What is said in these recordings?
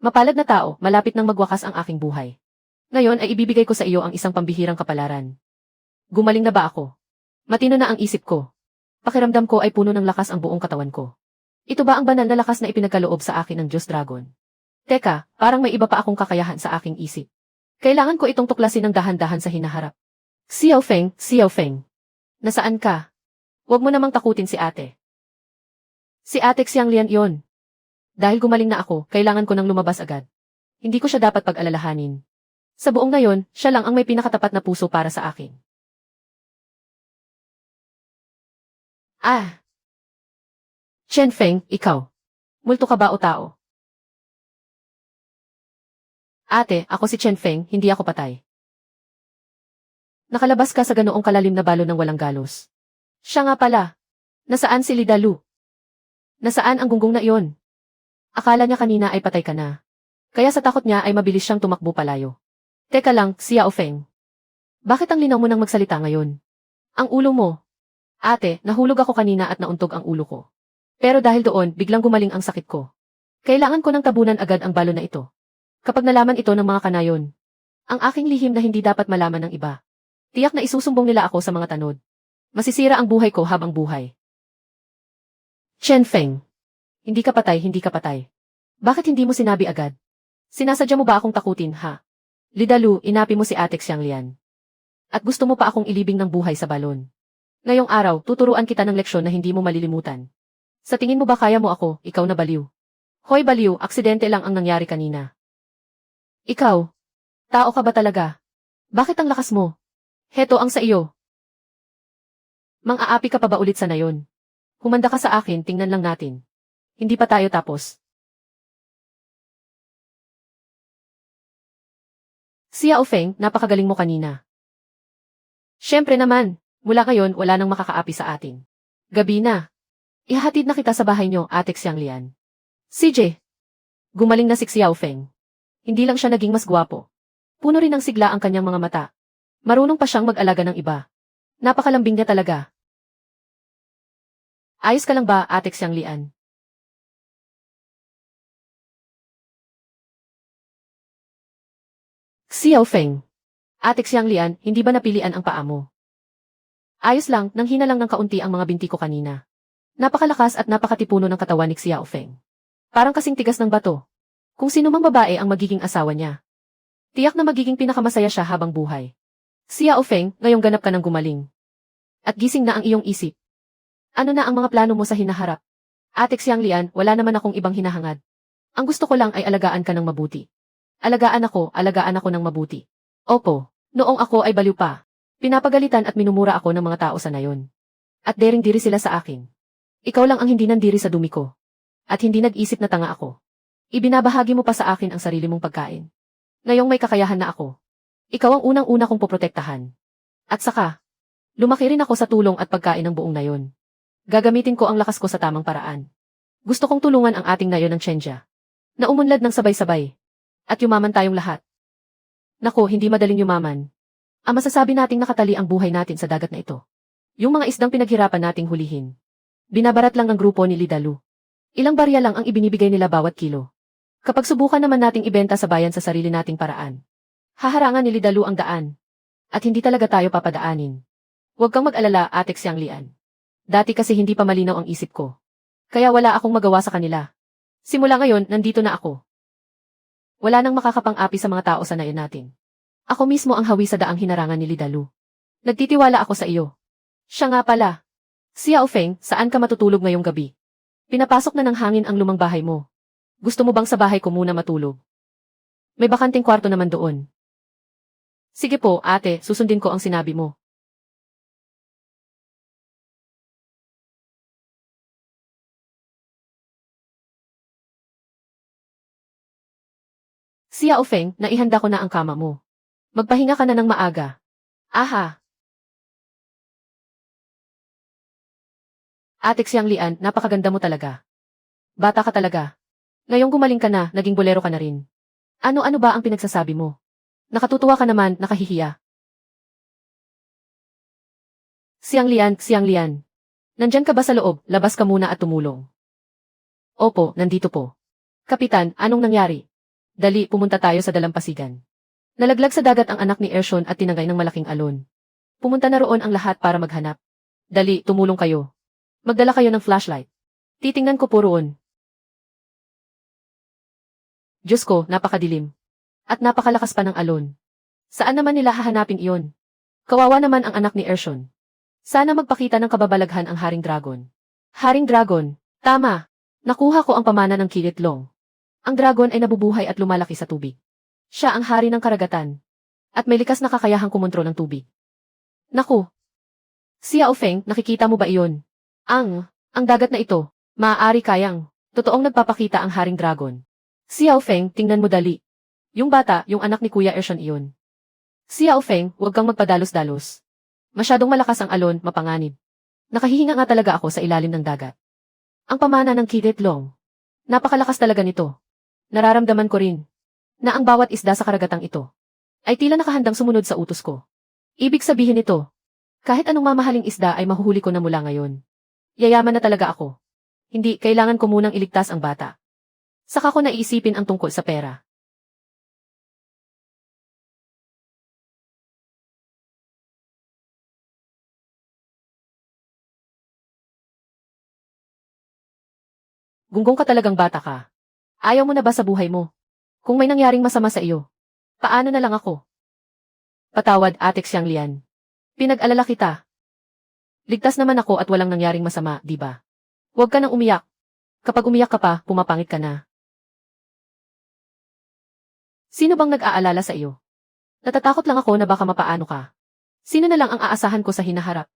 Mapalad na tao, malapit nang magwakas ang aking buhay. Ngayon ay ibibigay ko sa iyo ang isang pambihirang kapalaran. Gumaling na ba ako? Matino na ang isip ko. Pakiramdam ko ay puno ng lakas ang buong katawan ko. Ito ba ang banal na lakas na ipinagkaloob sa akin ng Diyos Dragon? Teka, parang may iba pa akong kakayahan sa aking isip. Kailangan ko itong tuklasin ng dahan-dahan sa hinaharap. Xiao Feng. Nasaan ka? Huwag mo namang takutin si ate. Si Ate Xianglian yon. Dahil gumaling na ako, kailangan ko nang lumabas agad. Hindi ko siya dapat pag-alalahanin. Sa buong ngayon, siya lang ang may pinakatapat na puso para sa akin. Ah! Chen Feng, ikaw. Multo ka ba o tao? Ate, ako si Chen Feng, hindi ako patay. Nakalabas ka sa ganoong kalalim na balon ng walang galos. Siya nga pala. Nasaan si Lidalu? Nasaan ang gunggong na iyon? Akala niya kanina ay patay ka na. Kaya sa takot niya ay mabilis siyang tumakbo palayo. Teka lang, Xiao Feng. Bakit ang linaw mo nang magsalita ngayon? Ang ulo mo. Ate, nahulog ako kanina at nauntog ang ulo ko. Pero dahil doon, biglang gumaling ang sakit ko. Kailangan ko nang tabunan agad ang balon na ito. Kapag nalaman ito ng mga kanayon, ang aking lihim na hindi dapat malaman ng iba. Tiyak na isusumbong nila ako sa mga tanod. Masisira ang buhay ko habang buhay. Chen Feng. Hindi ka patay, hindi ka patay. Bakit hindi mo sinabi agad? Sinasadya mo ba akong takutin, ha? Lidalu, inapi mo si Ate Xianglian. At gusto mo pa akong ilibing ng buhay sa balon. Ngayong araw, tuturuan kita ng leksyon na hindi mo malilimutan. Sa tingin mo ba kaya mo ako, ikaw na baliw? Hoy baliw, aksidente lang ang nangyari kanina. Ikaw? Tao ka ba talaga? Bakit ang lakas mo? Heto ang sa iyo. Mang-aapi ka pa ba ulit sa nayon? Humanda ka sa akin, tingnan lang natin. Hindi pa tayo tapos. Xiao Feng, napakagaling mo kanina. Siyempre naman, mula ngayon wala nang makakaapi sa atin. Gabi na. Ihahatid na kita sa bahay niyo, Ate Xianglian. CJ. Gumaling na si Xiao Feng. Hindi lang siya naging mas gwapo. Puno rin ng sigla ang kanyang mga mata. Marunong pa siyang mag-alaga ng iba. Napakalambing niya talaga. Ayos ka lang ba, Ate Xianglian? Xiao Feng. Ate Xianglian, hindi ba napilian ang paa mo? Ayos lang, nang hina lang ng kaunti ang mga binti ko kanina. Napakalakas at napakatipuno ng katawan ni Xiao Feng. Parang kasing tigas ng bato. Kung sino mang babae ang magiging asawa niya. Tiyak na magiging pinakamasaya siya habang buhay. Xiao Feng, ngayong ganap ka ng gumaling. At gising na ang iyong isip. Ano na ang mga plano mo sa hinaharap? Ate Xianglian, wala naman akong ibang hinahangad. Ang gusto ko lang ay alagaan ka ng mabuti. Alagaan ako ng mabuti. Opo, noong ako ay baliw pa. Pinapagalitan at minumura ako ng mga tao sa nayon. At dering-diri sila sa akin. Ikaw lang ang hindi nandiri sa dumi ko. At hindi nag-isip na tanga ako. Ibinabahagi mo pa sa akin ang sarili mong pagkain. Ngayong may kakayahan na ako. Ikaw ang unang-una kong poprotektahan. At saka, lumaki rin ako sa tulong at pagkain ng buong nayon. Gagamitin ko ang lakas ko sa tamang paraan. Gusto kong tulungan ang ating nayon ng Chenja. Na umunlad ng sabay-sabay. At yumaman tayong lahat. Nako, hindi madaling yumaman. Ang masasabi nating nakatali ang buhay natin sa dagat na ito. Yung mga isdang pinaghirapan nating hulihin. Binabarat lang ng grupo ni Lidalu. Ilang barya lang ang ibinibigay nila bawat kilo. Kapag subukan naman nating ibenta sa bayan sa sarili nating paraan, haharangan ni Lidalu ang daan. At hindi talaga tayo papadaanin. Huwag kang mag-alala, Ate Xianglian. Dati kasi hindi pa malinaw ang isip ko. Kaya wala akong magawa sa kanila. Simula ngayon, nandito na ako. Wala nang makakapang-api sa mga tao sa nayon natin. Ako mismo ang hawi sa daang hinarangan ni Lidalu. Nagtitiwala ako sa iyo. Siya nga pala. Xiao Feng, saan ka matutulog ngayong gabi? Pinapasok na ng hangin ang lumang bahay mo. Gusto mo bang sa bahay ko muna matulog? May bakanting kwarto naman doon. Sige po, ate, susundin ko ang sinabi mo. Xiao Feng, naihanda ko na ang kama mo. Magpahinga ka na ng maaga. Aha! Ate Xianglian, napakaganda mo talaga. Bata ka talaga. Ngayong gumaling ka na, naging bolero ka na rin. Ano-ano ba ang pinagsasabi mo? Nakatutuwa ka naman, nakahihiya. Xianglian. Nandyan ka ba sa loob? Labas ka muna at tumulong. Opo, nandito po. Kapitan, anong nangyari? Dali, pumunta tayo sa dalampasigan. Nalaglag sa dagat ang anak ni Ershon at tinangay ng malaking alon. Pumunta na roon ang lahat para maghanap. Dali, tumulong kayo. Magdala kayo ng flashlight. Titingnan ko po roon. Diyos ko, napakadilim. At napakalakas pa ng alon. Saan naman nila hahanapin iyon? Kawawa naman ang anak ni Ershon. Sana magpakita ng kababalaghan ang Haring Dragon. Haring Dragon, tama. Nakuha ko ang pamana ng Kilitlong. Ang dragon ay nabubuhay at lumalaki sa tubig. Siya ang hari ng karagatan. At may likas na kakayahang kumontrol ng tubig. Naku! Xiao Feng, nakikita mo ba iyon? Ang dagat na ito, maaari kayang, totoong nagpapakita ang Haring Dragon. Xiao Feng, tingnan mo dali. Yung bata, yung anak ni Kuya Ershon iyon. Xiao Feng, huwag kang magpadalos-dalos. Masyadong malakas ang alon, mapanganib. Nakahihinga nga talaga ako sa ilalim ng dagat. Ang pamana ng Kilitlong. Napakalakas talaga nito. Nararamdaman ko rin na ang bawat isda sa karagatang ito ay tila nakahandang sumunod sa utos ko. Ibig sabihin nito, kahit anong mamahaling isda ay mahuhuli ko na mula ngayon. Yayaman na talaga ako. Hindi, kailangan ko munang iligtas ang bata. Saka ko naiisipin ang tungkol sa pera. Gunggong ka talagang bata ka. Ayaw mo na ba sa buhay mo? Kung may nangyaring masama sa iyo, paano na lang ako? Patawad, Ate Xianglian. Pinag-alala kita. Ligtas naman ako at walang nangyaring masama, di ba? Huwag ka nang umiyak. Kapag umiyak ka pa, pumapangit ka na. Sino bang nag-aalala sa iyo? Natatakot lang ako na baka mapaano ka. Sino na lang ang aasahan ko sa hinaharap?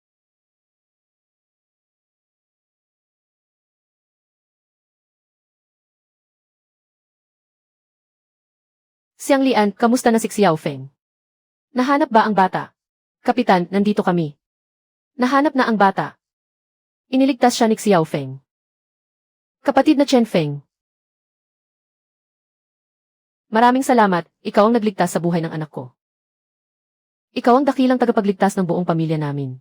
Xianglian, kamusta na si Xiao Feng? Nahanap ba ang bata? Kapitan, nandito kami. Nahanap na ang bata. Iniligtas siya ni Xiao Feng. Kapatid na Chen Feng. Maraming salamat, ikaw ang nagligtas sa buhay ng anak ko. Ikaw ang dakilang tagapagligtas ng buong pamilya namin.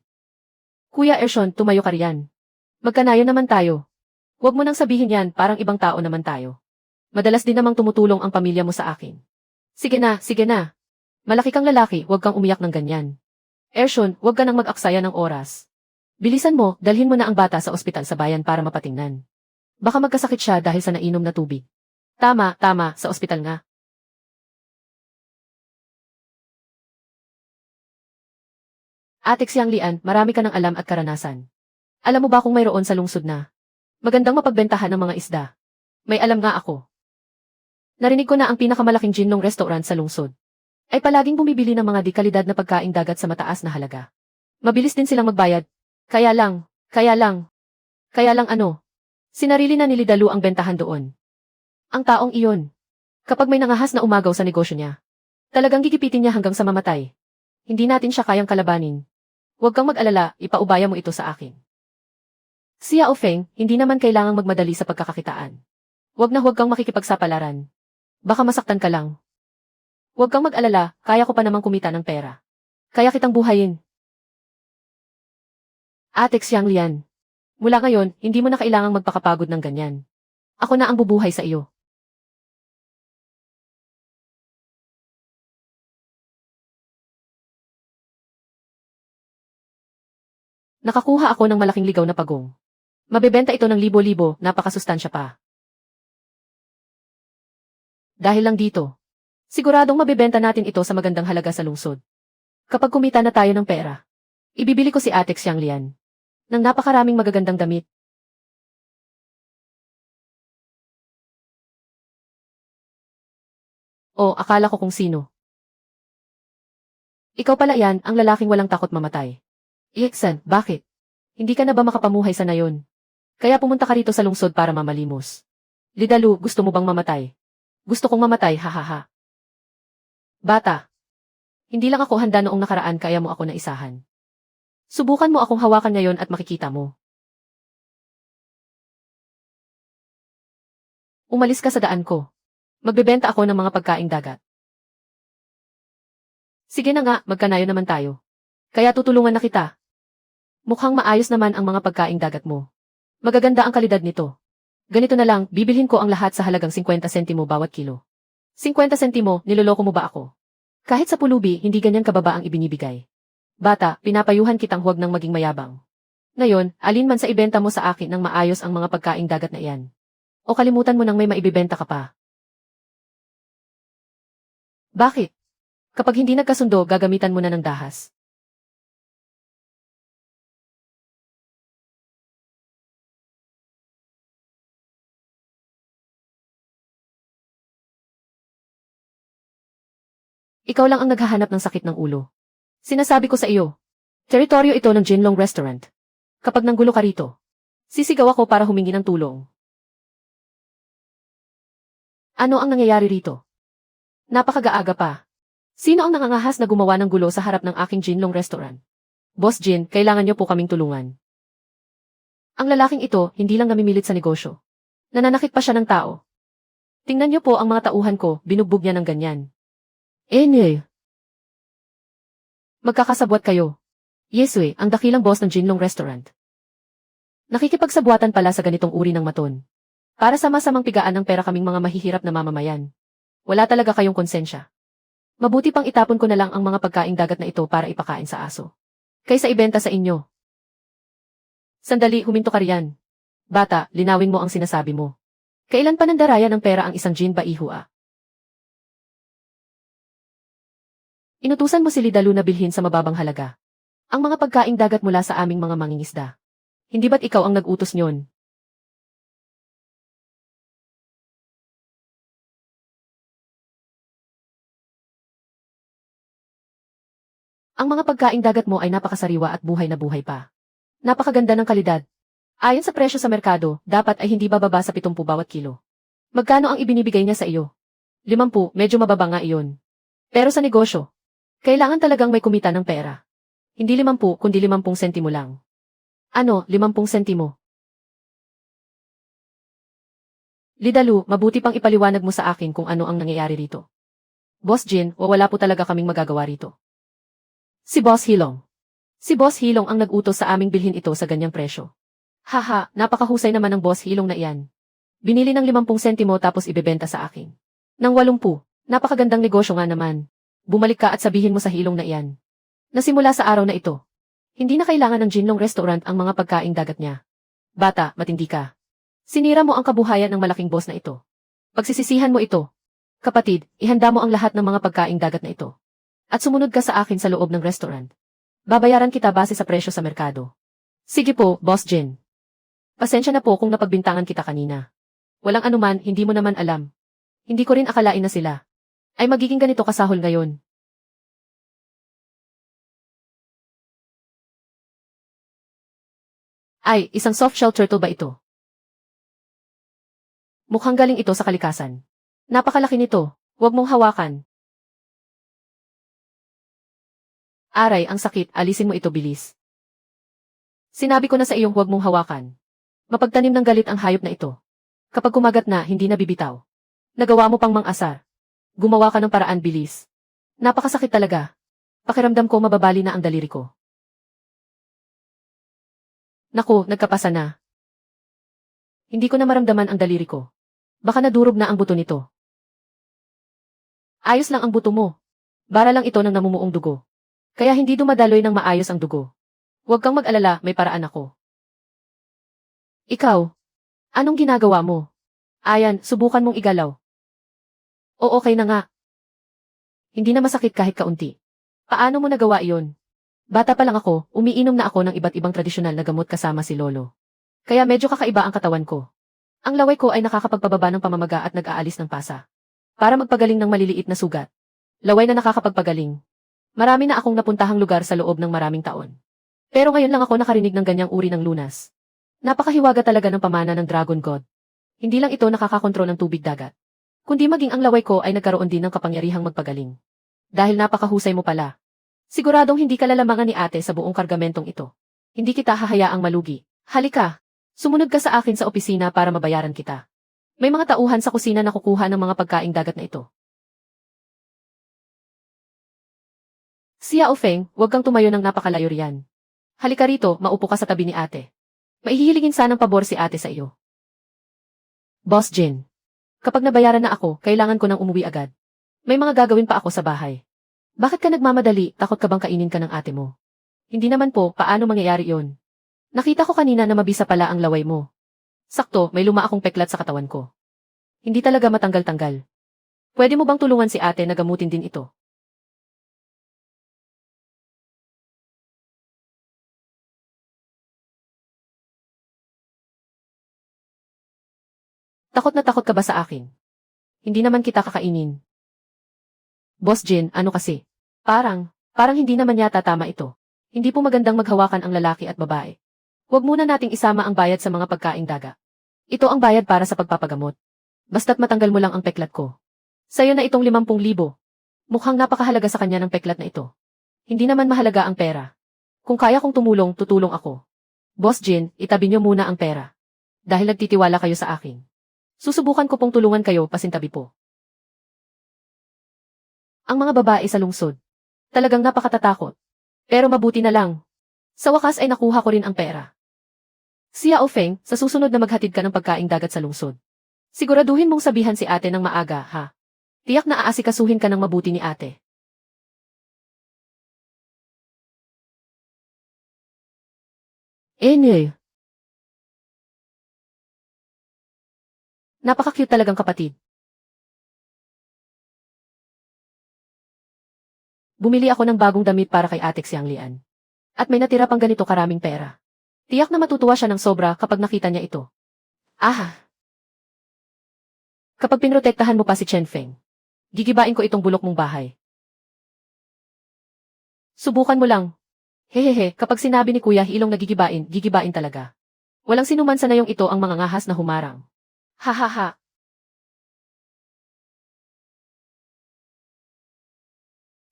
Kuya Ershon, tumayo ka riyan. Magkanayo naman tayo. Huwag mo nang sabihin yan, parang ibang tao naman tayo. Madalas din namang tumutulong ang pamilya mo sa akin. Sige na, sige na. Malaki kang lalaki, huwag kang umiyak ng ganyan. Ershon, huwag ka nang mag-aksaya ng oras. Bilisan mo, dalhin mo na ang bata sa ospital sa bayan para mapatingnan. Baka magkasakit siya dahil sa nainom na tubig. Tama, sa ospital nga. Ate Xianglian, marami ka ng alam at karanasan. Alam mo ba kung mayroon sa lungsod na magandang mapagbentahan ng mga isda? May alam nga ako. Narinig ko na ang pinakamalaking Jinlong restaurant sa lungsod ay palaging bumibili ng mga di-kalidad na pagkaing dagat sa mataas na halaga. Mabilis din silang magbayad. Kaya lang ano? Sinarili na ni Lidalu ang bentahan doon. Ang taong iyon, kapag may nangahas na umagaw sa negosyo niya, talagang gigipitin niya hanggang sa mamatay. Hindi natin siya kayang kalabanin. Huwag kang mag-alala, ipaubaya mo ito sa akin. Xiao Feng, hindi naman kailangang magmadali sa pagkakakitaan. Huwag kang makikipagsapalaran. Baka masaktan ka lang. Huwag kang mag-alala, kaya ko pa namang kumita ng pera. Kaya kitang buhayin. Ate Xianglian, mula ngayon, hindi mo na kailangang magpakapagod ng ganyan. Ako na ang bubuhay sa iyo. Nakakuha ako ng malaking ligaw na pagong. Mabebenta ito ng libo-libo, napakasustansya pa. Dahil lang dito, siguradong mabebenta natin ito sa magandang halaga sa lungsod. Kapag kumita na tayo ng pera, ibibili ko si Ate Xianglian ng napakaraming magagandang damit. O, akala ko kung sino. Ikaw pala yan, ang lalaking walang takot mamatay. Ieksan, bakit? Hindi ka na ba makapamuhay sa nayon? Kaya pumunta ka rito sa lungsod para mamalimos. Lidalu, gusto mo bang mamatay? Gusto kong mamatay, hahaha. Bata. Hindi lang ako handa noong nakaraan kaya mo ako naisahan. Subukan mo akong hawakan ngayon at makikita mo. Umalis ka sa daan ko. Magbebenta ako ng mga pagkaing dagat. Sige na nga, magkanayo naman tayo. Kaya tutulungan na kita. Mukhang maayos naman ang mga pagkaing dagat mo. Magaganda ang kalidad nito. Ganito na lang, bibilhin ko ang lahat sa halagang 50 sentimo bawat kilo. 50 sentimo, niloloko mo ba ako? Kahit sa pulubi, hindi ganyan kababa ang ibinibigay. Bata, pinapayuhan kitang huwag nang maging mayabang. Ngayon, alin man sa ibenta mo sa akin ng maayos ang mga pagkaing dagat na iyan. O kalimutan mo nang may maibibenta ka pa. Bakit? Kapag hindi nagkasundo, gagamitan mo na ng dahas. Ikaw lang ang naghahanap ng sakit ng ulo. Sinasabi ko sa iyo, teritoryo ito ng Jinlong Restaurant. Kapag nanggulo ka rito, sisigaw ako para humingi ng tulong. Ano ang nangyayari rito? Napakagaaga pa. Sino ang nangangahas na gumawa ng gulo sa harap ng aking Jinlong Restaurant? Boss Jin, kailangan niyo po kaming tulungan. Ang lalaking ito, hindi lang namimilit sa negosyo. Nananakit pa siya ng tao. Tingnan niyo po ang mga tauhan ko, binugbog niya ng ganyan. Magkakasabwat kayo. Yesue, ang dakilang boss ng Jinlong Restaurant. Nakikipagsabuatan pala sa ganitong uri ng maton. Para sama-samang pigaan ng pera kaming mga mahihirap na mamamayan. Wala talaga kayong konsensya. Mabuti pang itapon ko na lang ang mga pagkaing dagat na ito para ipakain sa aso. Kaysa ibenta sa inyo. Sandali, huminto ka riyan. Bata, linawin mo ang sinasabi mo. Kailan pa nandaraya ng pera ang isang Jin ba ihua? Inutusan mo si Lidalu na bilhin sa mababang halaga ang mga pagkaing dagat mula sa aming mga mangingisda. Hindi ba't ikaw ang nag-utos nyon? Ang mga pagkaing dagat mo ay napakasariwa at buhay na buhay pa. Napakaganda ng kalidad. Ayon sa presyo sa merkado, dapat ay hindi bababa sa 70 bawat kilo. Magkano ang ibinibigay niya sa iyo? 50, medyo mababa nga iyon. Pero sa negosyo, kailangan talagang may kumita ng pera. Hindi 50, kundi 50 sentimo lang. Ano, 50 sentimo? Lidalu, mabuti pang ipaliwanag mo sa akin kung ano ang nangyayari rito. Boss Jin, wala po talaga kaming magagawa rito. Si Boss Hilong. Si Boss Hilong ang nag-utos sa aming bilhin ito sa ganyang presyo. Haha, napakahusay naman ng Boss Hilong na iyan. Binili ng 50 sentimo tapos ibebenta sa akin. Nang 80, napakagandang negosyo nga naman. Bumalik ka at sabihin mo sa Hilong na iyan. Nasimula sa araw na ito. Hindi na kailangan ng Jinlong Restaurant ang mga pagkaing dagat niya. Bata, matindi ka. Sinira mo ang kabuhayan ng malaking boss na ito. Pagsisisihan mo ito. Kapatid, ihanda mo ang lahat ng mga pagkaing dagat na ito. At sumunod ka sa akin sa loob ng restaurant. Babayaran kita base sa presyo sa merkado. Sige po, Boss Jin. Pasensya na po kung napagbintangan kita kanina. Walang anuman, hindi mo naman alam. Hindi ko rin akalain na sila ay magiging ganito kasahol ngayon. Ay, isang soft-shell turtle ba ito? Mukhang galing ito sa kalikasan. Napakalaki nito, huwag mong hawakan. Aray, ang sakit, alisin mo ito bilis. Sinabi ko na sa iyong huwag mong hawakan. Mapagtanim ng galit ang hayop na ito. Kapag kumagat na, hindi na bibitaw. Nagawa mo pang mang-asar. Gumawa ka ng paraan bilis. Napakasakit talaga. Pakiramdam ko mababali na ang daliri ko. Naku, nagkapasa na. Hindi ko na maramdaman ang daliri ko. Baka nadurog na ang buto nito. Ayos lang ang buto mo. Bara lang ito ng namumuong dugo. Kaya hindi dumadaloy ng maayos ang dugo. Huwag kang mag-alala, may paraan ako. Ikaw, anong ginagawa mo? Ayan, subukan mong igalaw. O okay na nga. Hindi na masakit kahit kaunti. Paano mo nagawa iyon? Bata pa lang ako, umiinom na ako ng iba't ibang tradisyonal na gamot kasama si Lolo. Kaya medyo kakaiba ang katawan ko. Ang laway ko ay nakakapagpababa ng pamamaga at nag-aalis ng pasa. Para magpagaling ng maliliit na sugat. Laway na nakakapagpagaling. Marami na akong napuntahang lugar sa loob ng maraming taon. Pero ngayon lang ako nakarinig ng ganyang uri ng lunas. Napakahiwaga talaga ng pamana ng Dragon God. Hindi lang ito nakakakontrol ng tubig dagat. Kundi maging ang laway ko ay nagkaroon din ng kapangyarihang magpagaling. Dahil napakahusay mo pala. Siguradong hindi ka lalamangan ni ate sa buong kargamentong ito. Hindi kita hahayaang malugi. Halika. Sumunod ka sa akin sa opisina para mabayaran kita. May mga tauhan sa kusina na kukuha ng mga pagkaing dagat na ito. Xiao Feng, huwag kang tumayo ng napakalayo riyan. Halika rito, maupo ka sa tabi ni ate. Maihihiligin sanang pabor si ate sa iyo. Boss Jin. Kapag nabayaran na ako, kailangan ko nang umuwi agad. May mga gagawin pa ako sa bahay. Bakit ka nagmamadali? Takot ka bang kainin ka ng ate mo? Hindi naman po, paano mangyayari yon? Nakita ko kanina na mabisa pala ang laway mo. Sakto, may luma akong peklat sa katawan ko. Hindi talaga matanggal-tanggal. Pwede mo bang tulungan si ate na gamutin din ito? Takot na takot ka ba sa akin? Hindi naman kita kakainin. Boss Jin, ano kasi? Parang hindi naman yata tama ito. Hindi po magandang maghawakan ang lalaki at babae. Huwag muna nating isama ang bayad sa mga pagkaing daga. Ito ang bayad para sa pagpapagamot. Basta't matanggal mo lang ang peklat ko. Sa'yo na itong 50,000. Mukhang napakahalaga sa kanya ng peklat na ito. Hindi naman mahalaga ang pera. Kung kaya kong tumulong, tutulong ako. Boss Jin, itabi niyo muna ang pera. Dahil nagtitiwala kayo sa akin. Susubukan ko pong tulungan kayo pasintabi po. Ang mga babae sa lungsod. Talagang napakatatakot. Pero mabuti na lang. Sa wakas ay nakuha ko rin ang pera. Si Yao Feng, sa susunod na maghatid ka ng pagkaing dagat sa lungsod. Siguraduhin mong sabihan si ate ng maaga, ha? Tiyak na aasikasuhin ka ng mabuti ni ate. Napaka-cute talagang kapatid. Bumili ako ng bagong damit para kay Ate Xianglian. At may natira pang ganito karaming pera. Tiyak na matutuwa siya ng sobra kapag nakita niya ito. Ah! Kapag pinrotektahan mo pa si Chen Feng, gigibain ko itong bulok mong bahay. Subukan mo lang. Hehehe, kapag sinabi ni Kuya Hilong na gigibain, gigibain talaga. Walang sinuman sa nayong ito ang mga ngahas na humarang. Hahaha.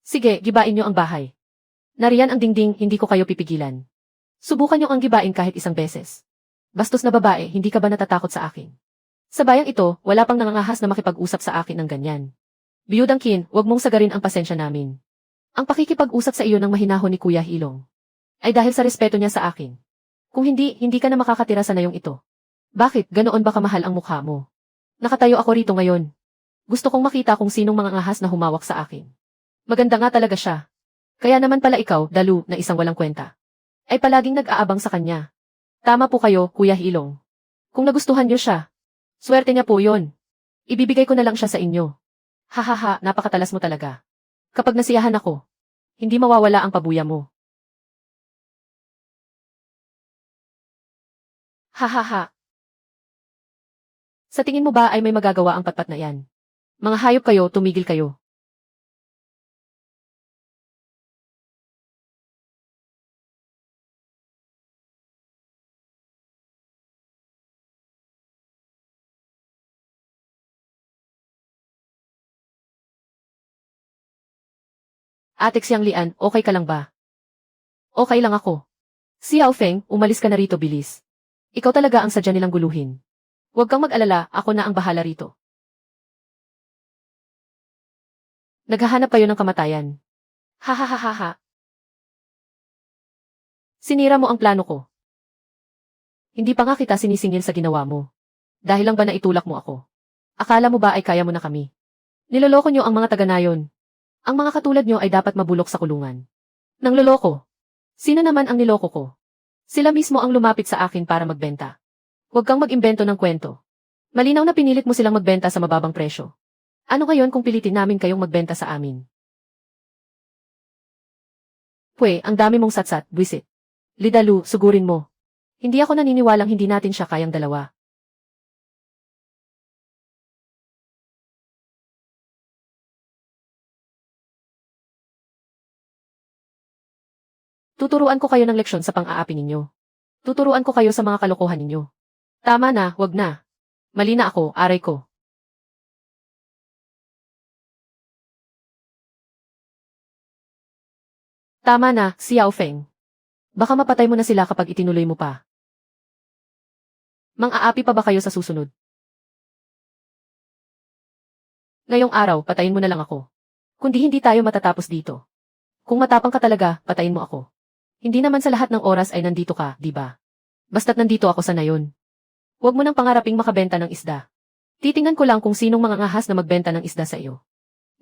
Sige, gibain niyo ang bahay. Nariyan ang dingding, hindi ko kayo pipigilan. Subukan niyo ang gibain kahit isang beses. Bastos na babae, hindi ka ba natatakot sa akin? Sa bayang ito, wala pang nangangahas na makipag-usap sa akin ng ganyan. Biyudang Kin, huwag mong sagarin ang pasensya namin. Ang pakikipag-usap sa iyo ng mahinahon ni Kuya Hilong ay dahil sa respeto niya sa akin. Kung hindi, hindi ka na makakatira sa nayong ito. Bakit, ganoon ba kamahal ang mukha mo? Nakatayo ako rito ngayon. Gusto kong makita kung sinong mga ngahas na humawak sa akin. Maganda nga talaga siya. Kaya naman pala ikaw, Dalu, na isang walang kwenta, ay palaging nag-aabang sa kanya. Tama po kayo, Kuya Hilong. Kung nagustuhan niyo siya, swerte niya po yon. Ibibigay ko na lang siya sa inyo. Hahaha, napakatalas mo talaga. Kapag nasiyahan ako, hindi mawawala ang pabuya mo. Hahaha. Sa tingin mo ba ay may magagawa ang patpat na yan? Mga hayop kayo, tumigil kayo. Ate Xianglian, okay ka lang ba? Okay lang ako. Si Yao Feng, umalis ka na rito bilis. Ikaw talaga ang sadya nilang guluhin. Huwag kang mag-alala, ako na ang bahala rito. Naghahanap kayo ng kamatayan. Hahaha. Sinira mo ang plano ko. Hindi pa nga kita sinisingil sa ginawa mo. Dahil lang ba naitulak mo ako? Akala mo ba ay kaya mo na kami? Niloloko nyo ang mga taga-nayon. Ang mga katulad nyo ay dapat mabulok sa kulungan. Nang loloko. Sino naman ang niloko ko? Sila mismo ang lumapit sa akin para magbenta. Huwag kang mag-imbento ng kwento. Malinaw na pinilit mo silang magbenta sa mababang presyo. Ano ngayon kung pilitin namin kayong magbenta sa amin? Pwe, ang dami mong satsat, buwisit. Lidalu, sugurin mo. Hindi ako naniniwalang hindi natin siya kayang dalawa. Tuturuan ko kayo ng leksyon sa pang-aapi ninyo. Tuturuan ko kayo sa mga kalokohan ninyo. Tama na, wag na. Mali na ako, aray ko. Tama na, si Yao Feng. Baka mapatay mo na sila kapag itinuloy mo pa. Mang-aapi pa ba kayo sa susunod? Ngayong araw, patayin mo na lang ako. Kundi hindi tayo matatapos dito. Kung matapang ka talaga, patayin mo ako. Hindi naman sa lahat ng oras ay nandito ka, di ba? Basta't nandito ako sa nayon. Huwag mo nang pangaraping makabenta ng isda. Titingnan ko lang kung sinong mga ahas na magbenta ng isda sa iyo.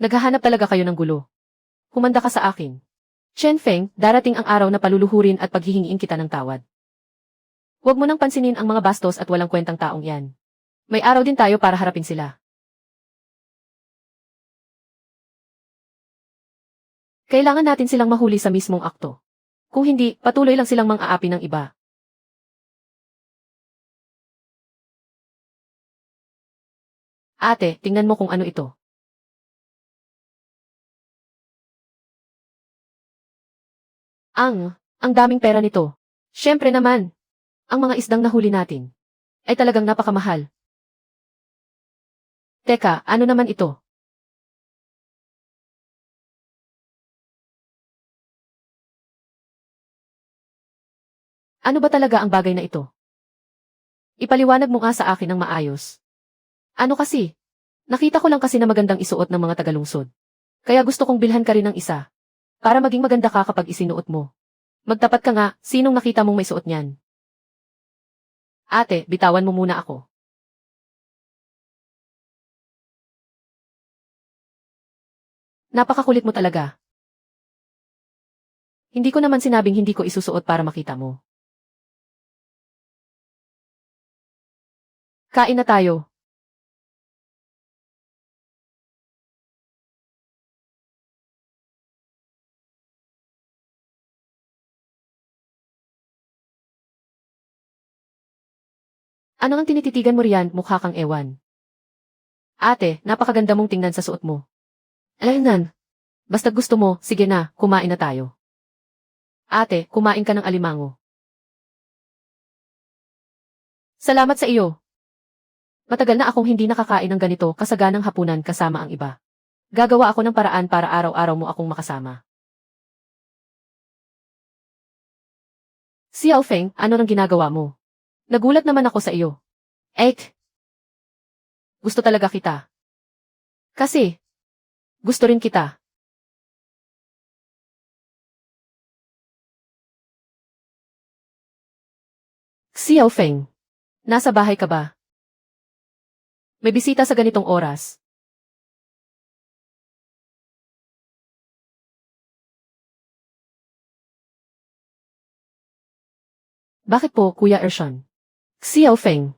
Naghahanap talaga kayo ng gulo. Humanda ka sa akin. Chen Feng, darating ang araw na paluluhurin at paghihingiin kita ng tawad. Huwag mo nang pansinin ang mga bastos at walang kwentang taong yan. May araw din tayo para harapin sila. Kailangan natin silang mahuli sa mismong akto. Kung hindi, patuloy lang silang mang-aapi ng iba. Ate, tingnan mo kung ano ito. Ang daming pera nito. Siyempre naman, ang mga isdang nahuli natin ay talagang napakamahal. Teka, ano naman ito? Ano ba talaga ang bagay na ito? Ipaliwanag mo nga sa akin ng maayos. Ano kasi? Nakita ko lang kasi na magandang isuot ng mga tagalungsod. Kaya gusto kong bilhan ka rin ng isa. Para maging maganda ka kapag isinuot mo. Magtapat ka nga, sinong nakita mong may suot niyan? Ate, bitawan mo muna ako. Napakakulit mo talaga. Hindi ko naman sinabing hindi ko isusuot para makita mo. Kain na tayo. Ano ang tinititigan mo riyan, mukha kang ewan? Ate, napakaganda mong tingnan sa suot mo. Alaynan. Basta gusto mo, sige na, kumain na tayo. Ate, kumain ka ng alimango. Salamat sa iyo. Matagal na akong hindi nakakain ng ganito kasaganang hapunan kasama ang iba. Gagawa ako ng paraan para araw-araw mo akong makasama. Xiao Feng, ano nang ginagawa mo? Nagulat naman ako sa iyo. Ek, gusto talaga kita. Kasi, gusto rin kita. Xiao Feng, nasa bahay ka ba? May bisita sa ganitong oras. Bakit po, Kuya Ershon? Xiao Feng,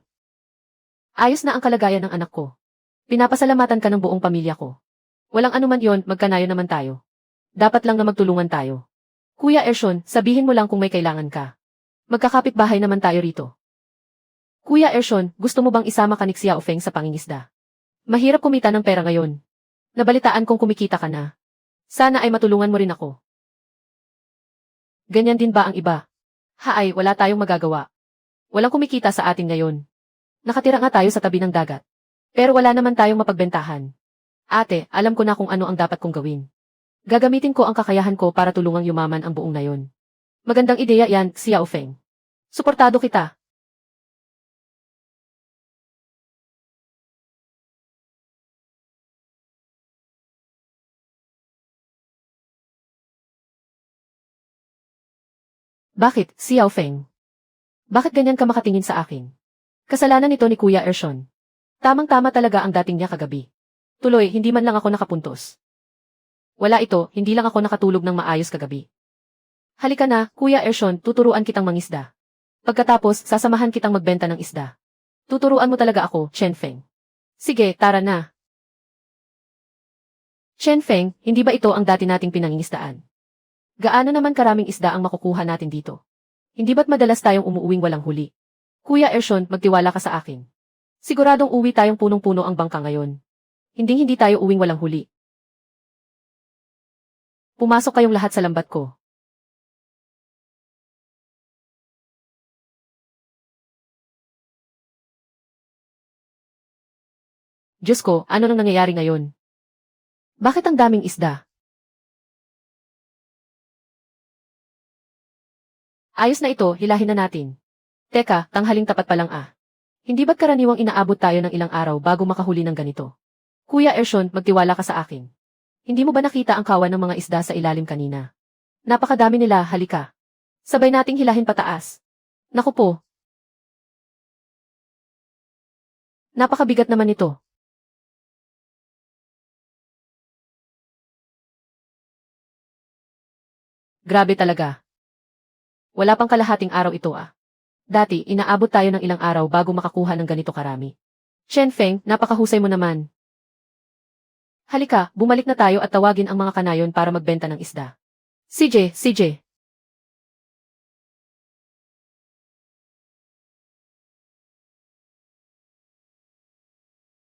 ayos na ang kalagayan ng anak ko. Pinapasalamatan ka ng buong pamilya ko. Walang anuman yon, magkanayo naman tayo. Dapat lang na magtulungan tayo. Kuya Ershon, sabihin mo lang kung may kailangan ka. Magkakapit-bahay naman tayo rito. Kuya Ershon, gusto mo bang isama ka ni Xiao Feng sa pangingisda? Mahirap kumita ng pera ngayon. Nabalitaan kong kumikita ka na. Sana ay matulungan mo rin ako. Ganyan din ba ang iba? Haay, wala tayong magagawa. Walang kumikita sa atin ngayon. Nakatira nga tayo sa tabi ng dagat. Pero wala naman tayong mapagbentahan. Ate, alam ko na kung ano ang dapat kong gawin. Gagamitin ko ang kakayahan ko para tulungang yumaman ang buong nayon. Magandang ideya yan, Xiao Feng. Suportado kita. Bakit, Xiao Feng? Bakit ganyan ka makatingin sa akin? Kasalanan nito ni Kuya Ershon. Tamang-tama talaga ang dating niya kagabi. Tuloy, hindi man lang ako nakapuntos. Wala ito, hindi lang ako nakatulog ng maayos kagabi. Halika na, Kuya Ershon, tuturuan kitang mangisda. Pagkatapos, sasamahan kitang magbenta ng isda. Tuturuan mo talaga ako, Chen Feng. Sige, tara na. Chen Feng, hindi ba ito ang dati nating pinangingisdaan? Gaano naman karaming isda ang makukuha natin dito? Hindi ba't madalas tayong umuuwing walang huli? Kuya Ershon, magtiwala ka sa akin. Siguradong uwi tayong punong-puno ang bangka ngayon. Hindi tayo uwing walang huli. Pumasok kayong lahat sa lambat ko. Diyos ko, ano nang nangyayari ngayon? Bakit ang daming isda? Ayos na ito, hilahin na natin. Teka, tanghaling tapat pa lang ah. Hindi ba't karaniwang inaabot tayo ng ilang araw bago makahuli ng ganito? Kuya Ershon, magtiwala ka sa akin. Hindi mo ba nakita ang kawan ng mga isda sa ilalim kanina? Napakadami nila, halika. Sabay nating hilahin pataas. Naku po. Napakabigat naman ito. Grabe talaga. Wala pang kalahating araw ito ah. Dati, inaabot tayo ng ilang araw bago makakuha ng ganito karami. Chen Feng, napakahusay mo naman. Halika, bumalik na tayo at tawagin ang mga kanayon para magbenta ng isda. CJ.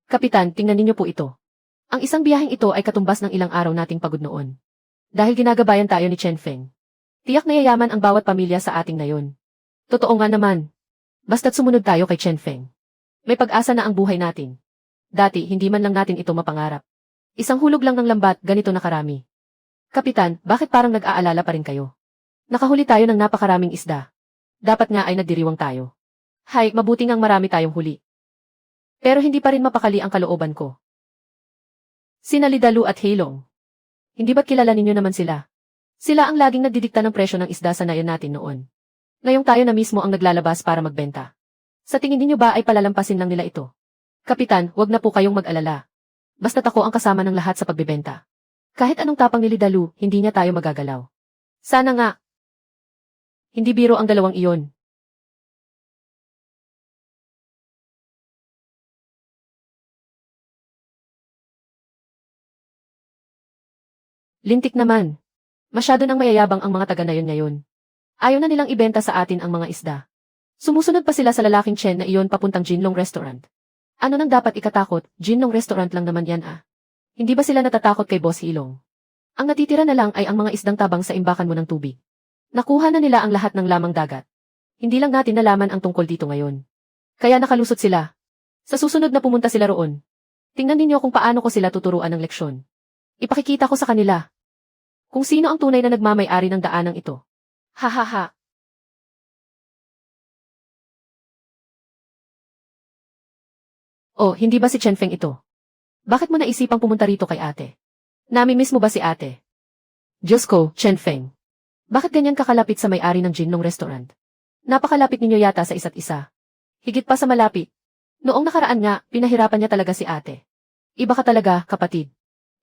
Kapitan, tingnan ninyo po ito. Ang isang biyaheng ito ay katumbas ng ilang araw nating pagod noon. Dahil ginagabayan tayo ni Chen Feng. Tiyak na yayaman ang bawat pamilya sa ating nayon. Totoo nga naman. Basta't sumunod tayo kay Chen Feng. May pag-asa na ang buhay natin. Dati, hindi man lang natin ito mapangarap. Isang hulog lang ng lambat, ganito na karami. Kapitan, bakit parang nag-aalala pa rin kayo? Nakahuli tayo ng napakaraming isda. Dapat nga ay nagdiriwang tayo. Hay, mabuti ngang marami tayong huli. Pero hindi pa rin mapakali ang kalooban ko. Sina Lidalu at Heilong. Hindi ba't kilala ninyo naman sila? Sila ang laging nagdidikta ng presyo ng isda sa nayon natin noon. Ngayong tayo na mismo ang naglalabas para magbenta. Sa tingin ninyo ba ay palalampasin lang nila ito? Kapitan, wag na po kayong mag-alala. Basta't ako ang kasama ng lahat sa pagbebenta. Kahit anong tapang ni Lidalu, hindi niya tayo magagalaw. Sana nga. Hindi biro ang dalawang iyon. Lintik naman. Masyado nang mayayabang ang mga taga nayon ngayon. Ayaw na nilang ibenta sa atin ang mga isda. Sumusunod pa sila sa lalaking Chen na iyon papuntang Jinlong Restaurant. Ano nang dapat ikatakot, Jinlong Restaurant lang naman yan ah. Hindi ba sila natatakot kay Boss Hilong? Ang natitira na lang ay ang mga isdang tabang sa imbakan mo ng tubig. Nakuha na nila ang lahat ng lamang dagat. Hindi lang natin nalaman ang tungkol dito ngayon. Kaya nakalusot sila. Sa susunod na pumunta sila roon. Tingnan ninyo kung paano ko sila tuturuan ng leksyon. Ipakikita ko sa kanila. Kung sino ang tunay na nagmamay-ari ng daanang ito. Ha ha ha. Oh, hindi ba si Chen Feng ito? Bakit mo naisipang pumunta rito kay ate? Nami-miss mo ba si ate? Diyos ko, Chen Feng. Bakit ganyan kakalapit sa may-ari ng Jinlong Restaurant? Napakalapit ninyo yata sa isa't isa. Higit pa sa malapit. Noong nakaraan nga, pinahirapan niya talaga si ate. Iba ka talaga, kapatid.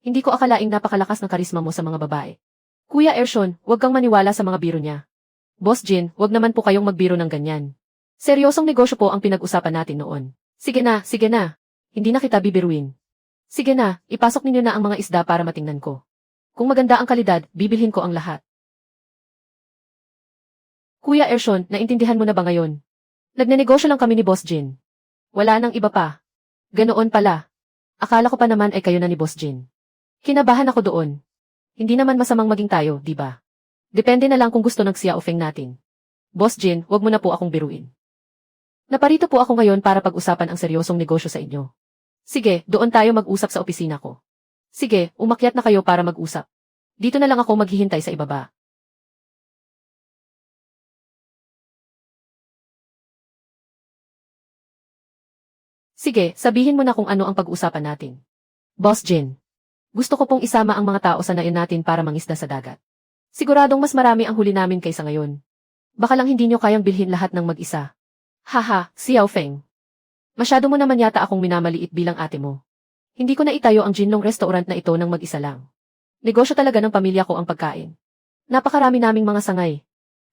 Hindi ko akalaing napakalakas ng karisma mo sa mga babae. Kuya Ershon, huwag kang maniwala sa mga biro niya. Boss Jin, huwag naman po kayong magbiro ng ganyan. Seryosong negosyo po ang pinag-usapan natin noon. Sige na. Hindi na kita bibiruin. Sige na, ipasok ninyo na ang mga isda para matingnan ko. Kung maganda ang kalidad, bibilhin ko ang lahat. Kuya Ershon, naintindihan mo na ba ngayon? Nagnenegosyo lang kami ni Boss Jin. Wala nang iba pa. Ganoon pala. Akala ko pa naman ay kayo na ni Boss Jin. Kinabahan ako doon. Hindi naman masamang maging tayo, di ba? Depende na lang kung gusto ng Xiao Feng natin. Boss Jin, wag mo na po akong biruin. Naparito po ako ngayon para pag-usapan ang seryosong negosyo sa inyo. Sige, doon tayo mag-usap sa opisina ko. Sige, umakyat na kayo para mag-usap. Dito na lang ako maghihintay sa ibaba. Sige, sabihin mo na kung ano ang pag-usapan natin. Boss Jin. Gusto ko pong isama ang mga tao sa nayon natin para mangisda sa dagat. Siguradong mas marami ang huli namin kaysa ngayon. Baka lang hindi nyo kayang bilhin lahat ng mag-isa. Haha, Xiao Feng. Masyado mo naman yata akong minamaliit bilang ate mo. Hindi ko na itayo ang Jinlong Restaurant na ito ng mag-isa lang. Negosyo talaga ng pamilya ko ang pagkain. Napakarami naming mga sangay.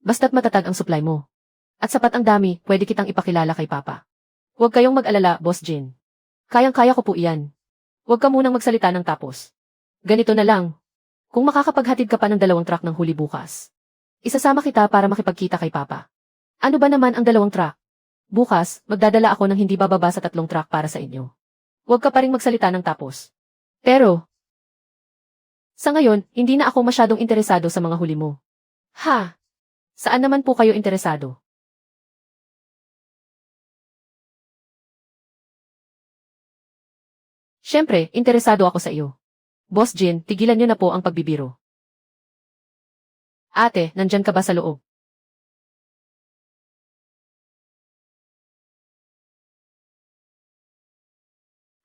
Basta't matatag ang supply mo. At sapat ang dami, pwede kitang ipakilala kay Papa. Huwag kayong mag-alala, Boss Jin. Kayang-kaya ko po iyan. Huwag ka munang magsalita ng tapos. Ganito na lang. Kung makakapaghatid ka pa ng 2 truck ng huli bukas, isasama kita para makipagkita kay Papa. Ano ba naman ang 2 truck? Bukas, magdadala ako ng hindi bababa sa 3 truck para sa inyo. Huwag ka pa ring magsalita ng tapos. Pero, sa ngayon, hindi na ako masyadong interesado sa mga huli mo. Ha? Saan naman po kayo interesado? Siyempre, interesado ako sa iyo. Boss Jin, tigilan niyo na po ang pagbibiro. Ate, nandyan ka ba sa loob?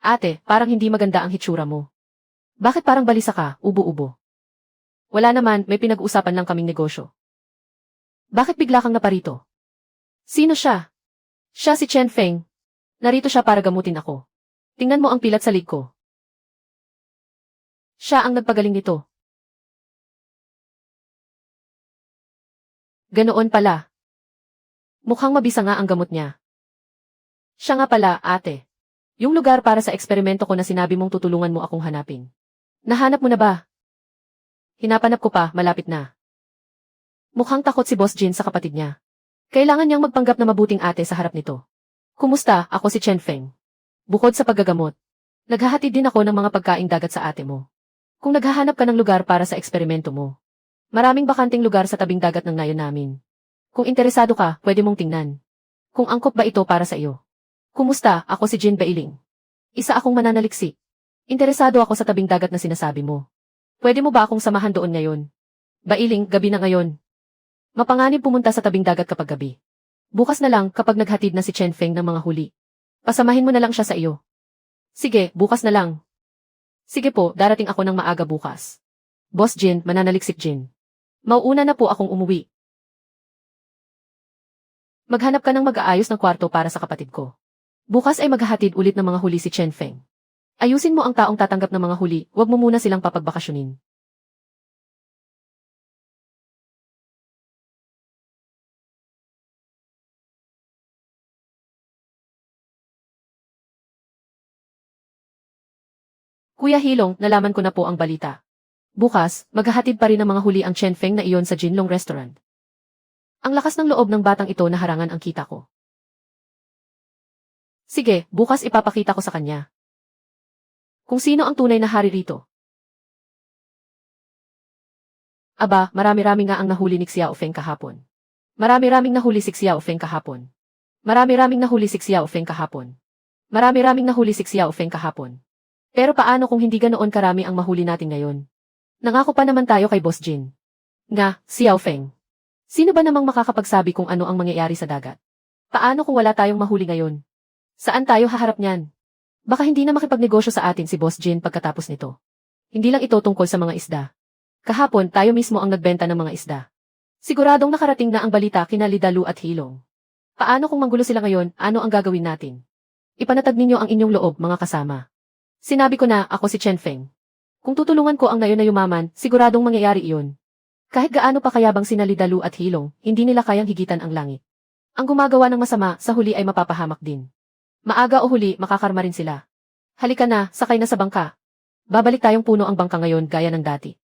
Ate, parang hindi maganda ang hitsura mo. Bakit parang balisa ka, ubo-ubo? Wala naman, may pinag-usapan lang kaming negosyo. Bakit bigla kang naparito? Sino siya? Siya si Chen Feng. Narito siya para gamutin ako. Tingnan mo ang pilat sa lig ko. Siya ang nagpagaling nito. Ganoon pala. Mukhang mabisa nga ang gamot niya. Siya nga pala, ate. Yung lugar para sa eksperimento ko na sinabi mong tutulungan mo akong hanapin. Nahanap mo na ba? Hinapanap ko pa, malapit na. Mukhang takot si Boss Jin sa kapatid niya. Kailangan niyang magpanggap na mabuting ate sa harap nito. Kumusta, ako si Chen Feng. Bukod sa paggagamot, naghahatid din ako ng mga pagkaing dagat sa ate mo. Kung naghahanap ka ng lugar para sa eksperimento mo, maraming bakanting lugar sa tabing dagat ng nayon namin. Kung interesado ka, pwede mong tingnan. Kung angkop ba ito para sa iyo? Kumusta, ako si Jin Bailing. Isa akong mananaliksik. Interesado ako sa tabing dagat na sinasabi mo. Pwede mo ba akong samahan doon ngayon? Bailing, gabi na ngayon. Mapanganib pumunta sa tabing dagat kapag gabi. Bukas na lang kapag naghatid na si Chen Feng ng mga huli. Pasamahin mo na lang siya sa iyo. Sige, bukas na lang. Sige po, darating ako ng maaga bukas. Boss Jin, mananaliksik Jin. Mauuna na po akong umuwi. Maghanap ka ng mag-aayos ng kwarto para sa kapatid ko. Bukas ay maghahatid ulit ng mga huli si Chen Feng. Ayusin mo ang taong tatanggap ng mga huli, huwag mo muna silang papagbakasyonin. Kuya Hilong, nalaman ko na po ang balita. Bukas, maghahatid pa rin ng mga huli ang Chen Feng na iyon sa Jinlong Restaurant. Ang lakas ng loob ng batang ito na harangan ang kita ko. Sige, bukas ipapakita ko sa kanya. Kung sino ang tunay na hari rito. Aba, marami-rami nga ang nahuli ni Xiao Feng kahapon. Marami-raming nahuli si Xiao Feng kahapon. Marami-raming nahuli si Xiao Feng kahapon. Marami-raming nahuli si Xiao Feng kahapon. Pero paano kung hindi ganoon karami ang mahuli natin ngayon? Nangako pa naman tayo kay Boss Jin. Nga, Xiao Feng. Sino ba namang makakapagsabi kung ano ang mangyayari sa dagat? Paano kung wala tayong mahuli ngayon? Saan tayo haharap niyan? Baka hindi na makipagnegosyo sa atin si Boss Jin pagkatapos nito. Hindi lang ito tungkol sa mga isda. Kahapon tayo mismo ang nagbenta ng mga isda. Siguradong nakarating na ang balita kina Lidalu at Hilong. Paano kung manggulo sila ngayon, ano ang gagawin natin? Ipanatag ninyo ang inyong loob, mga kasama. Sinabi ko na, ako si Chen Feng. Kung tutulungan ko ang nayon na yumaman, siguradong mangyayari iyon. Kahit gaano pa kayabang sina Lidalu at Hilong, hindi nila kayang higitan ang langit. Ang gumagawa ng masama, sa huli ay mapapahamak din. Maaga o huli, makakarma rin sila. Halika na, sakay na sa bangka. Babalik tayong puno ang bangka ngayon gaya ng dati.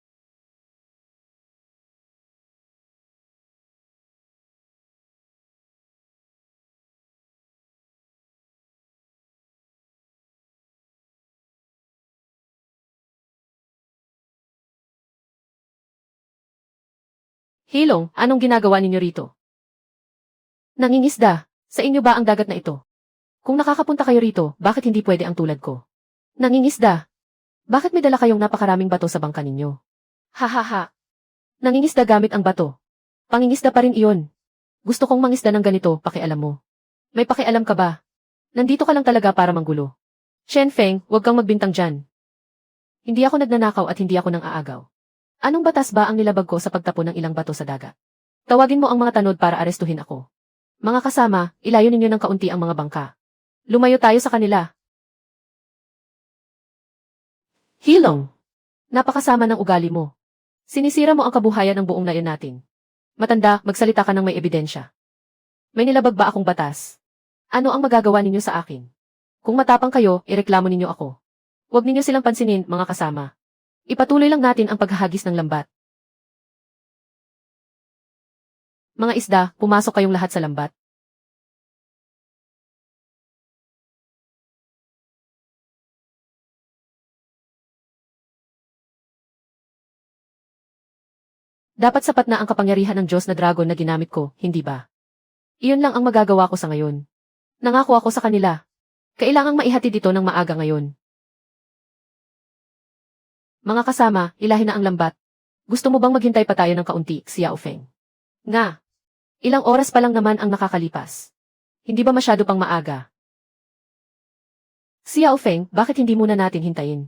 Hilong, anong ginagawa ninyo rito? Nangingisda. Sa inyo ba ang dagat na ito? Kung nakakapunta kayo rito, bakit hindi pwede ang tulad ko? Nangingisda. Bakit may dala kayong napakaraming bato sa bangka ninyo? Hahaha. Nangingisda gamit ang bato. Pangingisda pa rin iyon. Gusto kong mangisda ng ganito, pakialam mo. May pakialam ka ba? Nandito ka lang talaga para manggulo. Chen Feng, huwag kang magbintang dyan. Hindi ako nagnanakaw at hindi ako nang aagaw. Anong batas ba ang nilabag ko sa pagtapon ng ilang bato sa dagat? Tawagin mo ang mga tanod para arestuhin ako. Mga kasama, ilayo ninyo ng kaunti ang mga bangka. Lumayo tayo sa kanila. Hilong. Napakasama ng ugali mo. Sinisira mo ang kabuhayan ng buong nayon natin. Matanda, magsalita ka ng may ebidensya. May nilabag ba akong batas? Ano ang magagawa ninyo sa akin? Kung matapang kayo, ireklamo ninyo ako. Huwag ninyo silang pansinin, mga kasama. Ipatuloy lang natin ang paghahagis ng lambat. Mga isda, pumasok kayong lahat sa lambat. Dapat sapat na ang kapangyarihan ng Diyos na dragon na ginamit ko, hindi ba? Iyon lang ang magagawa ko sa ngayon. Nangako ako sa kanila. Kailangang maihatid ito ng maaga ngayon. Mga kasama, ilahin na ang lambat. Gusto mo bang maghintay pa tayo ng kaunti, Xiao Feng? Nga. Ilang oras pa lang naman ang nakakalipas. Hindi ba masyado pang maaga? Xiao Feng, bakit hindi muna natin hintayin?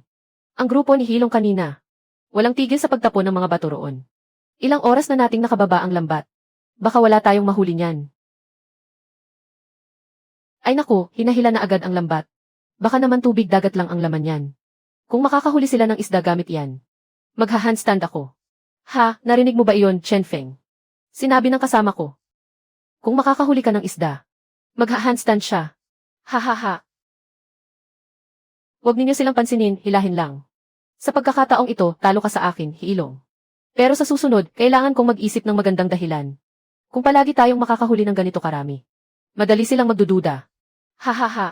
Ang grupo ni Hilong kanina. Walang tigil sa pagtapon ng mga bato roon. Ilang oras na nating nakababa ang lambat. Baka wala tayong mahuli niyan. Ay naku, hinahila na agad ang lambat. Baka naman tubig dagat lang ang laman yan. Kung makakahuli sila ng isda gamit yan, magha-handstand ako. Ha, narinig mo ba iyon, Chen Feng? Sinabi ng kasama ko. Kung makakahuli ka ng isda, magha-handstand siya. Ha ha ha. Huwag ninyo silang pansinin, hilahin lang. Sa pagkakataong ito, talo ka sa akin, Hiilong. Pero sa susunod, kailangan kong mag-isip ng magandang dahilan. Kung palagi tayong makakahuli ng ganito karami, madali silang magdududa. Ha ha ha.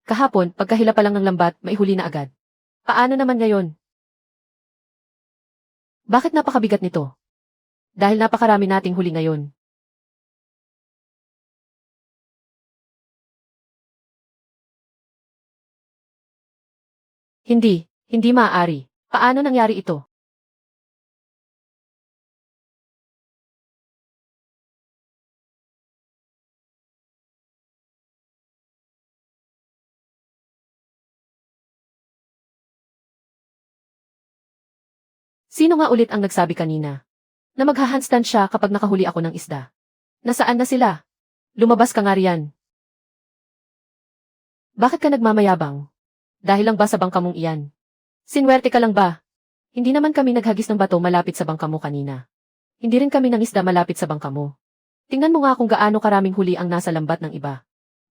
Kahapon, pagkahila pa lang ng lambat, maihuli na agad. Paano naman ngayon? Bakit napakabigat nito? Dahil napakarami nating huli ngayon. Hindi maaari. Paano nangyari ito? Sino nga ulit ang nagsabi kanina? Na magha-handstand siya kapag nakahuli ako ng isda. Nasaan na sila? Lumabas ka nga riyan. Bakit ka nagmamayabang? Dahil lang ba sa bangka mong iyan? Sinwerte ka lang ba? Hindi naman kami naghagis ng bato malapit sa bangka mo kanina. Hindi rin kami ng isda malapit sa bangka mo. Tingnan mo nga kung gaano karaming huli ang nasa lambat ng iba.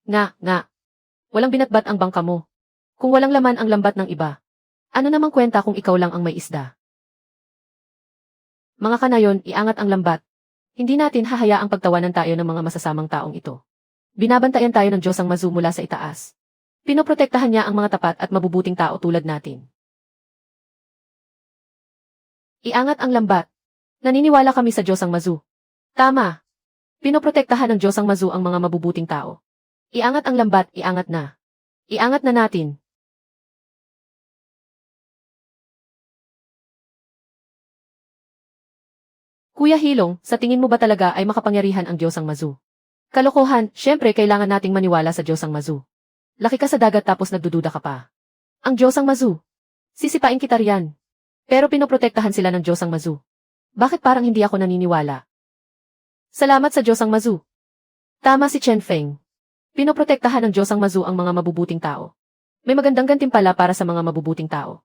Nga. Walang binatbat ang bangka mo. Kung walang laman ang lambat ng iba, ano namang kwenta kung ikaw lang ang may isda? Mga kanayon, iangat ang lambat. Hindi natin hahayaang pagtawanan tayo ng mga masasamang taong ito. Binabantayan tayo ng Diyos ang Mazu mula sa itaas. Pinoprotektahan niya ang mga tapat at mabubuting tao tulad natin. Iangat ang lambat. Naniniwala kami sa Diyos ang Mazu. Tama. Pinoprotektahan ng Diyos ang Mazu ang mga mabubuting tao. Iangat ang lambat, iangat na. Iangat na natin. Kuya Hilong, sa tingin mo ba talaga ay makapangyarihan ang Diyos ang Mazu? Kalokohan, syempre kailangan nating maniwala sa Diyos ang Mazu. Laki ka sa dagat tapos nagdududa ka pa. Ang Diyos ang Mazu. Sisipain kita riyan. Pero pinoprotektahan sila ng Diyos ang Mazu. Bakit parang hindi ako naniniwala? Salamat sa Diyos ang Mazu. Tama si Chen Feng. Pinoprotektahan ng Diyos ang Mazu ang mga mabubuting tao. May magandang gantimpala para sa mga mabubuting tao.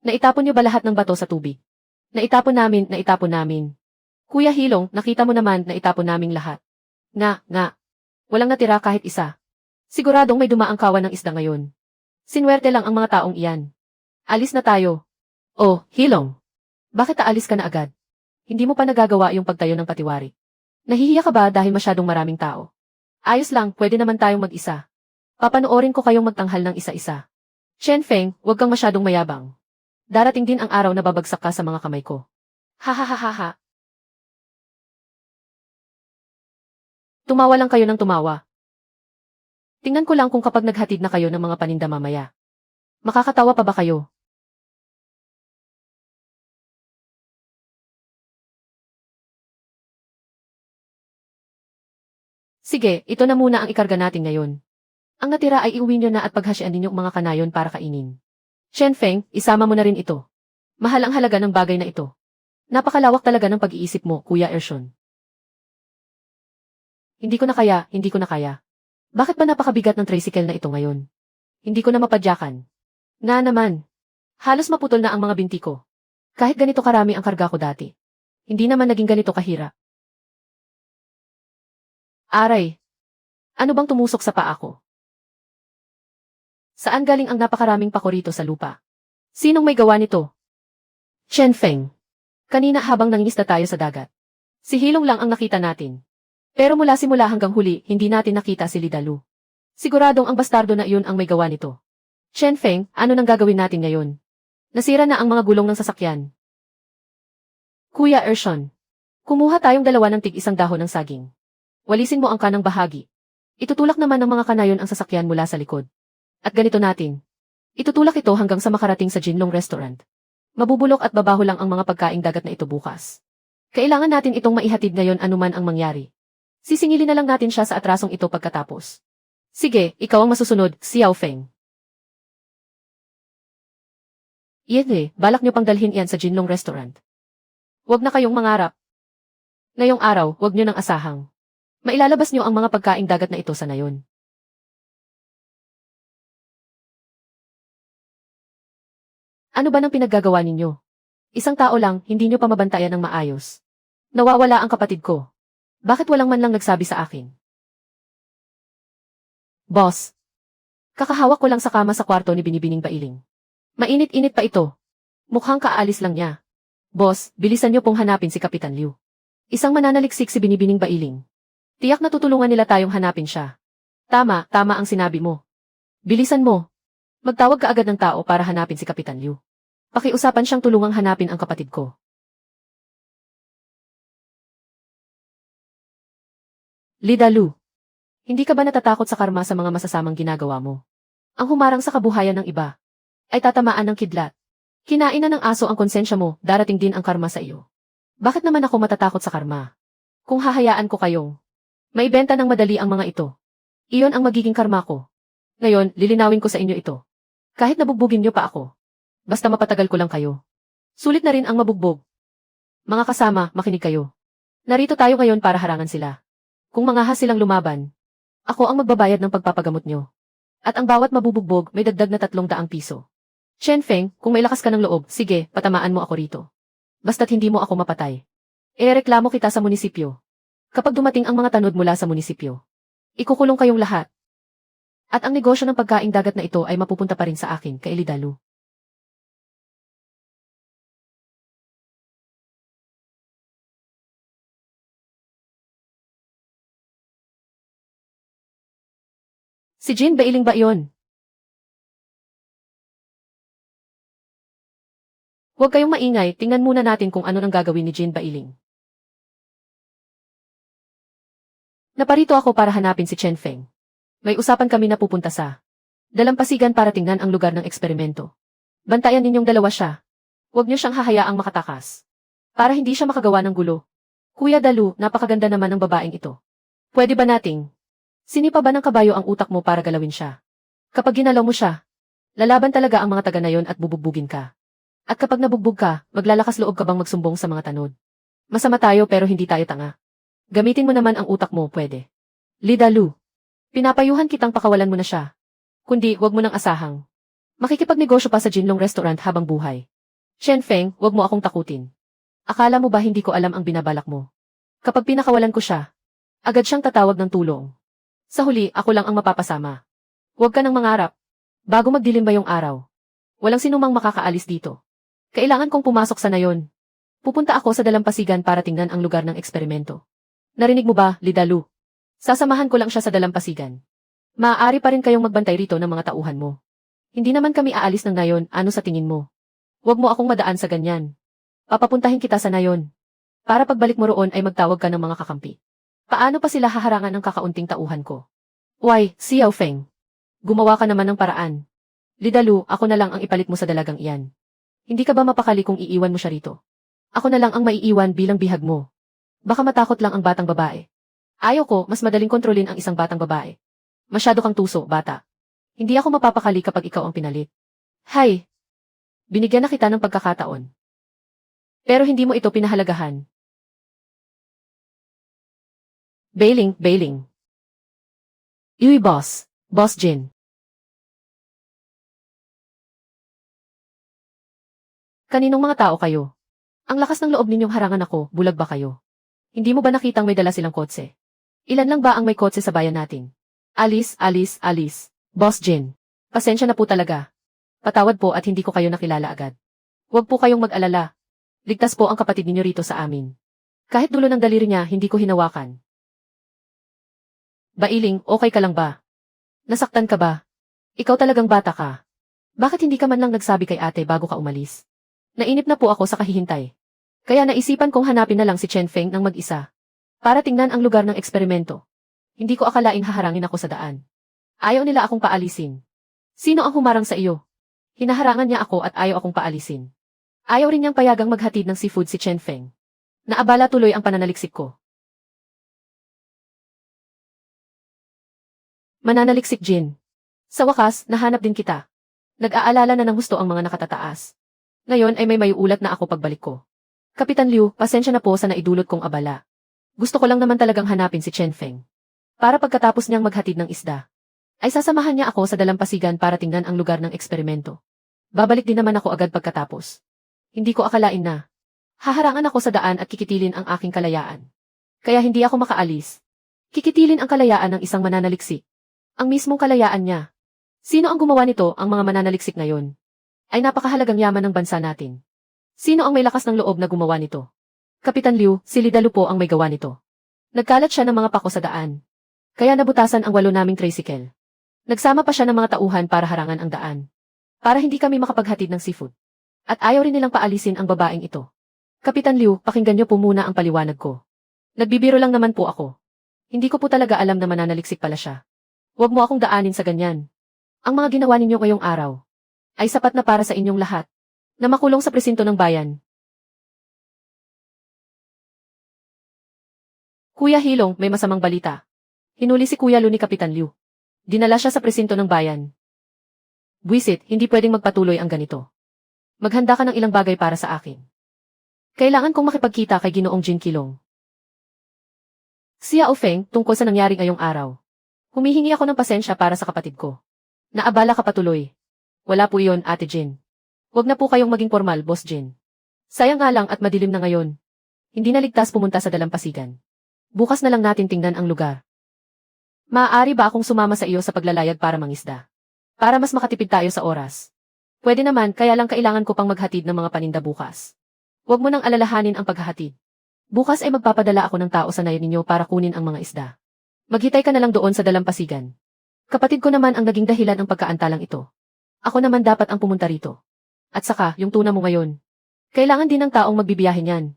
Naitapon niyo ba lahat ng bato sa tubig? Naitapon namin. Kuya Hilong, nakita mo naman na itapon naming lahat. Nga. Walang natira kahit isa. Siguradong may dumaang kawan ng isda ngayon. Sinwerte lang ang mga taong iyan. Alis na tayo. Oh, Hilong. Bakit aalis ka na agad? Hindi mo pa nagagawa yung pagtayo ng patiwari. Nahihiya ka ba dahil masyadong maraming tao? Ayos lang, pwede naman tayong mag-isa. Papanoorin ko kayong magtanghal ng isa-isa. Chen Feng, huwag kang masyadong mayabang. Darating din ang araw na babagsak ka sa mga kamay ko. Ha. Tumawa lang kayo ng tumawa. Tingnan ko lang kung kapag naghatid na kayo ng mga paninda mamaya. Makakatawa pa ba kayo? Sige, ito na muna ang ikarga natin ngayon. Ang natira ay iuwi nyo na at paghasyan ninyo ang mga kanayon para kainin. Chen Feng, isama mo na rin ito. Mahal ang halaga ng bagay na ito. Napakalawak talaga ng pag-iisip mo, Kuya Ershon. Hindi ko na kaya. Bakit ba napakabigat ng tricycle na ito ngayon? Hindi ko na mapadyakan. Nga naman. Halos maputol na ang mga binti ko. Kahit ganito karami ang karga ko dati. Hindi naman naging ganito kahirap. Aray. Ano bang tumusok sa paa ko? Saan galing ang napakaraming pako rito sa lupa? Sinong may gawa nito? Chen Feng. Kanina habang nangingisda tayo sa dagat. Si Hilong lang ang nakita natin. Pero mula simula hanggang huli, hindi natin nakita si Lidalu. Siguradong ang bastardo na iyon ang may gawa nito. Chen Feng, ano nang gagawin natin ngayon? Nasira na ang mga gulong ng sasakyan. Kuya Ershon. Kumuha tayong dalawa ng tig-isang dahon ng saging. Walisin mo ang kanang bahagi. Itutulak naman ng mga kanayon ang sasakyan mula sa likod. At ganito natin. Itutulak ito hanggang sa makarating sa Jinlong Restaurant. Mabubulok at babaho lang ang mga pagkaing dagat na ito bukas. Kailangan natin itong maihatid ngayon anuman ang mangyari. Sisingilin na lang natin siya sa atrasong ito pagkatapos. Sige, ikaw ang masusunod, Xiao Feng. Balak niyo pang dalhin iyan sa Jinlong Restaurant. Huwag na kayong mangarap. Ngayong araw, huwag niyo nang asahang. Mailalabas niyo ang mga pagkaing dagat na ito sa nayon. Ano ba nang pinaggagawa ninyo? Isang tao lang, hindi niyo pa mabantayan ng maayos. Nawawala ang kapatid ko. Bakit walang man lang nagsabi sa akin? Boss, kakahawak ko lang sa kama sa kwarto ni Binibining Bailing. Mainit-init pa ito. Mukhang kaalis lang niya. Boss, bilisan niyo pong hanapin si Kapitan Liu. Isang mananaliksik si Binibining Bailing. Tiyak na tutulungan nila tayong hanapin siya. Tama ang sinabi mo. Bilisan mo. Magtawag ka agad ng tao para hanapin si Kapitan Liu. Pakiusapan siyang tulungang hanapin ang kapatid ko. Lida Lu, hindi ka ba natatakot sa karma sa mga masasamang ginagawa mo? Ang humarang sa kabuhayan ng iba ay tatamaan ng kidlat. Kinain na ng aso ang konsensya mo, darating din ang karma sa iyo. Bakit naman ako matatakot sa karma? Kung hahayaan ko kayong maibenta ng madali ang mga ito, iyon ang magiging karma ko. Ngayon, lilinawin ko sa inyo ito. Kahit nabugbugin niyo pa ako, basta mapatagal ko lang kayo. Sulit na rin ang mabugbog. Mga kasama, makinig kayo. Narito tayo ngayon para harangan sila. Kung mangahas silang lumaban, ako ang magbabayad ng pagpapagamot nyo. At ang bawat mabubugbog may dagdag na 300 piso. Chen Feng, kung may lakas ka ng loob, sige, patamaan mo ako rito. Basta't hindi mo ako mapatay. Ireklamo kita sa munisipyo. Kapag dumating ang mga tanod mula sa munisipyo, ikukulong kayong lahat. At ang negosyo ng pagkaing dagat na ito ay mapupunta pa rin sa akin, kay Lidalu. Si Jin Bailing ba iyon? Huwag kayong maingay, tingnan muna natin kung ano nang gagawin ni Jin Bailing. Naparito ako para hanapin si Chen Feng. May usapan kami na pupunta sa dalampasigan para tingnan ang lugar ng eksperimento. Bantayan ninyong dalawa siya. Huwag niyo siyang hahayaang makatakas. Para hindi siya makagawa ng gulo. Kuya Dalu, napakaganda naman ng babaeng ito. Pwede ba nating sinipa ba ng kabayo ang utak mo para galawin siya? Kapag ginalaw mo siya, lalaban talaga ang mga taga na yon at bubugbugin ka. At kapag nabugbog ka, maglalakas loob ka bang magsumbong sa mga tanod? Masama tayo pero hindi tayo tanga. Gamitin mo naman ang utak mo, pwede. Lida Lu, pinapayuhan kitang pakawalan mo na siya. Kundi, huwag mo nang asahang makikipagnegosyo pa sa Jinlong Restaurant habang buhay. Chen Feng, huwag mo akong takutin. Akala mo ba hindi ko alam ang binabalak mo? Kapag pinakawalan ko siya, agad siyang tatawag ng tulong. Sa huli, ako lang ang mapapasama. Huwag ka nang mangarap. Bago magdilim ba yung araw? Walang sinumang makakaalis dito. Kailangan kong pumasok sa nayon. Pupunta ako sa dalampasigan para tingnan ang lugar ng eksperimento. Narinig mo ba, Lidalu? Sasamahan ko lang siya sa dalampasigan. Maaari pa rin kayong magbantay rito ng mga tauhan mo. Hindi naman kami aalis ng nayon, ano sa tingin mo? Huwag mo akong madaan sa ganyan. Papapuntahin kita sa nayon. Para pagbalik mo roon ay magtawag ka ng mga kakampi. Paano pa sila haharangan ng kakaunting tauhan ko? Why, Xiao Feng. Gumawa ka naman ng paraan. Lidalu, ako na lang ang ipalit mo sa dalagang iyan. Hindi ka ba mapakali kung iiwan mo siya rito? Ako na lang ang maiiwan bilang bihag mo. Baka matakot lang ang batang babae. Ayaw ko, mas madaling kontrolin ang isang batang babae. Masyado kang tuso, bata. Hindi ako mapapakali kapag ikaw ang pinalit. Hay! Binigyan na kita ng pagkakataon. Pero hindi mo ito pinahalagahan. Bailing. Yui boss. Boss Jin. Kaninong mga tao kayo? Ang lakas ng loob ninyong harangan ako, bulag ba kayo? Hindi mo ba nakitang may dala silang kotse? Ilan lang ba ang may kotse sa bayan natin? Alis. Boss Jin. Pasensya na po talaga. Patawad po at hindi ko kayo nakilala agad. Huwag po kayong mag-alala. Ligtas po ang kapatid ninyo rito sa amin. Kahit dulo ng daliri niya, hindi ko hinawakan. Bailing, okay ka lang ba? Nasaktan ka ba? Ikaw talagang bata ka. Bakit hindi ka man lang nagsabi kay ate bago ka umalis? Nainip na po ako sa kahihintay. Kaya naisipan kong hanapin na lang si Chen Feng ng mag-isa. Para tingnan ang lugar ng eksperimento. Hindi ko akalaing haharangin ako sa daan. Ayaw nila akong paalisin. Sino ang humarang sa iyo? Hinaharangan niya ako at ayaw akong paalisin. Ayaw rin niyang payagang maghatid ng seafood si Chen Feng. Naabala tuloy ang pananaliksik ko. Mananaliksik Jin. Sa wakas, nahanap din kita. Nag-aalala na ng husto ang mga nakatataas. Ngayon ay may mayuulat na ako pagbalik ko. Kapitan Liu, pasensya na po sa naidulot kong abala. Gusto ko lang naman talagang hanapin si Chen Feng. Para pagkatapos niyang maghatid ng isda, ay sasamahan niya ako sa dalampasigan para tingnan ang lugar ng eksperimento. Babalik din naman ako agad pagkatapos. Hindi ko akalain na haharangan ako sa daan at kikitilin ang aking kalayaan. Kaya hindi ako makaalis. Kikitilin ang kalayaan ng isang mananaliksik. Ang mismong kalayaan niya. Sino ang gumawa nito? Ang mga mananaliksik ngayon ay napakahalagang yaman ng bansa natin. Sino ang may lakas ng loob na gumawa nito? Kapitan Liu, si Lidalu po ang may gawa nito. Nagkalat siya ng mga pako sa daan. Kaya nabutasan ang 8 naming tricycle. Nagsama pa siya ng mga tauhan para harangan ang daan. Para hindi kami makapaghatid ng seafood. At ayaw rin nilang paalisin ang babaeng ito. Kapitan Liu, pakinggan niyo po muna ang paliwanag ko. Nagbibiro lang naman po ako. Hindi ko po talaga alam na mananaliksik pala siya. Huwag mo akong daanin sa ganyan. Ang mga ginawa ninyo ngayong araw ay sapat na para sa inyong lahat na makulong sa presinto ng bayan. Kuya Hilong, may masamang balita. Hinuli si Kuya Lu ni Kapitan Liu. Dinala siya sa presinto ng bayan. Buwisit, hindi pwedeng magpatuloy ang ganito. Maghanda ka ng ilang bagay para sa akin. Kailangan kong makipagkita kay Ginoong Jin Kilong. Xiao Feng, tungkol sa nangyari ngayong araw. Humihingi ako ng pasensya para sa kapatid ko. Naabala ka patuloy. Wala po iyon, Ate Jin. Huwag na po kayong maging formal, Boss Jin. Sayang nga lang at madilim na ngayon. Hindi na ligtas pumunta sa dalampasigan. Bukas na lang natin tingnan ang lugar. Maaari ba akong sumama sa iyo sa paglalayag para mangisda? Para mas makatipid tayo sa oras. Pwede naman, kaya lang kailangan ko pang maghatid ng mga paninda bukas. Huwag mo nang alalahanin ang paghahatid. Bukas ay magpapadala ako ng tao sa nayon ninyo para kunin ang mga isda. Maghitay ka na lang doon sa dalampasigan. Kapatid ko naman ang naging dahilan ng pagkaantalang ito. Ako naman dapat ang pumunta rito. At saka, yung tuna mo ngayon. Kailangan din ng taong magbibiyahe niyan.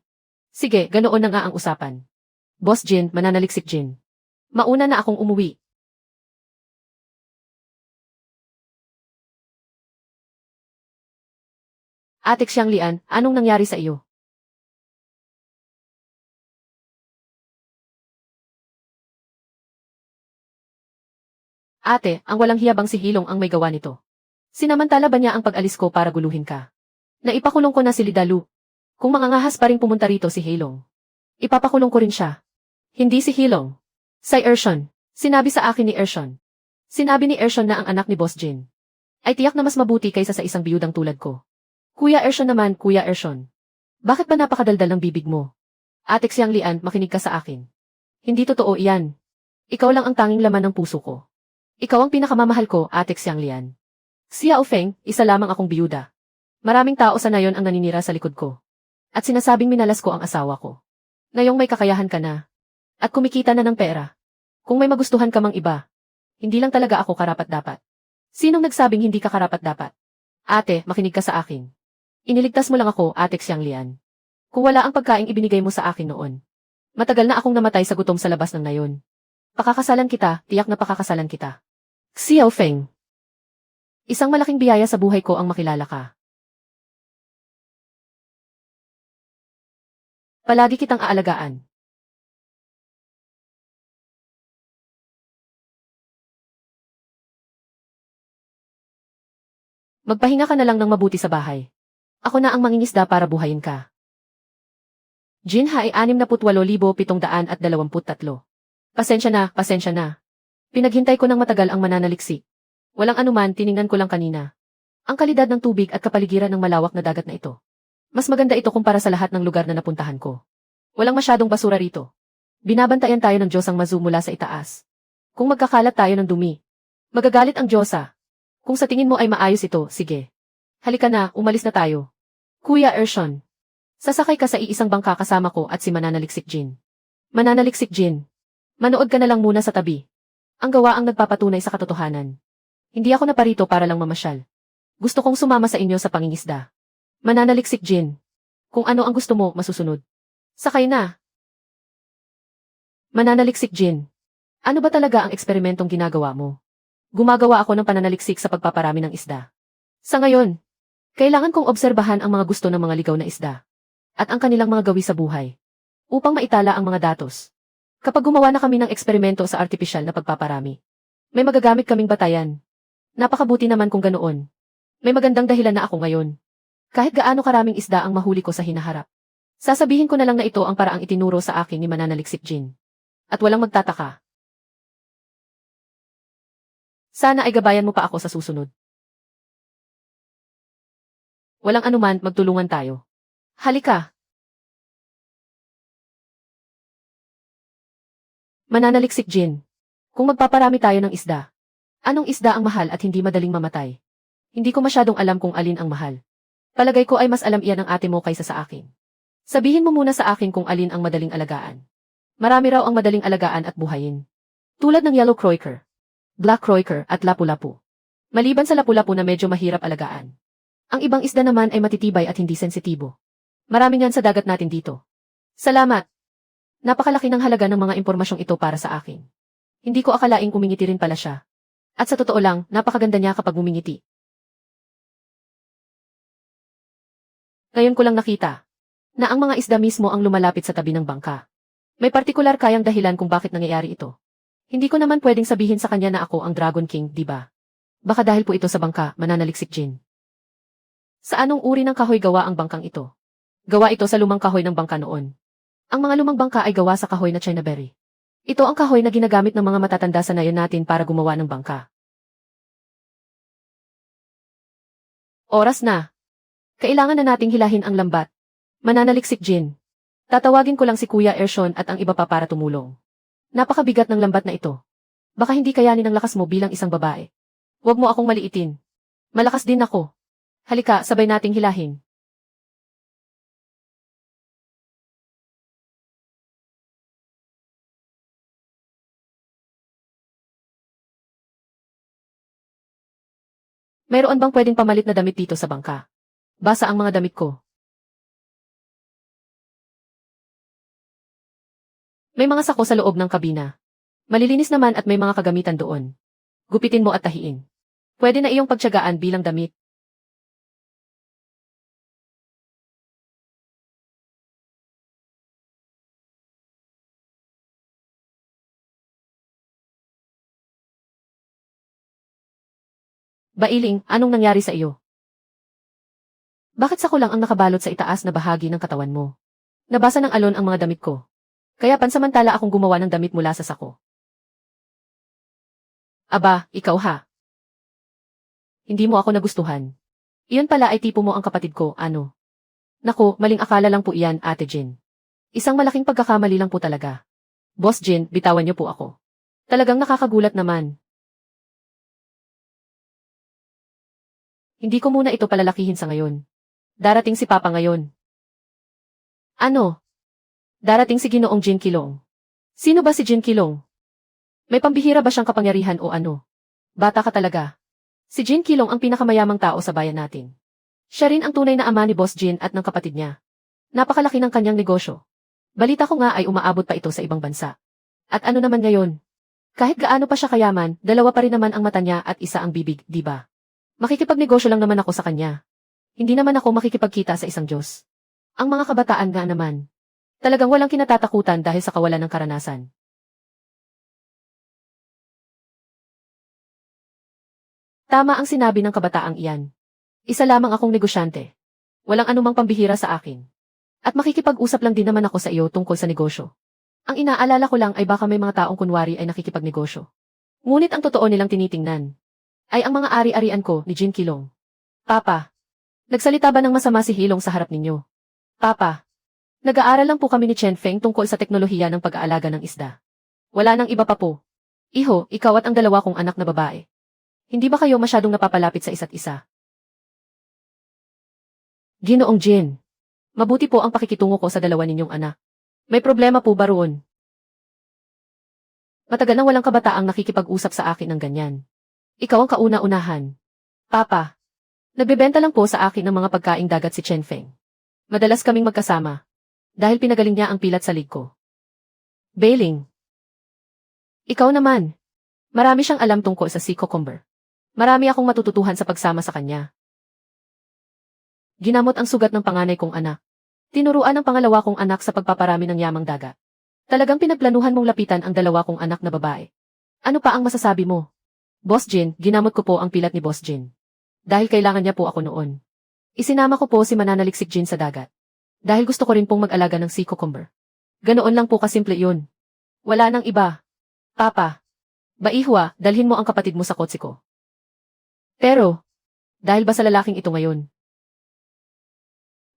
Sige, ganoon na nga ang usapan. Boss Jin, mananaliksik Jin. Mauna na akong umuwi. Ate Xianglian, anong nangyari sa iyo? Ate, ang walang hiyabang si Hilong ang may gawa nito. Sinamantala ba niya ang pag-alis ko para guluhin ka? Naipakulong ko na si Lidalu. Kung mangangahas pa rin pumunta rito si Hilong, ipapakulong ko rin siya. Hindi si Hilong. Si Ershon. Sinabi sa akin ni Ershon. Sinabi ni Ershon na ang anak ni Boss Jin ay tiyak na mas mabuti kaysa sa isang biyudang tulad ko. Kuya Ershon naman, Kuya Ershon. Bakit ba napakadaldal ng bibig mo? Ate Xianglian, makinig ka sa akin. Hindi totoo iyan. Ikaw lang ang tanging laman ng puso ko. Ikaw ang pinakamamahal ko, Ate Xianglian. Xiao Feng, isa lamang akong biyuda. Maraming tao sa nayon ang naninira sa likod ko. At sinasabing minalas ko ang asawa ko. Ngayong may kakayahan ka na. At kumikita na ng pera. Kung may magustuhan ka mang iba, hindi lang talaga ako karapat-dapat. Sinong nagsabing hindi ka karapat-dapat? Ate, makinig ka sa akin. Iniligtas mo lang ako, Ate Xianglian. Kung wala ang pagkaing ibinigay mo sa akin noon, matagal na akong namatay sa gutom sa labas ng nayon. Pakakasalan kita, tiyak na pakakasalan kita. Xiao Feng. Isang malaking biyaya sa buhay ko ang makilala ka. Palagi kitang aalagaan. Magpahinga ka na lang ng mabuti sa bahay. Ako na ang mangingisda para buhayin ka. Jinha ay 68,723. Pasensya na, pasensya na. Pinaghintay ko ng matagal ang mananaliksik. Walang anuman, tiningnan ko lang kanina. Ang kalidad ng tubig at kapaligiran ng malawak na dagat na ito. Mas maganda ito kumpara sa lahat ng lugar na napuntahan ko. Walang masyadong basura rito. Binabantayan tayo ng Diyos ang Mazu mula sa itaas. Kung magkakalat tayo ng dumi, magagalit ang Diyosa. Kung sa tingin mo ay maayos ito, sige. Halika na, umalis na tayo. Kuya Ershon. Sasakay ka sa iisang bangka kasama ko at si Mananaliksik Jin. Mananaliksik Jin. Manood ka na lang muna sa tabi. Ang gawa ang nagpapatunay sa katotohanan. Hindi ako naparito para lang mamasyal. Gusto kong sumama sa inyo sa pangingisda. Mananaliksik Jin. Kung ano ang gusto mo, masusunod. Sakay na. Mananaliksik Jin. Ano ba talaga ang eksperimentong ginagawa mo? Gumagawa ako ng pananaliksik sa pagpaparami ng isda. Sa ngayon, kailangan kong obserbahan ang mga gusto ng mga ligaw na isda at ang kanilang mga gawi sa buhay upang maitala ang mga datos. Kapag gumawa na kami ng eksperimento sa artipisyal na pagpaparami, may magagamit kaming batayan. Napakabuti naman kung ganoon. May magandang dahilan na ako ngayon. Kahit gaano karaming isda ang mahuli ko sa hinaharap. Sasabihin ko na lang na ito ang paraang itinuro sa akin ni Mananaliksik Jin. At walang magtataka. Sana ay gabayan mo pa ako sa susunod. Walang anuman, magtulungan tayo. Halika. Mananaliksik Jin. Kung magpaparami tayo ng isda, anong isda ang mahal at hindi madaling mamatay? Hindi ko masyadong alam kung alin ang mahal. Palagay ko ay mas alam iyan ng ate mo kaysa sa akin. Sabihin mo muna sa akin kung alin ang madaling alagaan. Marami raw ang madaling alagaan at buhayin. Tulad ng yellow croaker, black croaker at lapu-lapu. Maliban sa lapu-lapu na medyo mahirap alagaan. Ang ibang isda naman ay matitibay at hindi sensitibo. Marami niyan sa dagat natin dito. Salamat. Napakalaki ng halaga ng mga impormasyong ito para sa akin. Hindi ko akalaing umingiti rin pala siya. At sa totoo lang, napakaganda niya kapag umingiti. Ngayon ko lang nakita na ang mga isda mismo ang lumalapit sa tabi ng bangka. May partikular kayang dahilan kung bakit nangyayari ito. Hindi ko naman pwedeng sabihin sa kanya na ako ang Dragon King, di ba? Baka dahil po ito sa bangka, Mananaliksik Jin. Sa anong uri ng kahoy gawa ang bangkang ito? Gawa ito sa lumang kahoy ng bangka noon. Ang mga lumang bangka ay gawa sa kahoy na China berry. Ito ang kahoy na ginagamit ng mga matatanda sa nayon natin para gumawa ng bangka. Oras na. Kailangan na nating hilahin ang lambat. Mananaliksik Jin. Tatawagin ko lang si Kuya Ershon at ang iba pa para tumulong. Napakabigat ng lambat na ito. Baka hindi kayanin ang lakas mo bilang isang babae. Huwag mo akong maliitin. Malakas din ako. Halika, sabay nating hilahin. Mayroon bang pwedeng pamalit na damit dito sa bangka? Basa ang mga damit ko. May mga sako sa loob ng kabina. Malilinis naman at may mga kagamitan doon. Gupitin mo at tahiin. Pwede na iyong pagtiyagaan bilang damit. Bailing, anong nangyari sa iyo? Bakit sako lang ang nakabalot sa itaas na bahagi ng katawan mo? Nabasa ng alon ang mga damit ko. Kaya pansamantala akong gumawa ng damit mula sa sako. Aba, ikaw ha. Hindi mo ako nagustuhan. Iyon pala ay tipo mo ang kapatid ko, ano? Naku, maling akala lang po iyan, Ate Jin. Isang malaking pagkakamali lang po talaga. Boss Jin, bitawan niyo po ako. Talagang nakakagulat naman. Hindi ko muna ito palalakihin sa ngayon. Darating si Papa ngayon. Ano? Darating si Ginoong Jin Kilong. Sino ba si Jin Kilong? May pambihira ba siyang kapangyarihan o ano? Bata ka talaga. Si Jin Kilong ang pinakamayamang tao sa bayan natin. Siya rin ang tunay na ama ni Boss Jin at ng kapatid niya. Napakalaki ng kanyang negosyo. Balita ko nga ay umaabot pa ito sa ibang bansa. At ano naman ngayon? Kahit gaano pa siya kayaman, dalawa pa rin naman ang mata niya at isa ang bibig, di ba? Makikipagnegosyo lang naman ako sa kanya. Hindi naman ako makikipagkita sa isang Diyos. Ang mga kabataan nga naman. Talagang walang kinatatakutan dahil sa kawalan ng karanasan. Tama ang sinabi ng kabataang iyan. Isa lamang akong negosyante. Walang anumang pambihira sa akin. At makikipag-usap lang din naman ako sa iyo tungkol sa negosyo. Ang inaalala ko lang ay baka may mga taong kunwari ay nakikipagnegosyo. Ngunit ang totoo nilang tinitingnan ay ang mga ari-arian ko ni Jin Kilong. Papa, nagsalita ba ng masama si Hilong sa harap ninyo? Papa, nag-aaral lang po kami ni Chen Feng tungkol sa teknolohiya ng pag-aalaga ng isda. Wala nang iba pa po. Iho, ikaw at ang dalawa kong anak na babae. Hindi ba kayo masyadong napapalapit sa isa't isa? Ginoong Jin, mabuti po ang pakikitungo ko sa dalawa ninyong anak. May problema po ba roon? Matagal nang walang kabataang nakikipag-usap sa akin ng ganyan. Ikaw ang kauna-unahan. Papa, nagbebenta lang po sa akin ng mga pagkaing dagat si Chen Feng. Madalas kaming magkasama. Dahil pinagaling niya ang pilat sa lig ko. Bailing. Ikaw naman. Marami siyang alam tungkol sa sea cucumber. Marami akong matututuhan sa pagsama sa kanya. Ginamot ang sugat ng panganay kong anak. Tinuruan ang pangalawa kong anak sa pagpaparami ng yamang dagat. Talagang pinagplanuhan mong lapitan ang dalawa kong anak na babae. Ano pa ang masasabi mo? Boss Jin, ginamot ko po ang pilat ni Boss Jin. Dahil kailangan niya po ako noon. Isinama ko po si Mananaliksik Jin sa dagat. Dahil gusto ko rin pong mag-alaga ng sea cucumber. Ganoon lang po kasimple yun. Wala nang iba. Papa. Baihwa, dalhin mo ang kapatid mo sa kotse ko. Pero, dahil ba sa lalaking ito ngayon?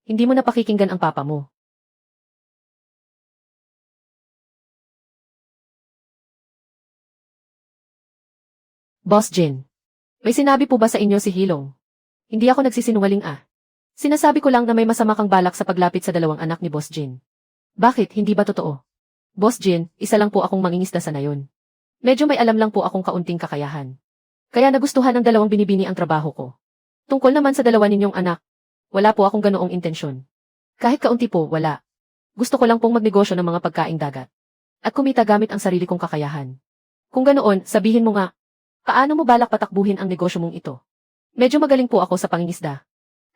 Hindi mo na pakikinggan ang papa mo. Boss Jin. May sinabi po ba sa inyo si Hilong? Hindi ako nagsisinungaling ah. Sinasabi ko lang na may masama kang balak sa paglapit sa dalawang anak ni Boss Jin. Bakit, hindi ba totoo? Boss Jin, isa lang po akong mangingisda sa nayon. Medyo may alam lang po akong kaunting kakayahan. Kaya nagustuhan ng dalawang binibini ang trabaho ko. Tungkol naman sa dalawa ninyong anak, wala po akong ganoong intensyon. Kahit kaunti po, wala. Gusto ko lang pong magnegosyo ng mga pagkaing dagat. At kumita gamit ang sarili kong kakayahan. Kung ganoon, sabihin mo nga, paano mo balak patakbuhin ang negosyo mong ito? Medyo magaling po ako sa pangingisda.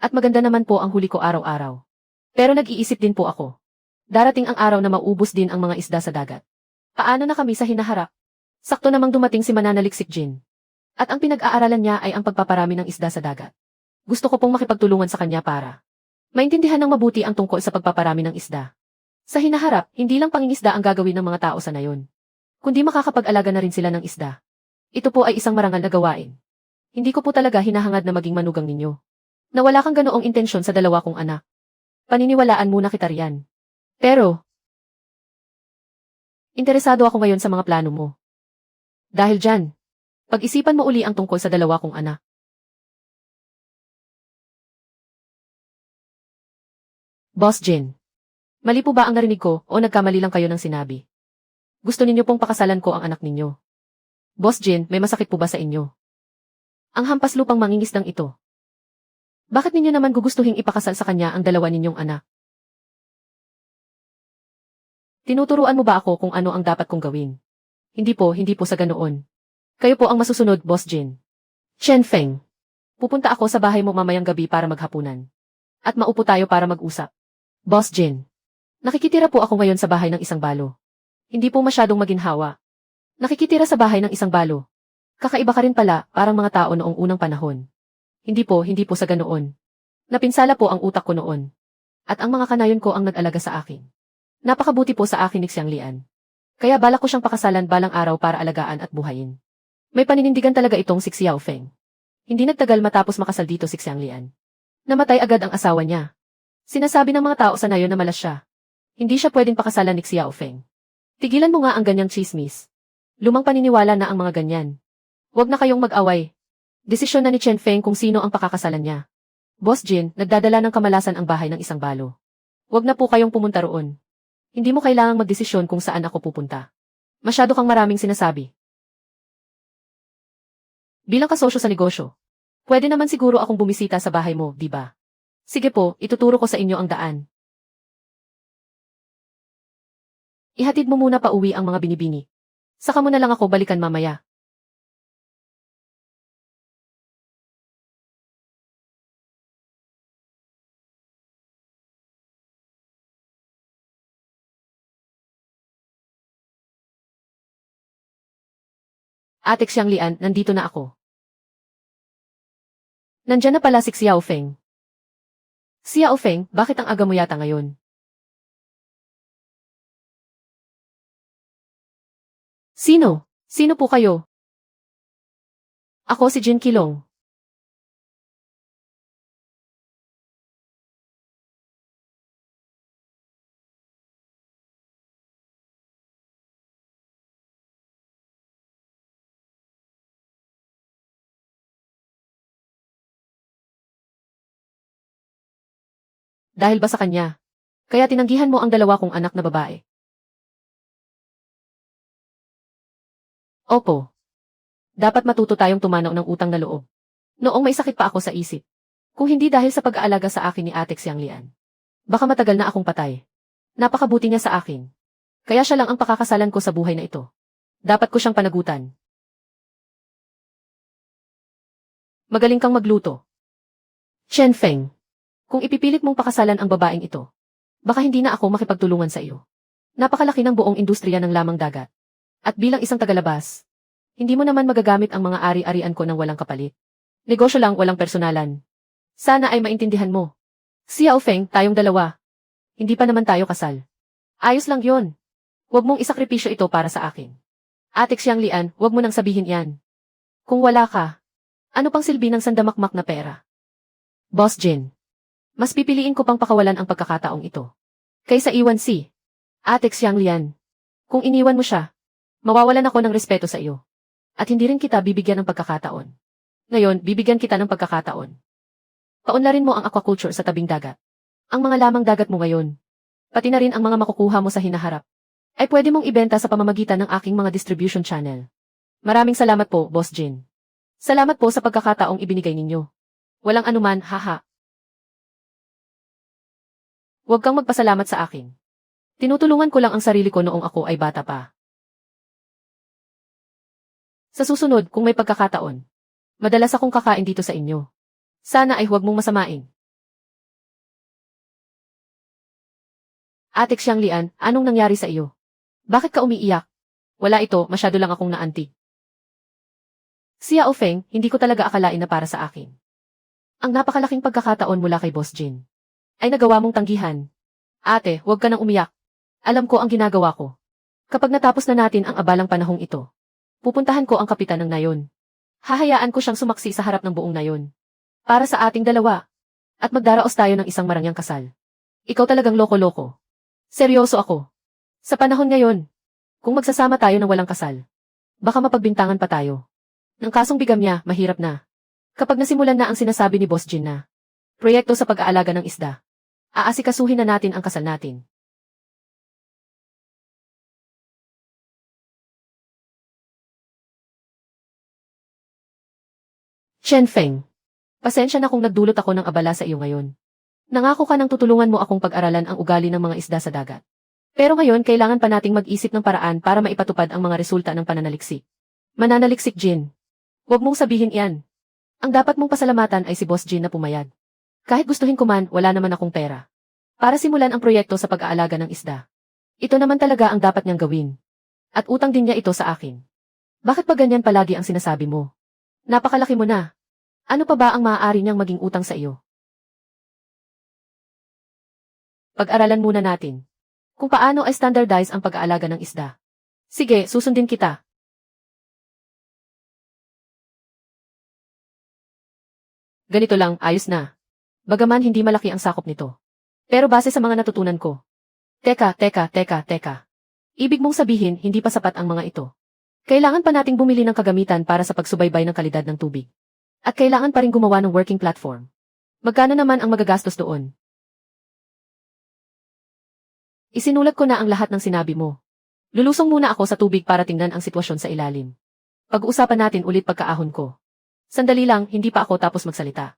At maganda naman po ang huli ko araw-araw. Pero nag-iisip din po ako. Darating ang araw na maubos din ang mga isda sa dagat. Paano na kami sa hinaharap? Sakto namang dumating si Mananaliksik Jin. At ang pinag-aaralan niya ay ang pagpaparami ng isda sa dagat. Gusto ko pong makipagtulungan sa kanya para maintindihan ng mabuti ang tungkol sa pagpaparami ng isda. Sa hinaharap, hindi lang pangingisda ang gagawin ng mga tao sa nayon, kundi makakapag-alaga na rin sila ng isda. Ito po ay isang marangal na gawain. Hindi ko po talaga hinahangad na maging manugang ninyo. Na wala kang ganoong intensyon sa dalawa kong anak. Paniniwalaan muna kita riyan. Pero, interesado ako ngayon sa mga plano mo. Dahil dyan, pag-isipan mo uli ang tungkol sa dalawa kong anak. Boss Jin, mali po ba ang narinig ko o nagkamali lang kayo ng sinabi? Gusto ninyo pong pakasalan ko ang anak ninyo. Boss Jin, may masakit po ba sa inyo? Ang hampas lupang mangingisdang ito. Bakit ninyo naman gugustuhing ipakasal sa kanya ang dalawa ninyong anak? Tinuturuan mo ba ako kung ano ang dapat kong gawin? Hindi po sa ganoon. Kayo po ang masusunod, Boss Jin. Chen Feng. Pupunta ako sa bahay mo mamayang gabi para maghapunan. At maupo tayo para mag-usap. Boss Jin. Nakikitira po ako ngayon sa bahay ng isang balo. Hindi po masyadong maginhawa. Nakikitira sa bahay ng isang balo. Kakaiba ka rin pala, parang mga tao noong unang panahon. Hindi po sa ganoon. Napinsala po ang utak ko noon. At ang mga kanayon ko ang nag-alaga sa akin. Napakabuti po sa akin ni Xiang Lian. Kaya balak ko siyang pakasalan balang araw para alagaan at buhayin. May paninindigan talaga itong si Xiao Feng. Hindi nagtagal matapos makasal dito si Xiang Lian. Namatay agad ang asawa niya. Sinasabi ng mga tao sa nayon na malas siya. Hindi siya pwedeng pakasalan ni Xiao Feng. Tigilan mo nga ang ganyang chismis. Lumang paniniwala na ang mga ganyan. Huwag na kayong mag-away. Desisyon na ni Chen Feng kung sino ang pakakasalan niya. Boss Jin, nagdadala ng kamalasan ang bahay ng isang balo. Huwag na po kayong pumunta roon. Hindi mo kailangang magdesisyon kung saan ako pupunta. Masyado kang maraming sinasabi. Bilang kasosyo sa negosyo, pwede naman siguro akong bumisita sa bahay mo, di ba? Sige po, ituturo ko sa inyo ang daan. Ihatid mo muna pa uwi ang mga binibini. Saka mo na lang ako balikan mamaya. Ate Xiang Lian, nandito na ako. Nandyan na pala si Xiao Feng. Xiao Feng, bakit ang aga mo yata ngayon? Sino? Sino po kayo? Ako si Jin Kilong. Dahil ba sa kanya? Kaya tinanggihan mo ang dalawa kong anak na babae. Opo. Dapat matuto tayong tumanaw ng utang na loob. Noong may sakit pa ako sa isip. Kung hindi dahil sa pag-aalaga sa akin ni Ate Xiang Lian. Baka matagal na akong patay. Napakabuti niya sa akin. Kaya siya lang ang pakakasalan ko sa buhay na ito. Dapat ko siyang panagutan. Magaling kang magluto. Chen Feng. Kung ipipilit mong pakasalan ang babaeng ito, baka hindi na ako makipagtulungan sa iyo. Napakalaki ng buong industriya ng lamang dagat. At bilang isang tagalabas, hindi mo naman magagamit ang mga ari-arian ko ng walang kapalit. Negosyo lang, walang personalan. Sana ay maintindihan mo. Xiao Feng, tayong dalawa. Hindi pa naman tayo kasal. Ayos lang yon. Huwag mong isakripisyo ito para sa akin. Ate Xianglian, huwag mo nang sabihin yan. Kung wala ka, ano pang silbi ng sandamakmak na pera? Boss Jin, mas pipiliin ko pang pakawalan ang pagkakataong ito. Kaysa iwan si Ate Xianglian. Kung iniwan mo siya, mawawalan ako ng respeto sa iyo. At hindi rin kita bibigyan ng pagkakataon. Ngayon, bibigyan kita ng pagkakataon. Paunlarin mo ang aquaculture sa tabing dagat. Ang mga lamang dagat mo ngayon, pati na rin ang mga makukuha mo sa hinaharap, ay pwede mong ibenta sa pamamagitan ng aking mga distribution channel. Maraming salamat po, Boss Jin. Salamat po sa pagkakataong ibinigay ninyo. Walang anuman, haha. Huwag kang magpasalamat sa akin. Tinutulungan ko lang ang sarili ko noong ako ay bata pa. Sa susunod, kung may pagkakataon, madalas akong kakain dito sa inyo. Sana ay huwag mong masamain. Ate Xianglian, anong nangyari sa iyo? Bakit ka umiiyak? Wala ito, masyado lang akong naantig. Xiao Feng, hindi ko talaga akalain na para sa akin. Ang napakalaking pagkakataon mula kay Boss Jin ay nagawa mong tanggihan. Ate, huwag ka nang umiyak. Alam ko ang ginagawa ko. Kapag natapos na natin ang abalang panahong ito, pupuntahan ko ang kapitan ng nayon. Hahayaan ko siyang sumaksi sa harap ng buong nayon. Para sa ating dalawa. At magdaraos tayo ng isang marangyang kasal. Ikaw talagang loko-loko. Seryoso ako. Sa panahon ngayon, kung magsasama tayo ng walang kasal, baka mapagbintangan pa tayo. Ng kasong bigamya, mahirap na. Kapag nasimulan na ang sinasabi ni Boss Jin na proyekto sa pag-aalaga ng isda, aasikasuhin na natin ang kasal natin. Chen Feng, pasensya na kung nagdulot ako ng abala sa iyo ngayon. Nangako ka nang tutulungan mo akong pag-aralan ang ugali ng mga isda sa dagat. Pero ngayon kailangan pa nating mag-isip ng paraan para maipatupad ang mga resulta ng pananaliksik. Mananaliksik, Jin. Huwag mong sabihin iyan. Ang dapat mong pasalamatan ay si Boss Jin na pumayag. Kahit gustuhin ko man, wala naman akong pera para simulan ang proyekto sa pag-aalaga ng isda. Ito naman talaga ang dapat niyang gawin. At utang din niya ito sa akin. Bakit pa ganyan palagi ang sinasabi mo? Napakalaki mo na. Ano pa ba ang maaari niyang maging utang sa iyo? Pag-aralan muna natin kung paano ay standardize ang pag-aalaga ng isda. Sige, susundin kita. Ganito lang, ayos na. Bagaman hindi malaki ang sakop nito. Pero base sa mga natutunan ko. Teka. Ibig mong sabihin, hindi pa sapat ang mga ito. Kailangan pa nating bumili ng kagamitan para sa pagsubaybay ng kalidad ng tubig. At kailangan pa rin gumawa ng working platform. Magkano naman ang magagastos doon? Isinulat ko na ang lahat ng sinabi mo. Lulusong muna ako sa tubig para tingnan ang sitwasyon sa ilalim. Pag-uusapan natin ulit pagkaahon ko. Sandali lang, hindi pa ako tapos magsalita.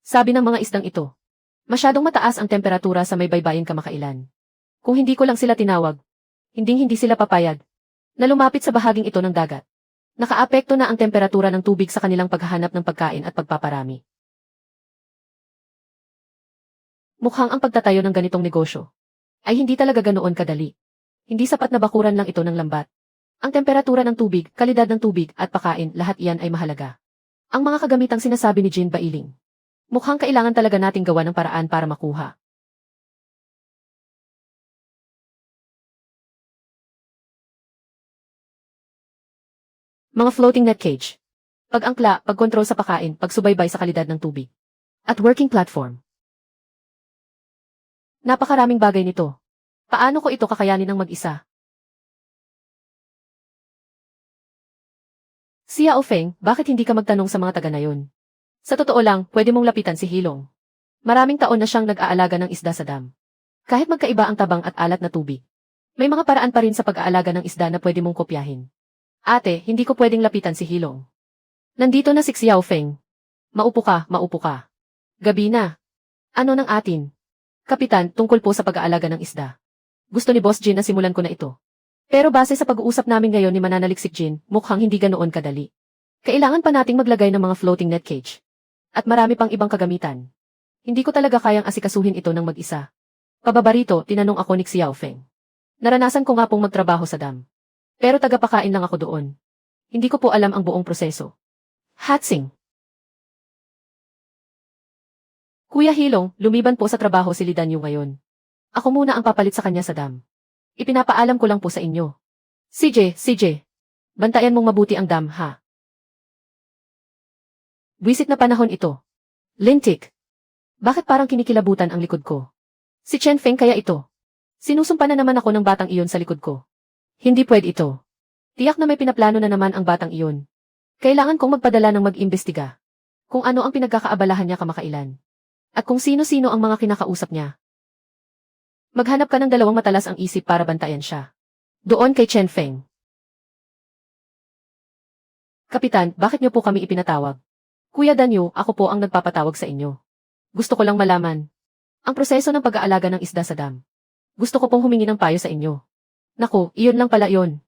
Sabi ng mga isdang ito, masyadong mataas ang temperatura sa may baybayin kamakailan. Kung hindi ko lang sila tinawag, hindi sila papayag na lumapit sa bahaging ito ng dagat. Nakaapekto na ang temperatura ng tubig sa kanilang paghahanap ng pagkain at pagpaparami. Mukhang ang pagtatayo ng ganitong negosyo ay hindi talaga ganoon kadali. Hindi sapat na bakuran lang ito ng lambat. Ang temperatura ng tubig, kalidad ng tubig at pagkain, lahat iyan ay mahalaga. Ang mga kagamitang sinasabi ni Jin Bailing. Mukhang kailangan talaga nating gawa ng paraan para makuha. Mga floating net cage. Pag-angkla, pagkontrol sa pagkain, pagsubaybay sa kalidad ng tubig. At working platform. Napakaraming bagay nito. Paano ko ito kakayanin ng mag-isa? Xiao Feng, bakit hindi ka magtanong sa mga taga na yun? Sa totoo lang, pwede mong lapitan si Hilong. Maraming taon na siyang nag-aalaga ng isda sa dam. Kahit magkaiba ang tabang at alat na tubig, may mga paraan pa rin sa pag-aalaga ng isda na pwede mong kopyahin. Ate, hindi ko pwedeng lapitan si Hilong. Nandito na si Xiao Feng. Maupo ka. Gabi na. Ano ng atin? Kapitan, tungkol po sa pag-aalaga ng isda. Gusto ni Boss Jin na simulan ko na ito. Pero base sa pag-uusap namin ngayon ni Mananaliksik Jin, mukhang hindi ganoon kadali. Kailangan pa nating maglagay ng mga floating net cage. At marami pang ibang kagamitan. Hindi ko talaga kayang asikasuhin ito ng mag-isa. Pababa rito, tinanong ako ni Xiao Feng. Naranasan ko nga pong magtrabaho sa dam. Pero tagapakain lang ako doon. Hindi ko po alam ang buong proseso. Hatsing. Kuya Hilong, lumiban po sa trabaho si Lidanyo ngayon. Ako muna ang papalit sa kanya sa dam. Ipinapaalam ko lang po sa inyo. CJ. Bantayan mong mabuti ang dam, ha? Buwisit na panahon ito. Lintik. Bakit parang kinikilabutan ang likod ko? Si Chen Feng kaya ito. Sinusumpa na naman ako ng batang iyon sa likod ko. Hindi pwede ito. Tiyak na may pinaplano na naman ang batang iyon. Kailangan kong magpadala ng mag-imbestiga. Kung ano ang pinagkakaabalahan niya kamakailan. At kung sino-sino ang mga kinakausap niya. Maghanap ka ng dalawang matalas ang isip para bantayan siya. Doon kay Chen Feng. Kapitan, bakit niyo po kami ipinatawag? Kuya Danyo, ako po ang nagpapatawag sa inyo. Gusto ko lang malaman. Ang proseso ng pag-aalaga ng isda sa dam. Gusto ko pong humingi ng payo sa inyo. Naku, iyon lang pala iyon.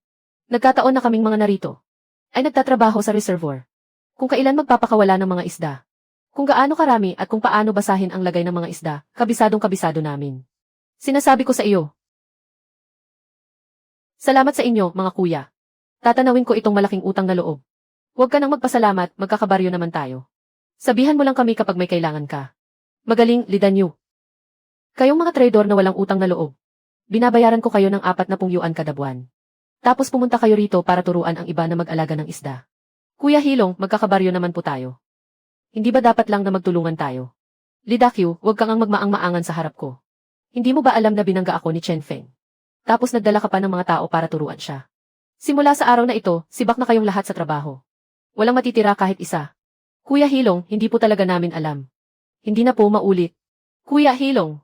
Nagkataon na kaming mga narito. Ay nagtatrabaho sa reservoir. Kung kailan magpapakawala ng mga isda. Kung gaano karami at kung paano basahin ang lagay ng mga isda, kabisadong-kabisado namin. Sinasabi ko sa iyo. Salamat sa inyo, mga kuya. Tatanawin ko itong malaking utang na loob. Huwag ka nang magpasalamat, magkakabaryo naman tayo. Sabihan mo lang kami kapag may kailangan ka. Magaling, Lidanyo. Kayong mga trader na walang utang na loob. Binabayaran ko kayo ng 40 yuan kada buwan. Tapos pumunta kayo rito para turuan ang iba na mag-alaga ng isda. Kuya Hilong, magkakabaryo naman po tayo. Hindi ba dapat lang na magtulungan tayo? Lidakyu, huwag kang ang magmaang-maangan sa harap ko. Hindi mo ba alam na binangga ako ni Chen Feng? Tapos nagdala ka pa ng mga tao para turuan siya. Simula sa araw na ito, sibak na kayong lahat sa trabaho. Walang matitira kahit isa. Kuya Hilong, hindi po talaga namin alam. Hindi na po maulit. Kuya Hilong,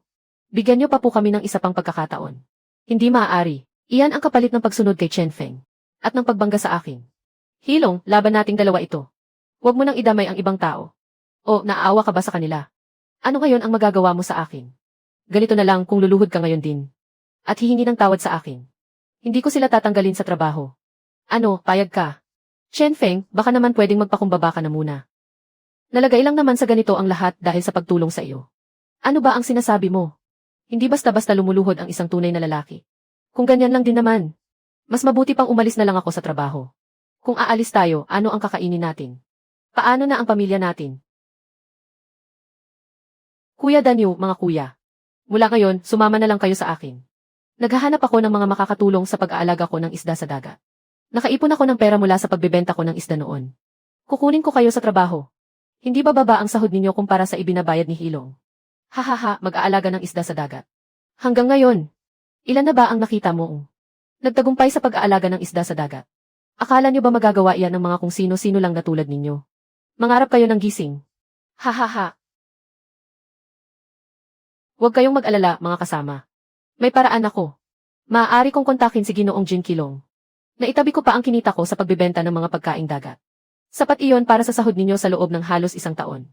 bigyan niyo pa po kami ng isa pang pagkakataon. Hindi maaari. Iyan ang kapalit ng pagsunod kay Chen Feng. At ng pagbangga sa akin. Hilong, laban nating dalawa ito. Huwag mo nang idamay ang ibang tao. O, naaawa ka ba sa kanila? Ano ngayon ang magagawa mo sa akin? Ganito na lang kung luluhod ka ngayon din. At hihingi ng tawad sa akin. Hindi ko sila tatanggalin sa trabaho. Ano, payag ka? Chen Feng, baka naman pwedeng magpakumbaba ka na muna. Nalagay lang naman sa ganito ang lahat dahil sa pagtulong sa iyo. Ano ba ang sinasabi mo? Hindi basta-basta lumuluhod ang isang tunay na lalaki. Kung ganyan lang din naman. Mas mabuti pang umalis na lang ako sa trabaho. Kung aalis tayo, ano ang kakainin natin? Paano na ang pamilya natin? Kuya Danyo, mga kuya. Mula ngayon, sumama na lang kayo sa akin. Naghahanap ako ng mga makakatulong sa pag-aalaga ko ng isda sa dagat. Nakaipon ako ng pera mula sa pagbebenta ko ng isda noon. Kukunin ko kayo sa trabaho. Hindi ba baba ang sahod ninyo kumpara sa ibinabayad ni Hilong? Hahaha, mag-aalaga ng isda sa dagat. Hanggang ngayon, ilan na ba ang nakita mo? Nagtagumpay sa pag-aalaga ng isda sa dagat. Akala niyo ba magagawa iyan ng mga kung sino-sino lang na tulad ninyo? Mangarap kayo ng gising. Hahaha. Huwag kayong mag-alala, mga kasama. May paraan ako. Maaari kong kontakin si Ginoong Jin Kilong. Naitabi ko pa ang kinita ko sa pagbebenta ng mga pagkaing dagat. Sapat iyon para sa sahod ninyo sa loob ng halos 1 taon.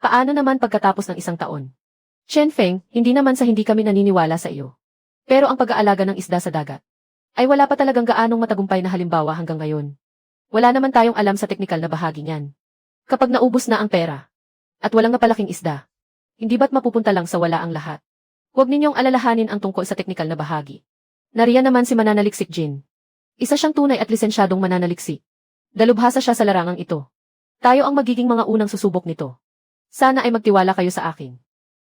Paano naman pagkatapos ng 1 taon? Chen Feng, hindi naman sa hindi kami naniniwala sa iyo. Pero ang pag-aalaga ng isda sa dagat ay wala pa talagang gaanong matagumpay na halimbawa hanggang ngayon. Wala naman tayong alam sa teknikal na bahagi niyan. Kapag naubos na ang pera at walang napalaking isda, hindi ba't mapupunta lang sa wala ang lahat? Huwag ninyong alalahanin ang tungkol sa teknikal na bahagi. Nariyan naman si Mananaliksik Jin. Isa siyang tunay at lisensyadong mananaliksik. Dalubhasa siya sa larangang ito. Tayo ang magiging mga unang susubok nito. Sana ay magtiwala kayo sa akin.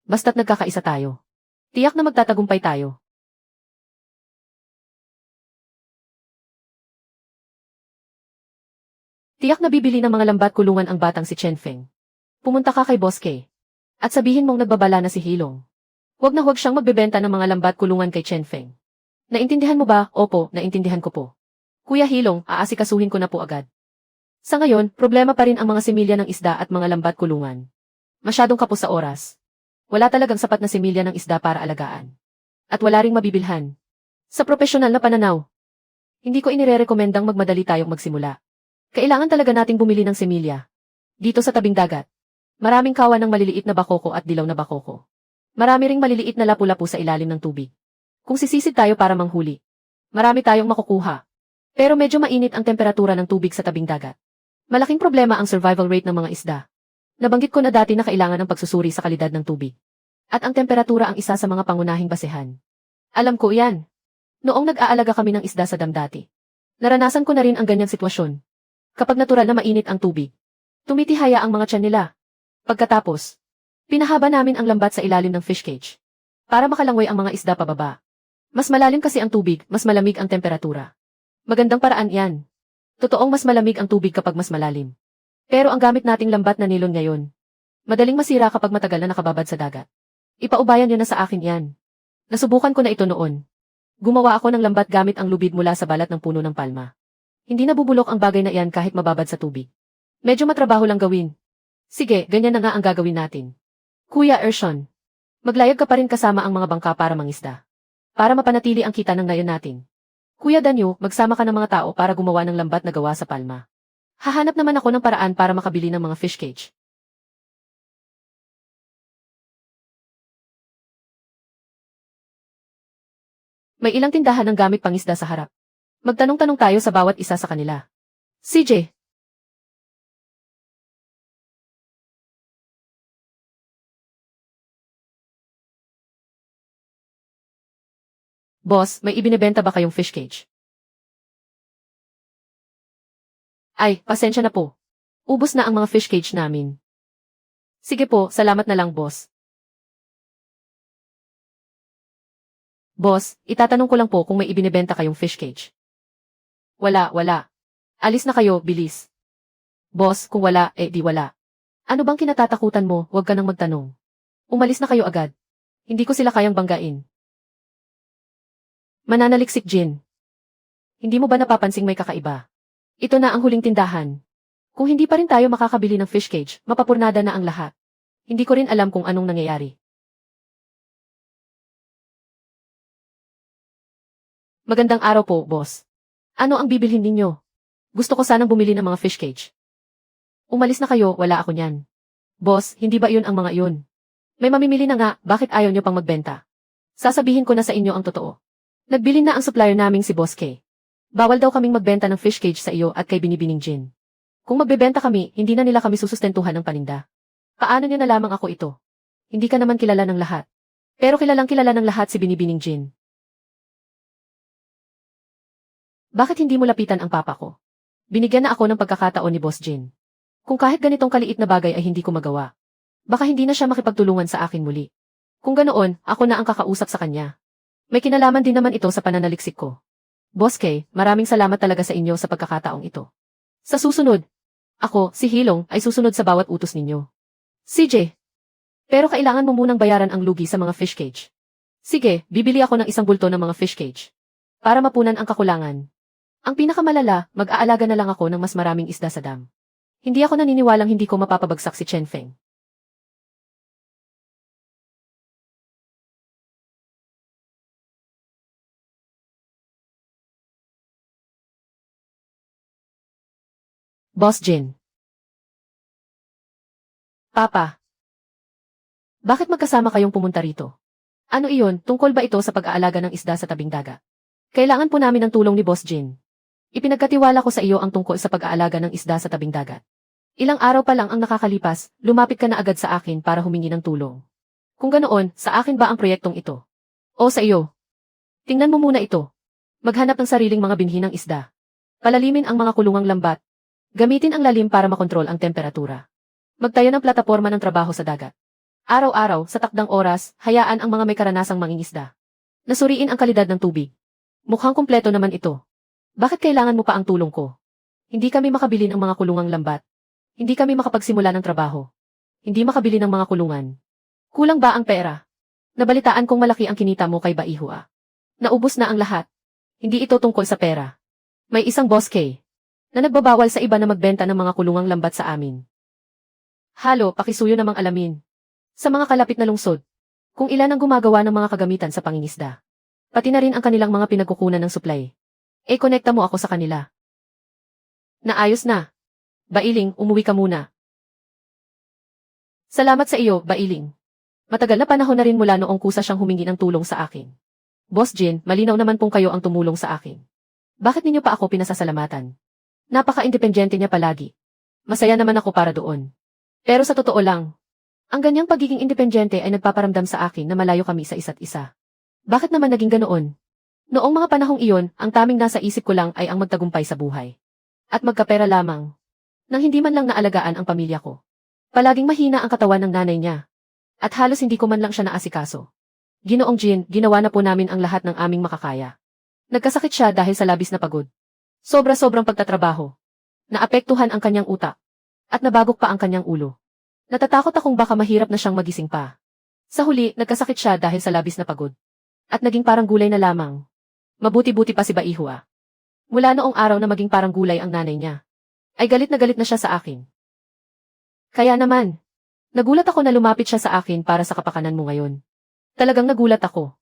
Basta't nagkakaisa tayo. Tiyak na magtatagumpay tayo. Tiyak na bibili ng mga lambat kulungan ang batang si Chen Feng. Pumunta ka kay Boss K. At sabihin mong nagbabala na si Hilong. Huwag na huwag siyang magbebenta ng mga lambat kulungan kay Chen Feng. Naintindihan mo ba? Opo, naintindihan ko po. Kuya Hilong, aasikasuhin ko na po agad. Sa ngayon, problema pa rin ang mga similya ng isda at mga lambat kulungan. Masyadong kapos sa oras. Wala talagang sapat na similya ng isda para alagaan. At wala ring mabibilhan. Sa propesyonal na pananaw, hindi ko inirerekomendang magmadali tayong magsimula. Kailangan talaga nating bumili ng similya. Dito sa tabing dagat. Maraming kawan ng maliliit na bakoko at dilaw na bakoko. Marami ring maliliit na lapu-lapu sa ilalim ng tubig. Kung sisisid tayo para manghuli, marami tayong makukuha. Pero medyo mainit ang temperatura ng tubig sa tabing dagat. Malaking problema ang survival rate ng mga isda. Nabanggit ko na dati na kailangan ng pagsusuri sa kalidad ng tubig. At ang temperatura ang isa sa mga pangunahing basehan. Alam ko yan. Noong nag-aalaga kami ng isda sa dam dati. Naranasan ko na rin ang ganyang sitwasyon. Kapag natural na mainit ang tubig, Tumitihaya ang mga tiyan nila. Pagkatapos, pinahaba namin ang lambat sa ilalim ng fish cage. Para makalangway ang mga isda pababa. Mas malalim kasi ang tubig, mas malamig ang temperatura. Magandang paraan yan. Totoong mas malamig ang tubig kapag mas malalim. Pero ang gamit nating lambat na nilon ngayon, madaling masira kapag matagal na nakababad sa dagat. Ipaubayan niyo na sa akin yan. Nasubukan ko na ito noon. Gumawa ako ng lambat gamit ang lubid mula sa balat ng puno ng palma. Hindi nabubulok ang bagay na iyan kahit mababad sa tubig. Medyo matrabaho lang gawin. Sige, ganyan na nga ang gagawin natin. Kuya Ershon, maglayag ka pa rin kasama ang mga bangka para mangisda. Para mapanatili ang kita ng nayon natin. Kuya Danyo, magsama ka ng mga tao para gumawa ng lambat na gawa sa palma. Hahanap naman ako ng paraan para makabili ng mga fish cage. May ilang tindahan ng gamit pangisda sa harap. Magtanong-tanong tayo sa bawat isa sa kanila. CJ. Boss, may ibinebenta ba kayong fish cage? Ay, pasensya na po. Ubos na ang mga fish cage namin. Sige po, salamat na lang, boss. Boss, itatanong ko lang po kung may ibinebenta kayong fish cage. Wala. Alis na kayo, bilis. Boss, kung wala, di wala. Ano bang kinatatakutan mo, huwag ka nang magtanong. Umalis na kayo agad. Hindi ko sila kayang banggain. Mananaliksik, Jin. Hindi mo ba napapansing may kakaiba? Ito na ang huling tindahan. Kung hindi pa rin tayo makakabili ng fish cage, mapapurnada na ang lahat. Hindi ko rin alam kung anong nangyayari. Magandang araw po, boss. Ano ang bibilhin ninyo? Gusto ko sanang bumili ng mga fish cage. Umalis na kayo, wala ako niyan. Boss, hindi ba yun ang mga yun? May mamimili na nga, bakit ayaw nyo pang magbenta? Sasabihin ko na sa inyo ang totoo. Nagbili na ang supplier naming si Boss K. Bawal daw kaming magbenta ng fish cage sa iyo at kay Binibining Jin. Kung magbebenta kami, hindi na nila kami susustentuhan ng paninda. Paano niya na lamang ako ito? Hindi ka naman kilala ng lahat. Pero kilalang kilala ng lahat si Binibining Jin. Bakit hindi mo lapitan ang papa ko? Binigyan na ako ng pagkakataon ni Boss Jin. Kung kahit ganitong kaliit na bagay ay hindi ko magawa, baka hindi na siya makipagtulungan sa akin muli. Kung ganoon, ako na ang kakausap sa kanya. May kinalaman din naman ito sa pananaliksik ko. Boss K, maraming salamat talaga sa inyo sa pagkakataong ito. Sa susunod, ako, si Hilong, ay susunod sa bawat utos ninyo. CJ. Pero kailangan mo munang bayaran ang lugi sa mga fish cage. Sige, bibili ako ng isang bulto ng mga fish cage. Para mapunan ang kakulangan. Ang pinakamalala, mag-aalaga na lang ako ng mas maraming isda sa dam. Hindi ako naniniwalang hindi ko mapapabagsak si Chen Feng. Boss Jin. Papa. Bakit magkasama kayong pumunta rito? Ano iyon, tungkol ba ito sa pag-aalaga ng isda sa tabing dagat? Kailangan po namin ng tulong ni Boss Jin. Ipinagkatiwala ko sa iyo ang tungkol sa pag-aalaga ng isda sa tabing dagat. Ilang araw pa lang ang nakakalipas, lumapit ka na agad sa akin para humingi ng tulong. Kung ganoon, sa akin ba ang proyektong ito? O sa iyo? Tingnan mo muna ito. Maghanap ng sariling mga binhi ng isda. Palalimin ang mga kulungang lambat. Gamitin ang lalim para makontrol ang temperatura. Magtayo ng plataporma ng trabaho sa dagat. Araw-araw, sa takdang oras, hayaan ang mga may karanasang mangingisda. Nasuriin ang kalidad ng tubig. Mukhang kumpleto naman ito. Bakit kailangan mo pa ang tulong ko? Hindi kami makabili ng mga kulungang lambat. Hindi kami makapagsimula ng trabaho. Hindi makabili ng mga kulungan. Kulang ba ang pera? Nabalitaan kong malaki ang kinita mo kay Baihua. Naubos na ang lahat. Hindi ito tungkol sa pera. May isang Boss K na nagbabawal sa iba na magbenta ng mga kulungang lambat sa amin. Halo, pakisuyo namang alamin. Sa mga kalapit na lungsod, kung ilan ang gumagawa ng mga kagamitan sa pangingisda. Pati na rin ang kanilang mga pinagkukunan ng supply. Konekta mo ako sa kanila. Naayos na. Bailing, umuwi ka muna. Salamat sa iyo, Bailing. Matagal na panahon na rin mula noong kusa siyang humingi ng tulong sa akin. Boss Jin, malinaw naman pong kayo ang tumulong sa akin. Bakit ninyo pa ako pinasasalamatan? Napaka-independyente niya palagi. Masaya naman ako para doon. Pero sa totoo lang, ang ganyang pagiging independyente ay nagpaparamdam sa akin na malayo kami sa isa't isa. Bakit naman naging ganoon? Noong mga panahong iyon, ang taming nasa isip ko lang ay ang magtagumpay sa buhay. At magkapera lamang. nang hindi man lang naalagaan ang pamilya ko. Palaging mahina ang katawan ng nanay niya. At halos hindi ko man lang siya naasikaso. Ginoong Jin, ginawa na po namin ang lahat ng aming makakaya. Nagkasakit siya dahil sa labis na pagod. Sobra-sobrang pagtatrabaho. Naapektuhan ang kanyang utak. At nabagok pa ang kanyang ulo. Natatakot akong baka mahirap na siyang magising pa. Sa huli, nagkasakit siya dahil sa labis na pagod. At naging parang gulay na lamang. Mabuti-buti pa si Baihua. Mula noong araw na maging parang gulay ang nanay niya, ay galit na siya sa akin. Kaya naman, nagulat ako na lumapit siya sa akin para sa kapakanan mo ngayon. Talagang nagulat ako.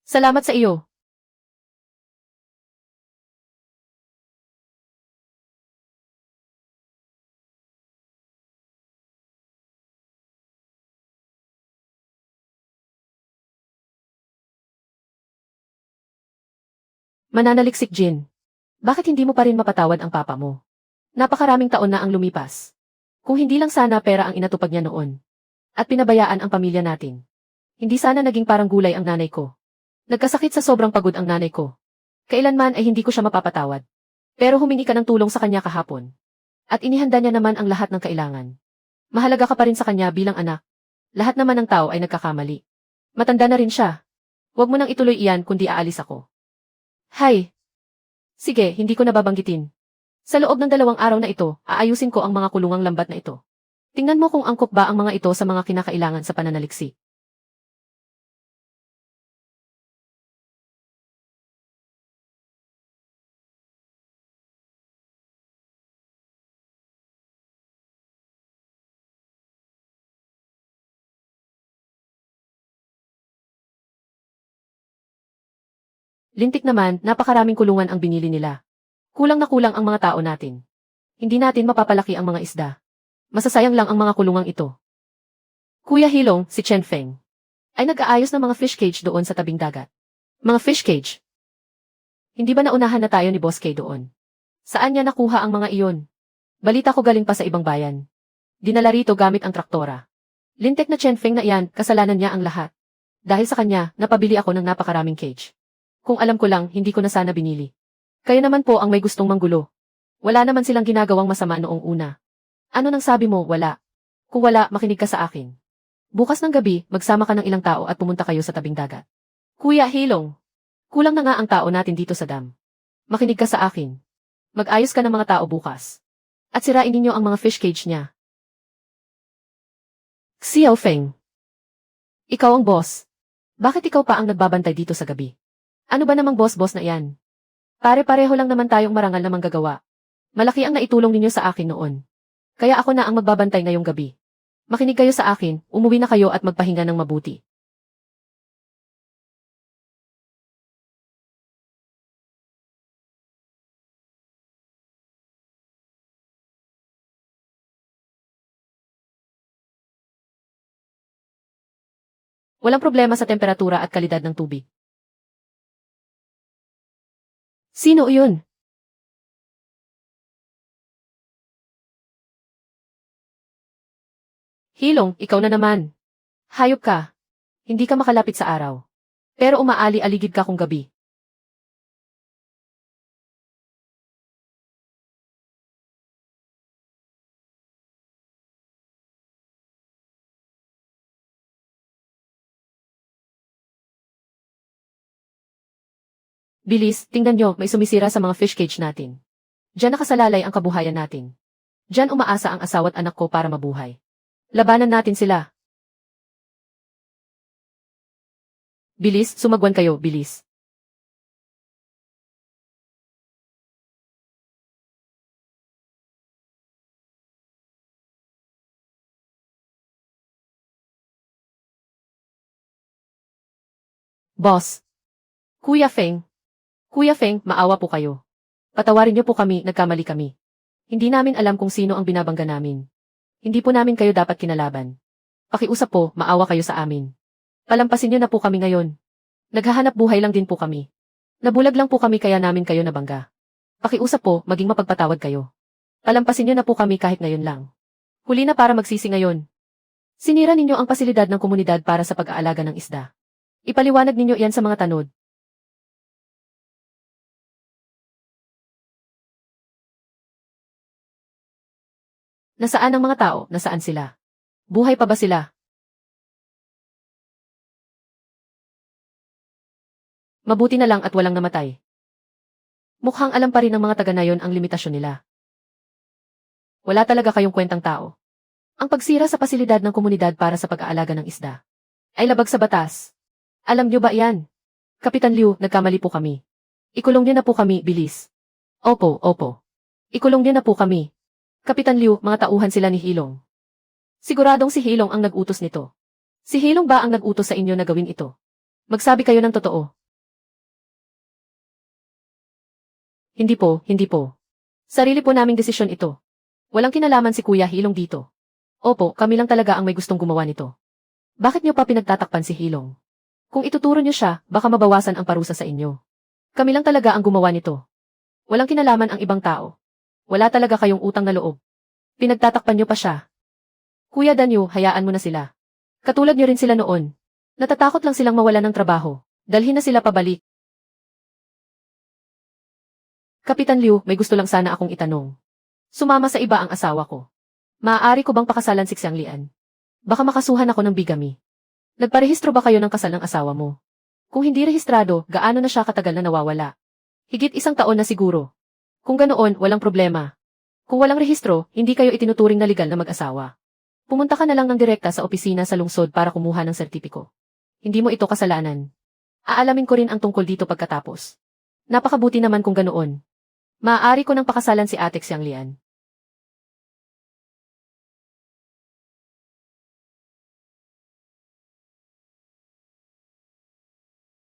Salamat sa iyo. Mananaliksik Jin. Bakit hindi mo pa rin mapatawad ang papa mo? Napakaraming taon na ang lumipas. Kung hindi lang sana pera ang inatupag niya noon. At pinabayaan ang pamilya natin. Hindi sana naging parang gulay ang nanay ko. Nagkasakit sa sobrang pagod ang nanay ko. Kailanman ay hindi ko siya mapapatawad. Pero humingi ka ng tulong sa kanya kahapon. At inihanda niya naman ang lahat ng kailangan. Mahalaga ka pa rin sa kanya bilang anak. Lahat naman ng tao ay nagkakamali. Matanda na rin siya. Huwag mo nang ituloy iyan kundi aalis ako. Hay! Sige, hindi ko nababanggitin. Sa loob ng 2 araw na ito, aayusin ko ang mga kulungang lambat na ito. Tingnan mo kung angkop ba ang mga ito sa mga kinakailangan sa pananaliksik. Lintik naman, napakaraming kulungan ang binili nila. Kulang na kulang ang mga tao natin. Hindi natin mapapalaki ang mga isda. Masasayang lang ang mga kulungang ito. Kuya Hilong, si Chen Feng, ay nag-aayos ng mga fish cage doon sa tabing dagat. Mga fish cage? Hindi ba naunahan na tayo ni Boss K doon? Saan niya nakuha ang mga iyon? Balita ko galing pa sa ibang bayan. Dinala rito gamit ang traktora. Lintek na Chen Feng na iyan, kasalanan niya ang lahat. Dahil sa kanya, napabili ako ng napakaraming cage. Kung alam ko lang, hindi ko na sana binili. Kaya naman po ang may gustong manggulo. Wala naman silang ginagawang masama noong una. Ano nang sabi mo, wala? Kung wala, makinig ka sa akin. Bukas ng gabi, magsama ka ng ilang tao at pumunta kayo sa tabing dagat. Kuya Hilong, kulang na nga ang tao natin dito sa dam. Makinig ka sa akin. Mag-ayos ka ng mga tao bukas. At sirain ninyo ang mga fish cage niya. Xiao Feng. Ikaw ang boss. Bakit ikaw pa ang nagbabantay dito sa gabi? Ano ba namang boss-boss na iyan? Pare-pareho lang naman tayong marangal na manggagawa. Malaki ang naitulong ninyo sa akin noon. Kaya ako na ang magbabantay ngayong gabi. Makinig kayo sa akin, umuwi na kayo at magpahinga ng mabuti. Walang problema sa temperatura at kalidad ng tubig. Sino iyon? Hilong, ikaw na naman. Hayop ka. Hindi ka makalapit sa araw. Pero umaali-aligid ka kung gabi. Bilis, tingnan nyo, may sumisira sa mga fish cage natin. Diyan nakasalalay ang kabuhayan natin. Diyan umaasa ang asawa't anak ko para mabuhay. Labanan natin sila. Bilis, sumagwan kayo, bilis. Boss. Kuya Feng. Kuya Feng, maawa po kayo. Patawarin niyo po kami, nagkamali kami. Hindi namin alam kung sino ang binabangga namin. Hindi po namin kayo dapat kinalaban. Pakiusap po, maawa kayo sa amin. Palampasin niyo na po kami ngayon. Naghahanap buhay lang din po kami. Nabulag lang po kami kaya namin kayo nabangga. Pakiusap po, maging mapagpatawad kayo. Palampasin niyo na po kami kahit ngayon lang. Huli na para magsisi ngayon. Sinira ninyo ang pasilidad ng komunidad para sa pag-aalaga ng isda. Ipaliwanag ninyo iyan sa mga tanod. Nasaan ang mga tao? Nasaan sila? Buhay pa ba sila? Mabuti na lang at walang namatay. Mukhang alam pa rin ng mga taga na yon ang limitasyon nila. Wala talaga kayong kwentang tao. Ang pagsira sa pasilidad ng komunidad para sa pag-aalaga ng isda ay labag sa batas. Alam niyo ba yan? Kapitan Liu, nagkamali po kami. Ikulong niyo na po kami, bilis. Opo, opo. Ikulong niyo na po kami. Kapitan Liu, mga tauhan sila ni Hilong. Siguradong si Hilong ang nag-utos nito. Si Hilong ba ang nag-utos sa inyo na gawin ito? Magsabi kayo ng totoo. Hindi po, hindi po. Sarili po naming desisyon ito. Walang kinalaman si Kuya Hilong dito. Opo, kami lang talaga ang may gustong gumawa nito. Bakit niyo pa pinagtatakpan si Hilong? Kung ituturo niyo siya, baka mabawasan ang parusa sa inyo. Kami lang talaga ang gumawa nito. Walang kinalaman ang ibang tao. Wala talaga kayong utang na loob. Pinagtatakpan niyo pa siya. Kuya Danyo, hayaan mo na sila. Katulad niyo rin sila noon. Natatakot lang silang mawalan ng trabaho. Dalhin na sila pabalik. Kapitan Liu, may gusto lang sana akong itanong. Sumama sa iba ang asawa ko. Maaari ko bang pakasalan si Xiang Lian? Baka makasuhan ako ng bigamy. Nagparehistro ba kayo ng kasal ng asawa mo? Kung hindi rehistrado, gaano na siya katagal na nawawala? Higit 1 taon na siguro. Kung ganoon, walang problema. Kung walang rehistro, hindi kayo itinuturing na legal na mag-asawa. Pumunta ka na lang ng direkta sa opisina sa lungsod para kumuha ng sertipiko. Hindi mo ito kasalanan. Aalamin ko rin ang tungkol dito pagkatapos. Napakabuti naman kung ganoon. Maaari ko nang pakasalan si Ate Xiang Lian.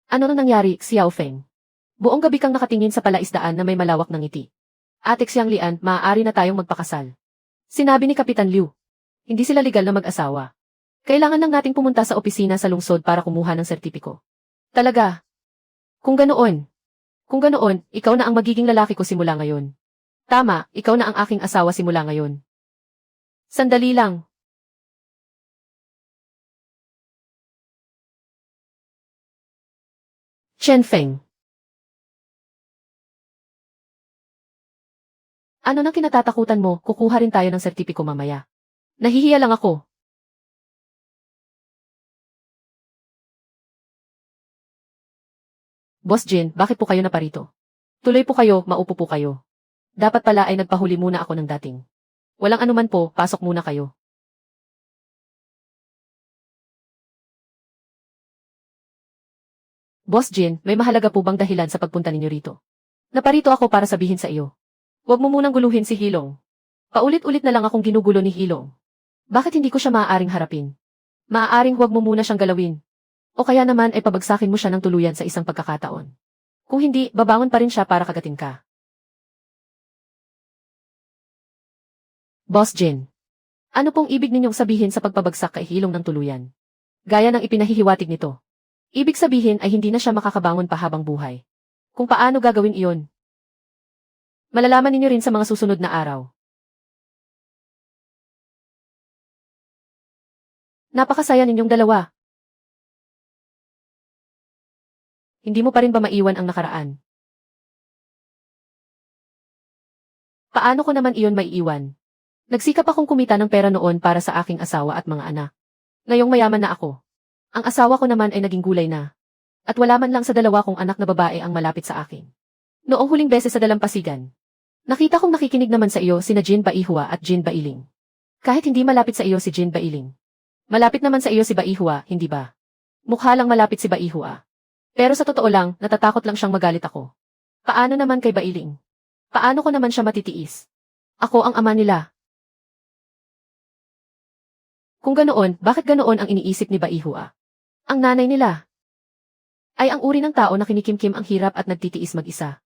Ano na nangyari, Xiao Feng? Buong gabi kang nakatingin sa palaisdaan na may malawak ng ngiti. Ate Xiang Lian, maaari na tayong magpakasal. Sinabi ni Kapitan Liu. Hindi sila legal na mag-asawa. Kailangan lang nating pumunta sa opisina sa lungsod para kumuha ng sertipiko. Talaga? Kung ganoon, ikaw na ang magiging lalaki ko simula ngayon. Tama, ikaw na ang aking asawa simula ngayon. Sandali lang. Chen Feng. Ano nang kinatatakutan mo, kukuha rin tayo ng sertipiko mamaya. Nahihiya lang ako. Boss Jin, bakit po kayo naparito? Tuloy po kayo, maupo po kayo. Dapat pala ay nagpahuli muna ako ng dating. Walang anuman po, pasok muna kayo. Boss Jin, may mahalaga po bang dahilan sa pagpunta ninyo rito? Naparito ako para sabihin sa iyo. Huwag mo munang guluhin si Hilong. Paulit-ulit na lang akong ginugulo ni Hilong. Bakit hindi ko siya maaaring harapin? Maaaring huwag mo muna siyang galawin. O kaya naman ay pabagsakin mo siya ng tuluyan sa isang pagkakataon. Kung hindi, babangon pa rin siya para kagatin ka. Boss Jin, ano pong ibig ninyong sabihin sa pagpabagsak kay Hilong ng tuluyan? Gaya ng ipinahihiwatig nito. Ibig sabihin ay hindi na siya makakabangon pa habang buhay. Kung paano gagawin iyon? Malalaman ninyo rin sa mga susunod na araw. Napakasaya ninyong dalawa. Hindi mo pa rin ba maiwan ang nakaraan? Paano ko naman iyon maiiwan? Nagsikap akong kumita ng pera noon para sa aking asawa at mga anak. Ngayong mayaman na ako. Ang asawa ko naman ay naging gulay na. At wala man lang sa 2 kong anak na babae ang malapit sa akin. Noong huling beses sa dalampasigan, nakita kong nakikinig naman sa iyo sina Jin Baihua at Jin Bailing. Kahit hindi malapit sa iyo si Jin Bailing. Malapit naman sa iyo si Baihua, hindi ba? Mukha lang malapit si Baihua. Pero sa totoo lang, natatakot lang siyang magalit ako. Paano naman kay Bailing? Paano ko naman siya matitiis? Ako ang ama nila. Kung ganoon, bakit ganoon ang iniisip ni Baihua? Ang nanay nila ay ang uri ng tao na kinikimkim ang hirap at nagtitiis mag-isa.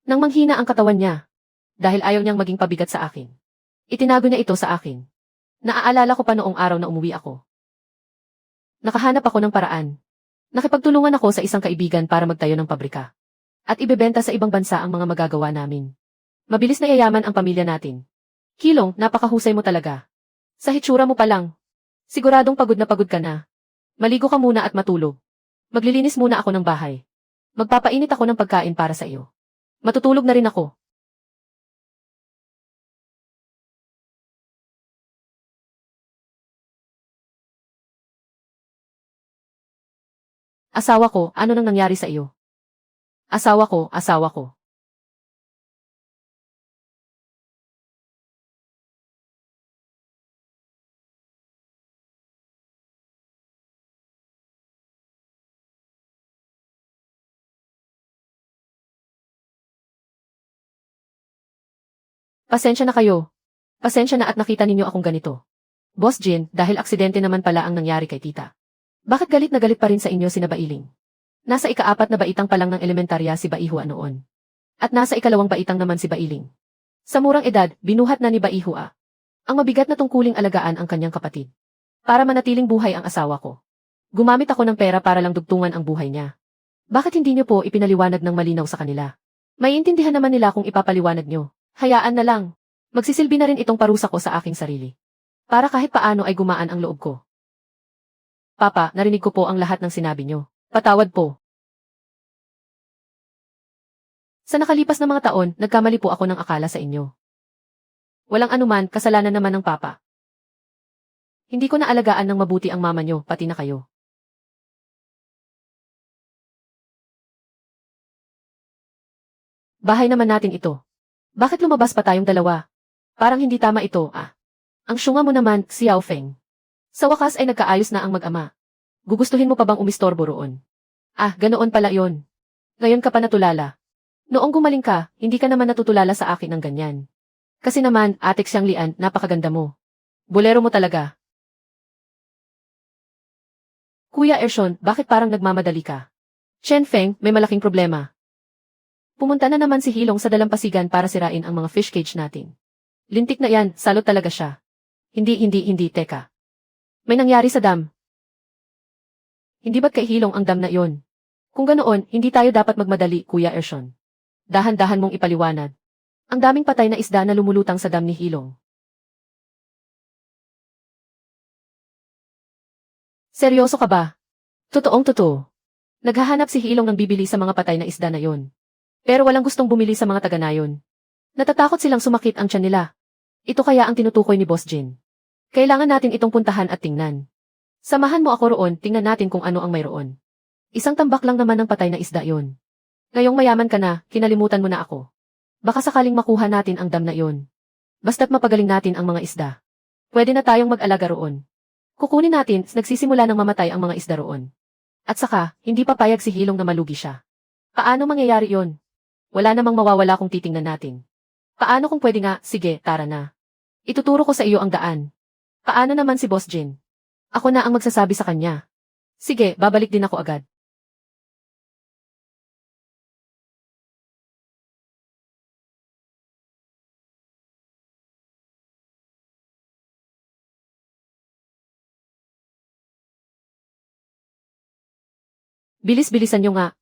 Nang manghina ang katawan niya, dahil ayaw niyang maging pabigat sa akin. Itinago niya ito sa akin. Naaalala ko pa noong araw na umuwi ako. Nakahanap ako ng paraan. Nakipagtulungan ako sa isang kaibigan para magtayo ng pabrika. At ibebenta sa ibang bansa ang mga magagawa namin. Mabilis na yayaman ang pamilya natin. Hilong, napakahusay mo talaga. Sa hitsura mo pa lang. Siguradong pagod na pagod ka na. Maligo ka muna at matulog. Maglilinis muna ako ng bahay. Magpapainit ako ng pagkain para sa iyo. Matutulog na rin ako. Asawa ko, ano nang nangyari sa iyo? Asawa ko, asawa ko. Pasensya na kayo. Pasensya na at nakita ninyo akong ganito. Boss Jin, dahil aksidente naman pala ang nangyari kay tita. Bakit galit na galit pa rin sa inyo si Bailing? Nasa ika-4 na baitang pa lang ng elementarya si Baihua noon. At nasa ika-2 baitang naman si Bailing. Sa murang edad, binuhat na ni Baihua ang mabigat na tungkuling alagaan ang kanyang kapatid. Para manatiling buhay ang asawa ko. Gumamit ako ng pera para lang dugtungan ang buhay niya. Bakit hindi niyo po ipinaliwanag ng malinaw sa kanila? Maiintindihan naman nila kung ipapaliwanag niyo. Hayaan na lang. Magsisilbi na rin itong parusa ko sa aking sarili. Para kahit paano ay gumaan ang loob ko. Papa, narinig ko po ang lahat ng sinabi niyo. Patawad po. Sa nakalipas na mga taon, nagkamali po ako ng akala sa inyo. Walang anuman, kasalanan naman ng papa. Hindi ko naalagaan ng mabuti ang mama niyo, pati na kayo. Bahay naman natin ito. Bakit lumabas pa tayong dalawa? Parang hindi tama ito, ah. Ang syunga mo naman, Xiao Feng. Sa wakas ay nagkaayos na ang mag-ama. Gugustuhin mo pa bang umistorbo roon? Ah, ganoon pala yon. Ngayon ka pa natulala. Noong gumaling ka, hindi ka naman natutulala sa akin ng ganyan. Kasi naman, Ate Xianglian, napakaganda mo. Bolero mo talaga. Kuya Ershon, bakit parang nagmamadali ka? Chen Feng, may malaking problema. Pumunta na naman si Hilong sa dalampasigan para sirain ang mga fish cage natin. Lintik na yan, salot talaga siya. Hindi, teka. May nangyari sa dam. Hindi ba't kay Hilong ang dam na iyon? Kung ganoon, hindi tayo dapat magmadali, Kuya Ershon. Dahan-dahan mong ipaliwanag. Ang daming patay na isda na lumulutang sa dam ni Hilong. Seryoso ka ba? Totoong totoo. Naghahanap si Hilong ng bibili sa mga patay na isda na yon. Pero walang gustong bumili sa mga taga-nayon. Natatakot silang sumakit ang tiyan nila. Ito kaya ang tinutukoy ni Boss Jin. Kailangan natin itong puntahan at tingnan. Samahan mo ako roon, tingnan natin kung ano ang mayroon. Isang tambak lang naman ng patay na isda yon. Ngayong mayaman ka na, kinalimutan mo na ako. Baka sakaling makuha natin ang dam na iyon. Basta't mapagaling natin ang mga isda. Pwede na tayong mag-alaga roon. Kukunin natin, nagsisimula ng mamatay ang mga isda roon. At saka, hindi papayag si Hilong na malugi siya. Paano mangyayari yon? Wala namang mawawala kung titingnan natin. Paano kung pwede nga, sige, tara na. Ituturo ko sa iyo ang daan. Paano naman si Boss Jin? Ako na ang magsasabi sa kanya. Sige, babalik din ako agad. Bilis-bilisan nyo nga.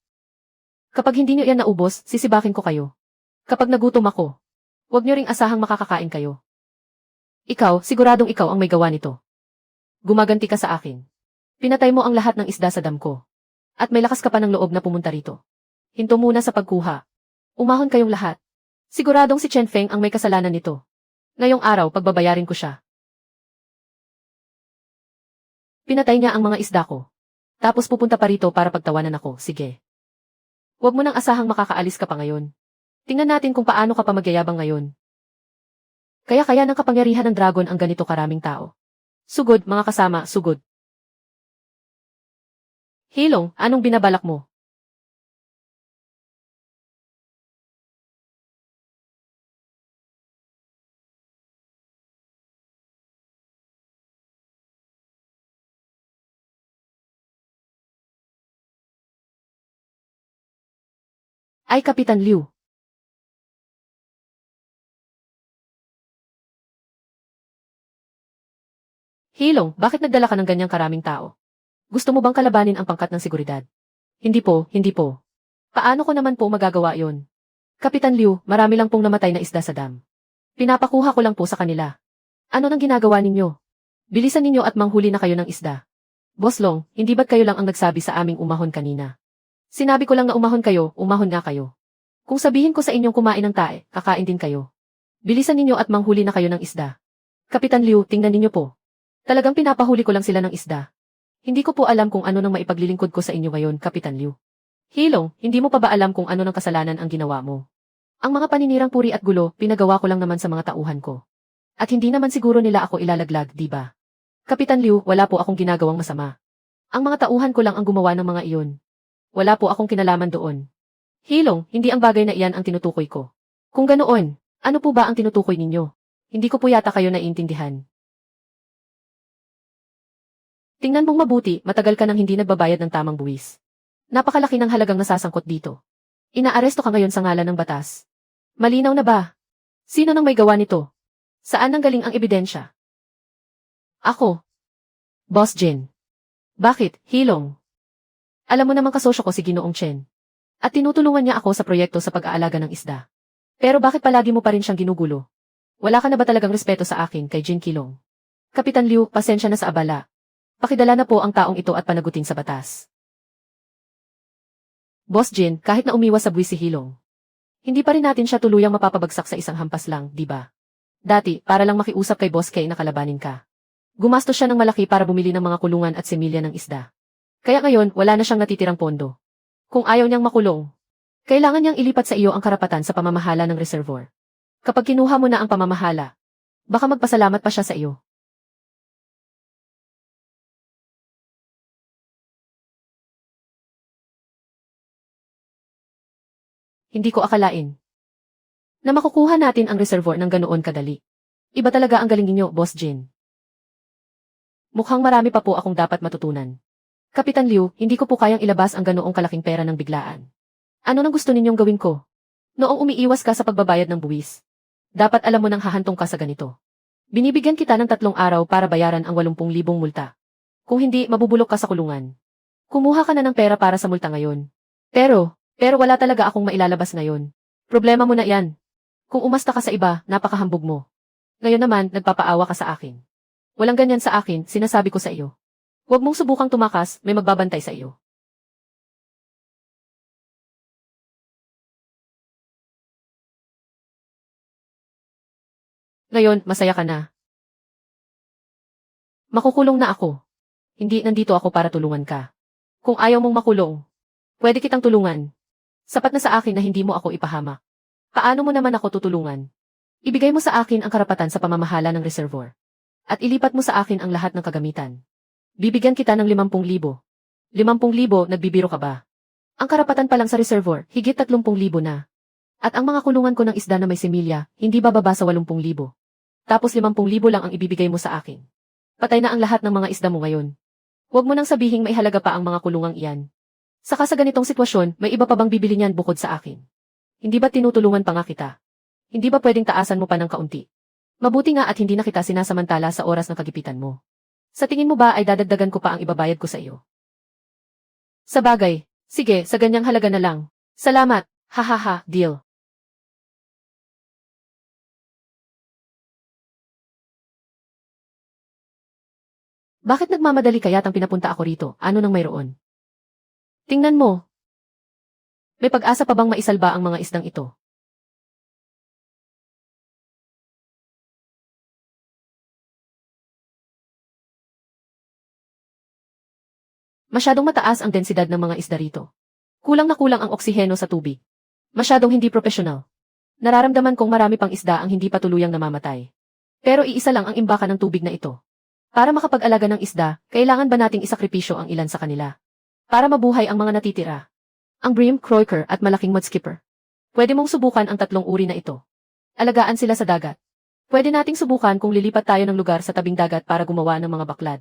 Kapag hindi nyo yan naubos, sisibakin ko kayo. Kapag nagutom ako, huwag nyo ring asahang makakakain kayo. Ikaw, siguradong ikaw ang may gawa nito. Gumaganti ka sa akin. Pinatay mo ang lahat ng isda sa dam ko. At may lakas ka pa ng loob na pumunta rito. Hinto muna sa pagkuha. Umahon kayong lahat. Siguradong si Chen Feng ang may kasalanan nito. Ngayong araw, pagbabayarin ko siya. Pinatay niya ang mga isda ko. Tapos pupunta pa rito para pagtawanan ako, sige. Huwag mo nang asahang makakaalis ka pa ngayon. Tingnan natin kung paano ka pa magyayabang ngayon. Kaya ng kapangyarihan ng dragon ang ganito karaming tao. Sugod, mga kasama, sugod. Hilong, anong binabalak mo? Ay, Kapitan Liu. Hilong, bakit nagdala ka ng ganyang karaming tao? Gusto mo bang kalabanin ang pangkat ng seguridad? Hindi po. Paano ko naman po magagawa yon? Kapitan Liu, marami lang pong namatay na isda sa dam. Pinapakuha ko lang po sa kanila. Ano nang ginagawa ninyo? Bilisan ninyo at manghuli na kayo ng isda. Boss Long, hindi ba't kayo lang ang nagsabi sa aming umahon kanina? Sinabi ko lang na umahon kayo, umahon nga kayo. Kung sabihin ko sa inyong kumain ng tae, kakain din kayo. Bilisan ninyo at manghuli na kayo ng isda. Kapitan Liu, tingnan ninyo po. Talagang pinapahuli ko lang sila ng isda. Hindi ko po alam kung ano nang maipaglilingkod ko sa inyo ngayon, Kapitan Liu. Hilong, hindi mo pa ba alam kung ano ng kasalanan ang ginawa mo? Ang mga paninirang puri at gulo, pinagawa ko lang naman sa mga tauhan ko. At hindi naman siguro nila ako ilalaglag, di ba? Kapitan Liu, wala po akong ginagawang masama. Ang mga tauhan ko lang ang gumawa ng mga iyon. Wala po akong kinalaman doon. Hilong, hindi ang bagay na iyan ang tinutukoy ko. Kung ganoon, ano po ba ang tinutukoy ninyo? Hindi ko po yata kayo naiintindihan. Tingnan mong mabuti, matagal ka nang hindi nagbabayad ng tamang buwis. Napakalaki ng halagang nasasangkot dito. Inaaresto ka ngayon sa ngalan ng batas. Malinaw na ba? Sino nang may gawa nito? Saan nanggaling ang ebidensya? Ako. Boss Jin. Bakit, Hilong? Alam mo namang kasosyo ko si Ginoong Chen. At tinutulungan niya ako sa proyekto sa pag-aalaga ng isda. Pero bakit palagi mo pa rin siyang ginugulo? Wala ka na ba talagang respeto sa akin kay Jin Kilong? Kapitan Liu, pasensya na sa abala. Pakidala na po ang taong ito at panagutin sa batas. Boss Jin, kahit na umiwas sa buwis si Hilong, hindi pa rin natin siya tuluyang mapapabagsak sa isang hampas lang, di ba? Dati, para lang makiusap kay Boss K na kalabanin ka. Gumastos siya ng malaki para bumili ng mga kulungan at semilya ng isda. Kaya ngayon, wala na siyang natitirang pondo. Kung ayaw niyang makulong, kailangan niyang ilipat sa iyo ang karapatan sa pamamahala ng reservoir. Kapag kinuha mo na ang pamamahala, baka magpasalamat pa siya sa iyo. Hindi ko akalain na makukuha natin ang reservoir ng ganoon kadali. Iba talaga ang galing ninyo, Boss Jin. Mukhang marami pa po akong dapat matutunan. Kapitan Liu, hindi ko po kayang ilabas ang ganoong kalaking pera ng biglaan. Ano nang gusto ninyong gawin ko? Noong umiiwas ka sa pagbabayad ng buwis, dapat alam mo nang hahantong ka sa ganito. Binibigyan kita ng 3 araw para bayaran ang 80,000 multa. Kung hindi, mabubulok ka sa kulungan. Kumuha ka na ng pera para sa multa ngayon. Pero wala talaga akong mailalabas ngayon. Problema mo na yan. Kung umasta ka sa iba, napakahambog mo. Ngayon naman, nagpapaawa ka sa akin. Walang ganyan sa akin, sinasabi ko sa iyo. Huwag mong subukang tumakas, may magbabantay sa iyo. Ngayon, masaya ka na. Makukulong na ako. Hindi nandito ako para tulungan ka. Kung ayaw mong makulong, pwede kitang tulungan. Sapat na sa akin na hindi mo ako ipahamak. Paano mo naman ako tutulungan? Ibigay mo sa akin ang karapatan sa pamamahala ng reservoir. At ilipat mo sa akin ang lahat ng kagamitan. Bibigyan kita ng 50,000. 50,000, nagbibiro ka ba? Ang karapatan pa lang sa reservoir, higit 30,000 na. At ang mga kulungan ko ng isda na may semilya, hindi bababa sa 80,000. Tapos 50,000 lang ang ibibigay mo sa akin. Patay na ang lahat ng mga isda mo ngayon. Huwag mo nang sabihing may halaga pa ang mga kulungang iyan. Saka sa ganitong sitwasyon, may iba pa bang bibili niyan bukod sa akin? Hindi ba tinutulungan pa nga kita? Hindi ba pwedeng taasan mo pa ng kaunti? Mabuti nga at hindi na kita sinasamantala sa oras ng kagipitan mo. Sa tingin mo ba ay dadagdagan ko pa ang ibabayad ko sa iyo? Sa bagay, sige, sa ganyang halaga na lang. Salamat, hahaha, deal. Bakit nagmamadali kayatang pinapunta ako rito? Ano nang mayroon? Tingnan mo. May pag-asa pa bang maisalba ang mga isdang ito? Masyadong mataas ang densidad ng mga isda rito. Kulang na kulang ang oksiheno sa tubig. Masyadong hindi propesyonal. Nararamdaman kong marami pang isda ang hindi pa tuluyang namamatay. Pero iisa lang ang imbaka ng tubig na ito. Para makapag-alaga ng isda, kailangan ba nating isakripisyo ang ilan sa kanila? Para mabuhay ang mga natitira. Ang bream, croaker at malaking mudskipper. Pwede mong subukan ang 3 uri na ito. Alagaan sila sa dagat. Pwede nating subukan kung lilipat tayo ng lugar sa tabing dagat para gumawa ng mga baklad.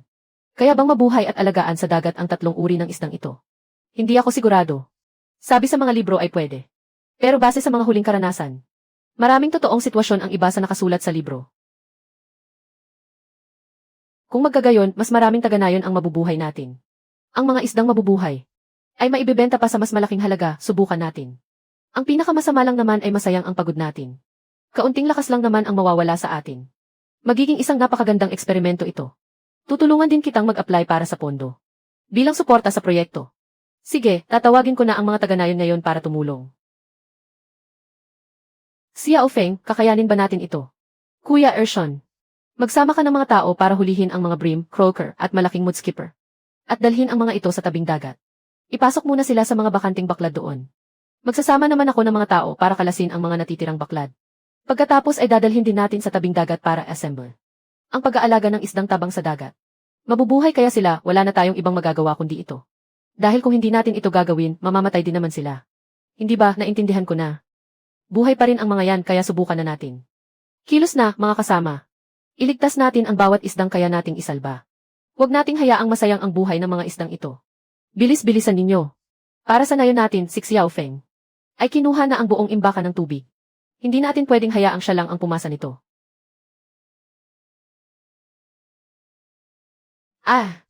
Kaya bang mabuhay at alagaan sa dagat ang 3 uri ng isdang ito? Hindi ako sigurado. Sabi sa mga libro ay pwede. Pero base sa mga huling karanasan, maraming totoong sitwasyon ang iba sa nakasulat sa libro. Kung magkagayon, mas maraming taganayon ang mabubuhay natin. Ang mga isdang mabubuhay ay maibebenta pa sa mas malaking halaga, subukan natin. Ang pinakamasama lang naman ay masayang ang pagod natin. Kaunting lakas lang naman ang mawawala sa atin. Magiging isang napakagandang eksperimento ito. Tutulungan din kitang mag-apply para sa pondo. Bilang suporta sa proyekto. Sige, tatawagin ko na ang mga taganayon ngayon para tumulong. Xiao Feng, kakayanin ba natin ito? Kuya Ershon, magsama ka ng mga tao para hulihin ang mga bream, croaker at malaking mudskipper. At dalhin ang mga ito sa tabing dagat. Ipasok muna sila sa mga bakanting baklad doon. Magsasama naman ako ng mga tao para kalasin ang mga natitirang baklad. Pagkatapos ay dadalhin din natin sa tabing dagat para assemble. Ang pag-aalaga ng isdang tabang sa dagat. Mabubuhay kaya sila, wala na tayong ibang magagawa kundi ito. Dahil kung hindi natin ito gagawin, mamamatay din naman sila. Hindi ba, naintindihan ko na? Buhay pa rin ang mga yan kaya subukan na natin. Kilos na, mga kasama. Iligtas natin ang bawat isdang kaya nating isalba. Huwag nating hayaang masayang ang buhay ng mga isdang ito. Bilis-bilisan ninyo. Para sa nayon natin, si Xiao Feng ay kinuha na ang buong imbakan ng tubig. Hindi natin pwedeng hayaang siya lang ang pumasa nito. Ah!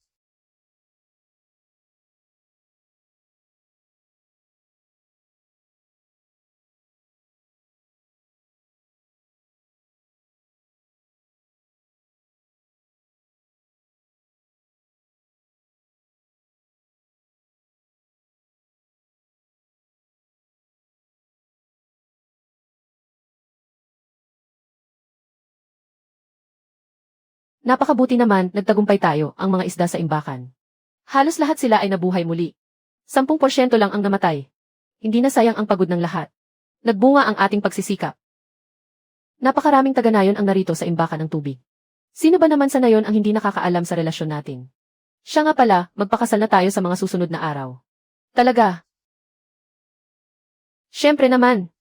Napakabuti naman, nagtagumpay tayo, ang mga isda sa imbakan. Halos lahat sila ay nabuhay muli. 10% lang ang namatay. Hindi na sayang ang pagod ng lahat. Nagbunga ang ating pagsisikap. Napakaraming taga-nayon ang narito sa imbakan ng tubig. Sino ba naman sa nayon ang hindi nakakaalam sa relasyon natin? Siya nga pala, magpakasal na tayo sa mga susunod na araw. Talaga? Siyempre naman.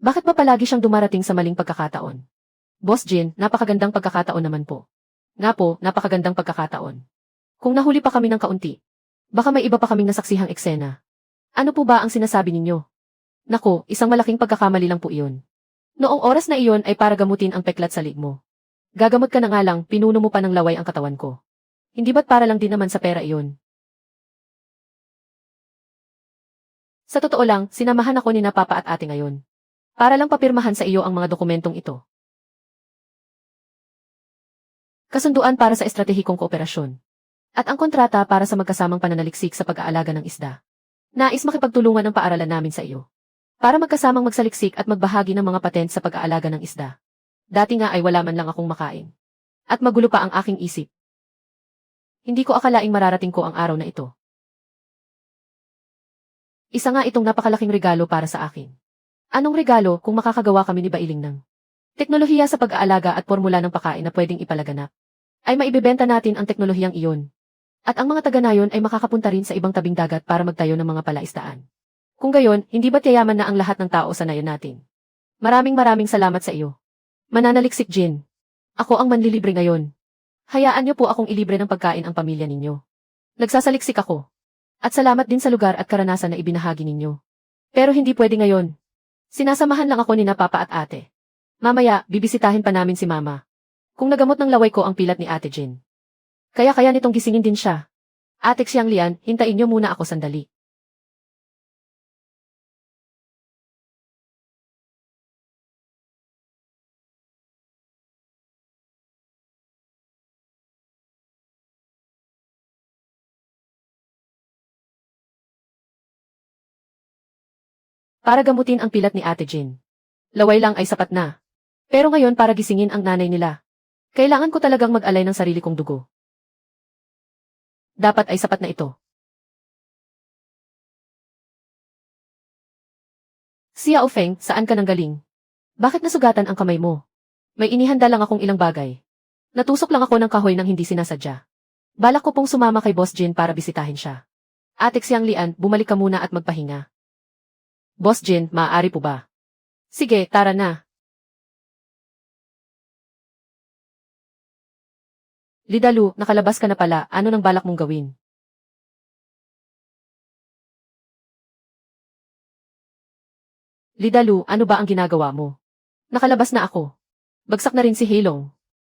Bakit ba palagi siyang dumarating sa maling pagkakataon? Boss Jin, napakagandang pagkakataon naman po. Nga po, napakagandang pagkakataon. Kung nahuli pa kami ng kaunti, baka may iba pa kaming nasaksihang eksena. Ano po ba ang sinasabi ninyo? Nako, isang malaking pagkakamali lang po iyon. Noong oras na iyon ay para gamutin ang peklat sa liig mo. Gagamot ka na nga lang, pinuno mo pa ng laway ang katawan ko. Hindi ba't para lang din naman sa pera iyon? Sa totoo lang, sinamahan ako ni na Papa at Ate ngayon. Para lang papirmahan sa iyo ang mga dokumentong ito. Kasunduan para sa estratehikong kooperasyon. At ang kontrata para sa magkasamang pananaliksik sa pag-aalaga ng isda. Nais makipagtulungan ang paaralan namin sa iyo. Para magkasamang magsaliksik at magbahagi ng mga patent sa pag-aalaga ng isda. Dati nga ay wala man lang akong makain. At magulo pa ang aking isip. Hindi ko akalaing mararating ko ang araw na ito. Isa nga itong napakalaking regalo para sa akin. Anong regalo kung makakagawa kami ni Bailing ng teknolohiya sa pag-aalaga at formula ng pagkain na pwedeng ipalaganap? Ay maibebenta natin ang teknolohiyang iyon. At ang mga taga-nayon ay makakapunta rin sa ibang tabing dagat para magtayo ng mga palaisdaan. Kung gayon, hindi ba't yayaman na ang lahat ng tao sa nayon natin? Maraming salamat sa iyo. Mananaliksik Jin. Ako ang manlilibre ngayon. Hayaan niyo po akong ilibre ng pagkain ang pamilya ninyo. Nagsasaliksik ako. At salamat din sa lugar at karanasan na ibinahagi ninyo. Pero hindi pwede ngayon. Sinasamahan lang ako ni na Papa at Ate. Mamaya, bibisitahin pa namin si Mama. Kung nagamot ng laway ko ang pilat ni Ate Jin. Kaya nitong gisingin din siya. Ate Xianglian, hintayin niyo muna ako sandali. Para gamutin ang pilat ni Ate Jin. Laway lang ay sapat na. Pero ngayon para gisingin ang nanay nila. Kailangan ko talagang mag-alay ng sarili kong dugo. Dapat ay sapat na ito. Xiao Feng, saan ka nang galing? Bakit nasugatan ang kamay mo? May inihanda lang akong ilang bagay. Natusok lang ako ng kahoy nang hindi sinasadya. Balak ko pong sumama kay Boss Jin para bisitahin siya. Ate Xianglian, bumalik ka muna at magpahinga. Boss Jin, maaari po ba? Sige, tara na. Lidalu, nakalabas ka na pala, ano nang balak mong gawin? Lidalu, ano ba ang ginagawa mo? Nakalabas na ako. Bagsak na rin si Heilong.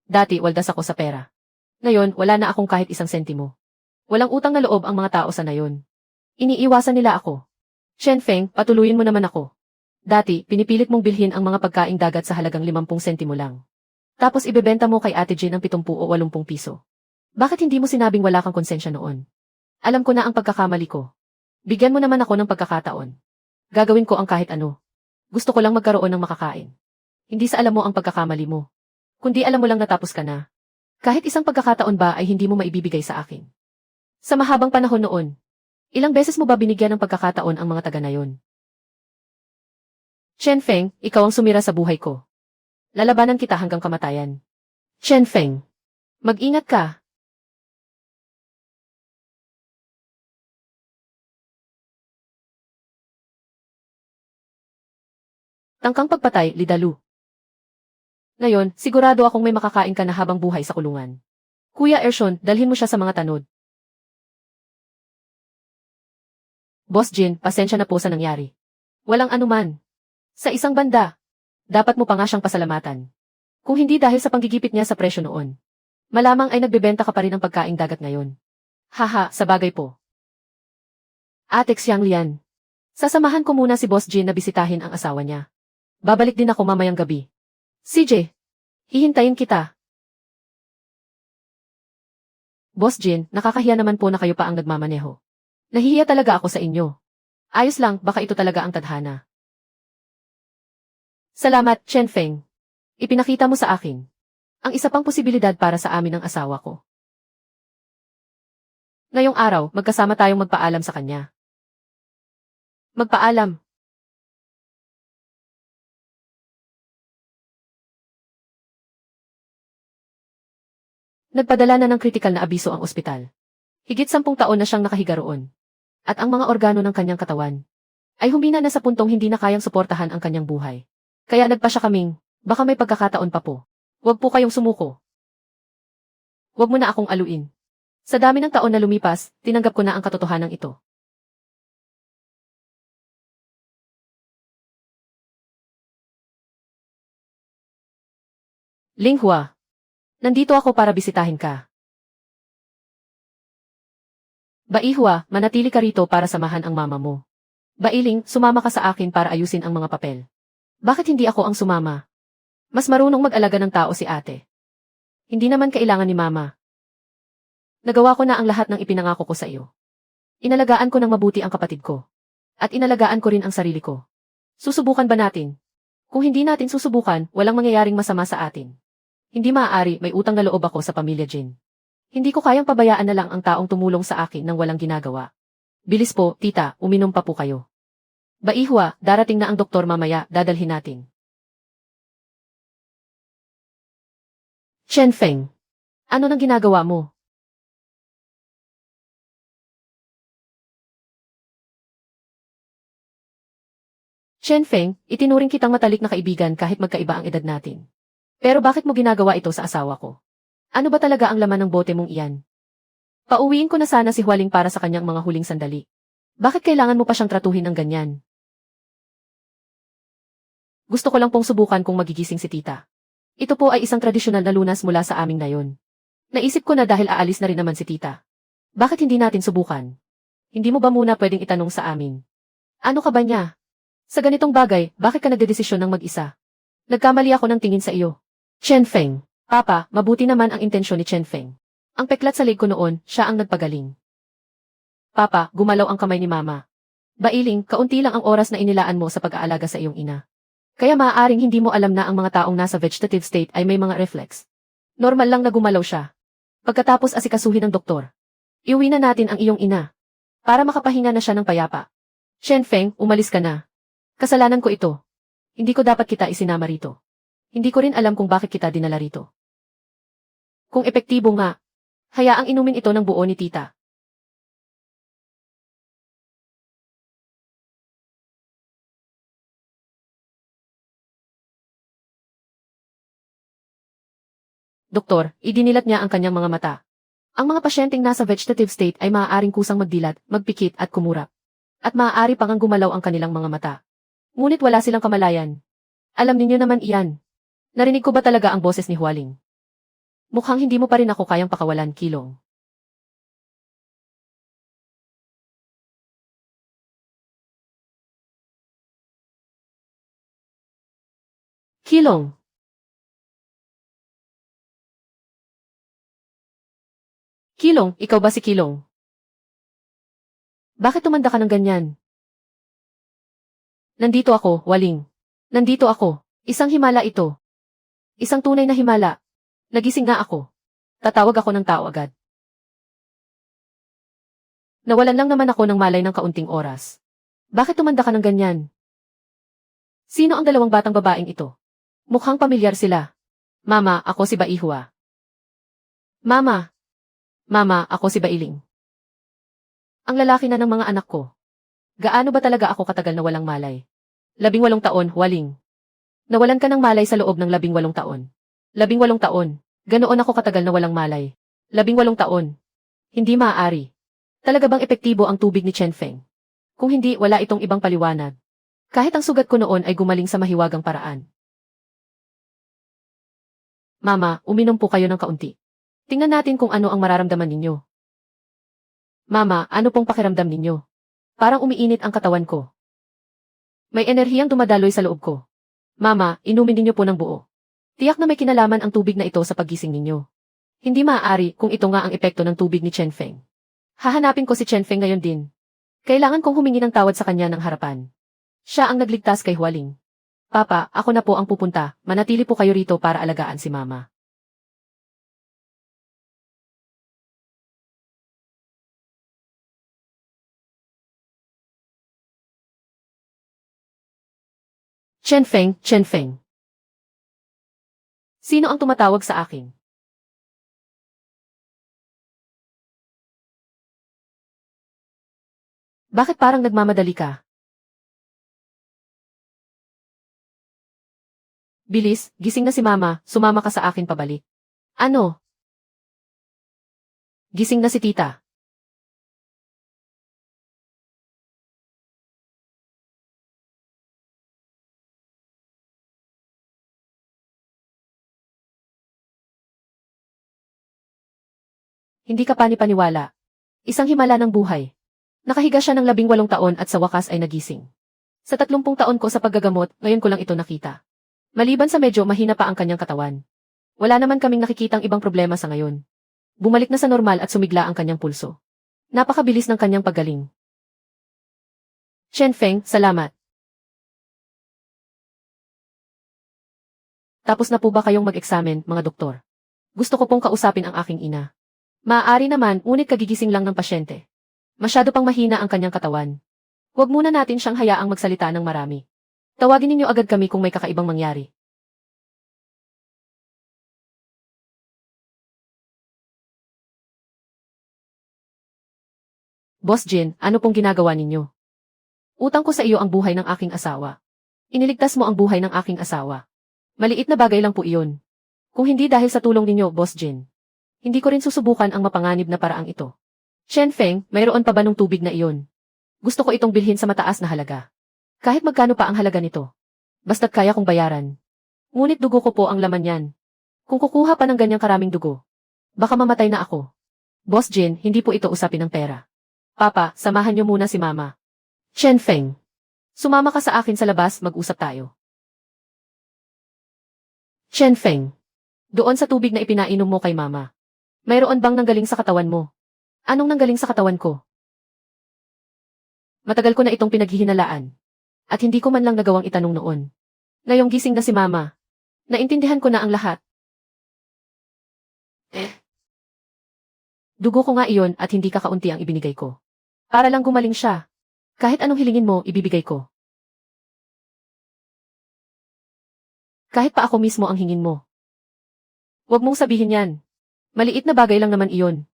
Dati, waldas ako sa pera. Ngayon, wala na akong kahit isang sentimo. Walang utang na loob ang mga tao sa nayon. Iniiwasan nila ako. Shen Feng, patuluyin mo naman ako. Dati, pinipilit mong bilhin ang mga pagkaing dagat sa halagang 50 sentimo lang. Tapos ibebenta mo kay Ate Jin ng 70 o 80 piso. Bakit hindi mo sinabing wala kang konsensya noon? Alam ko na ang pagkakamali ko. Bigyan mo naman ako ng pagkakataon. Gagawin ko ang kahit ano. Gusto ko lang magkaroon ng makakain. Hindi sa alam mo ang pagkakamali mo. Kundi alam mo lang natapos ka na. Kahit isang pagkakataon ba ay hindi mo maibibigay sa akin. Sa mahabang panahon noon, ilang beses mo ba binigyan ng pagkakataon ang mga taga na yon? Chen Feng, ikaw ang sumira sa buhay ko. Lalabanan kita hanggang kamatayan. Chen Feng, mag-ingat ka. Tangkang pagpatay, Lidalu. Ngayon, sigurado akong may makakain ka na habang buhay sa kulungan. Kuya Ershon, dalhin mo siya sa mga tanod. Boss Jin, pasensya na po sa nangyari. Walang anuman. Sa isang banda, dapat mo pa nga siyang pasalamatan. Kung hindi dahil sa panggigipit niya sa presyo noon. Malamang ay nagbebenta ka pa rin ng pagkaing dagat ngayon. Haha, sa bagay po. Ate Xianglian, sasamahan ko muna si Boss Jin na bisitahin ang asawa niya. Babalik din ako mamayang gabi. CJ, hihintayin kita. Boss Jin, nakakahiya naman po na kayo pa ang nagmamaneho. Nahihiya talaga ako sa inyo. Ayos lang, baka ito talaga ang tadhana. Salamat, Chen Feng. Ipinakita mo sa akin ang isa pang posibilidad para sa amin ng asawa ko. Ngayong araw, magkasama tayong magpaalam sa kanya. Magpaalam. Nagpadala na ng kritikal na abiso ang ospital. Higit 10 taon na siyang nakahiga roon. At ang mga organo ng kanyang katawan ay humina na sa puntong hindi na kayang suportahan ang kanyang buhay. Kaya nagpa siya kaming, baka may pagkakataon pa po. Huwag po kayong sumuko. Huwag mo na akong aluin. Sa dami ng taon na lumipas, tinanggap ko na ang katotohanan ito. Linghua, nandito ako para bisitahin ka. Baihua, manatili ka rito para samahan ang mama mo. Bailing, sumama ka sa akin para ayusin ang mga papel. Bakit hindi ako ang sumama? Mas marunong mag-alaga ng tao si ate. Hindi naman kailangan ni mama. Nagawa ko na ang lahat ng ipinangako ko sa iyo. Inalagaan ko ng mabuti ang kapatid ko. At inalagaan ko rin ang sarili ko. Susubukan ba natin? Kung hindi natin susubukan, walang mangyayaring masama sa atin. Hindi maaari, may utang na loob ako sa pamilya Jin. Hindi ko kayang pabayaan na lang ang taong tumulong sa akin nang walang ginagawa. Bilis po, tita, uminom pa po kayo. Baihua, darating na ang doktor mamaya, dadalhin natin. Chen Feng, ano nang ginagawa mo? Chen Feng, itinuring kitang matalik na kaibigan kahit magkaiba ang edad natin. Pero bakit mo ginagawa ito sa asawa ko? Ano ba talaga ang laman ng bote mong iyan? Pauwiin ko na sana si Hualing para sa kanyang mga huling sandali. Bakit kailangan mo pa siyang tratuhin ng ganyan? Gusto ko lang pong subukan kung magigising si tita. Ito po ay isang tradisyonal na lunas mula sa aming nayon. Naisip ko na dahil aalis na rin naman si tita. Bakit hindi natin subukan? Hindi mo ba muna pwedeng itanong sa amin? Ano ka ba niya? Sa ganitong bagay, bakit ka nagdedesisyon ng mag-isa? Nagkamali ako ng tingin sa iyo. Chen Feng. Papa, mabuti naman ang intensyon ni Chen Feng. Ang peklat sa leg ko noon, siya ang nagpagaling. Papa, gumalaw ang kamay ni Mama. Bailing, kaunti lang ang oras na inilaan mo sa pag-aalaga sa iyong ina. Kaya maaaring hindi mo alam na ang mga taong nasa vegetative state ay may mga reflex. Normal lang na gumalaw siya. Pagkatapos asikasuhin ng doktor, iuwi na natin ang iyong ina. Para makapahinga na siya ng payapa. Chen Feng, umalis ka na. Kasalanan ko ito. Hindi ko dapat kita isinama rito. Hindi ko rin alam kung bakit kita dinala rito. Kung epektibo nga, hayaang inumin ito ng buo ni tita. Doktor, idinilat niya ang kanyang mga mata. Ang mga pasyenteng nasa vegetative state ay maaaring kusang magdilat, magpikit at kumurap. At maaari pang gumalaw ang kanilang mga mata. Ngunit wala silang kamalayan. Alam ninyo naman iyan. Narinig ko ba talaga ang boses ni Hualing? Mukhang hindi mo pa rin ako kayang pakawalan, Kilong. Kilong. Kilong, ikaw ba si Kilong? Bakit tumanda ka ng ganyan? Nandito ako, Waling. Nandito ako. Isang himala ito. Isang tunay na himala. Nagising nga ako. Tatawag ako ng tao agad. Nawalan lang naman ako ng malay ng kaunting oras. Bakit tumanda ka ng ganyan? Sino ang dalawang batang babaeng ito? Mukhang pamilyar sila. Mama, ako si Baihua. Mama. Mama, ako si Bailing. Ang lalaki na ng mga anak ko. Gaano ba talaga ako katagal na walang malay? 18 taon, waling. Nawalan ka ng malay sa loob ng 18 taon. 18 taon. Ganoon ako katagal na walang malay. 18 taon. Hindi maaari. Talaga bang epektibo ang tubig ni Chen Feng? Kung hindi, wala itong ibang paliwanag. Kahit ang sugat ko noon ay gumaling sa mahiwagang paraan. Mama, uminom po kayo ng kaunti. Tingnan natin kung ano ang mararamdaman ninyo. Mama, ano pong pakiramdam ninyo? Parang umiinit ang katawan ko. May enerhiyang dumadaloy sa loob ko. Mama, inumin ninyo po ng buo. Tiyak na may kinalaman ang tubig na ito sa paggising ninyo. Hindi maaari kung ito nga ang epekto ng tubig ni Chen Feng. Hahanapin ko si Chen Feng ngayon din. Kailangan kong humingi ng tawad sa kanya ng harapan. Siya ang nagligtas kay Hualing. Papa, ako na po ang pupunta. Manatili po kayo rito para alagaan si Mama. Chen Feng, Chen Feng. Sino ang tumatawag sa akin? Bakit parang nagmamadali ka? Bilis, gising na si Mama, sumama ka sa akin pabalik. Ano? Gising na si Tita. Hindi ka pani-paniwala. Isang himala ng buhay. Nakahiga siya ng 18 taon at sa wakas ay nagising. Sa 30 taon ko sa paggagamot, ngayon ko lang ito nakita. Maliban sa medyo mahina pa ang kanyang katawan. Wala naman kaming nakikitang ibang problema sa ngayon. Bumalik na sa normal at sumigla ang kanyang pulso. Napakabilis ng kanyang paggaling. Chen Feng, salamat. Tapos na po ba kayong mag-eksamen, mga doktor? Gusto ko pong kausapin ang aking ina. Maaari naman, ngunit kagigising lang ng pasyente. Masyado pang mahina ang kanyang katawan. Huwag muna natin siyang hayaang magsalita ng marami. Tawagin ninyo agad kami kung may kakaibang mangyari. Boss Jin, ano pong ginagawa ninyo? Utang ko sa iyo ang buhay ng aking asawa. Iniligtas mo ang buhay ng aking asawa. Maliit na bagay lang po iyon. Kung hindi dahil sa tulong ninyo, Boss Jin, hindi ko rin susubukan ang mapanganib na paraang ito. Chen Feng, mayroon pa ba nung tubig na iyon? Gusto ko itong bilhin sa mataas na halaga. Kahit magkano pa ang halaga nito. Basta't kaya kong bayaran. Ngunit dugo ko po ang laman yan. Kung kukuha pa ng ganyang karaming dugo, baka mamatay na ako. Boss Jin, hindi po ito usapin ng pera. Papa, samahan niyo muna si Mama. Chen Feng, sumama ka sa akin sa labas, mag-usap tayo. Chen Feng, doon sa tubig na ipinainom mo kay Mama, mayroon bang nanggaling sa katawan mo? Anong nanggaling sa katawan ko? Matagal ko na itong pinaghihinalaan. At hindi ko man lang nagawang itanong noon. Ngayong gising na si Mama, naintindihan ko na ang lahat. Dugo ko nga iyon at hindi kakaunti ang ibinigay ko. Para lang gumaling siya. Kahit anong hilingin mo, ibibigay ko. Kahit pa ako mismo ang hingin mo. Huwag mong sabihin yan. Maliit na bagay lang naman iyon.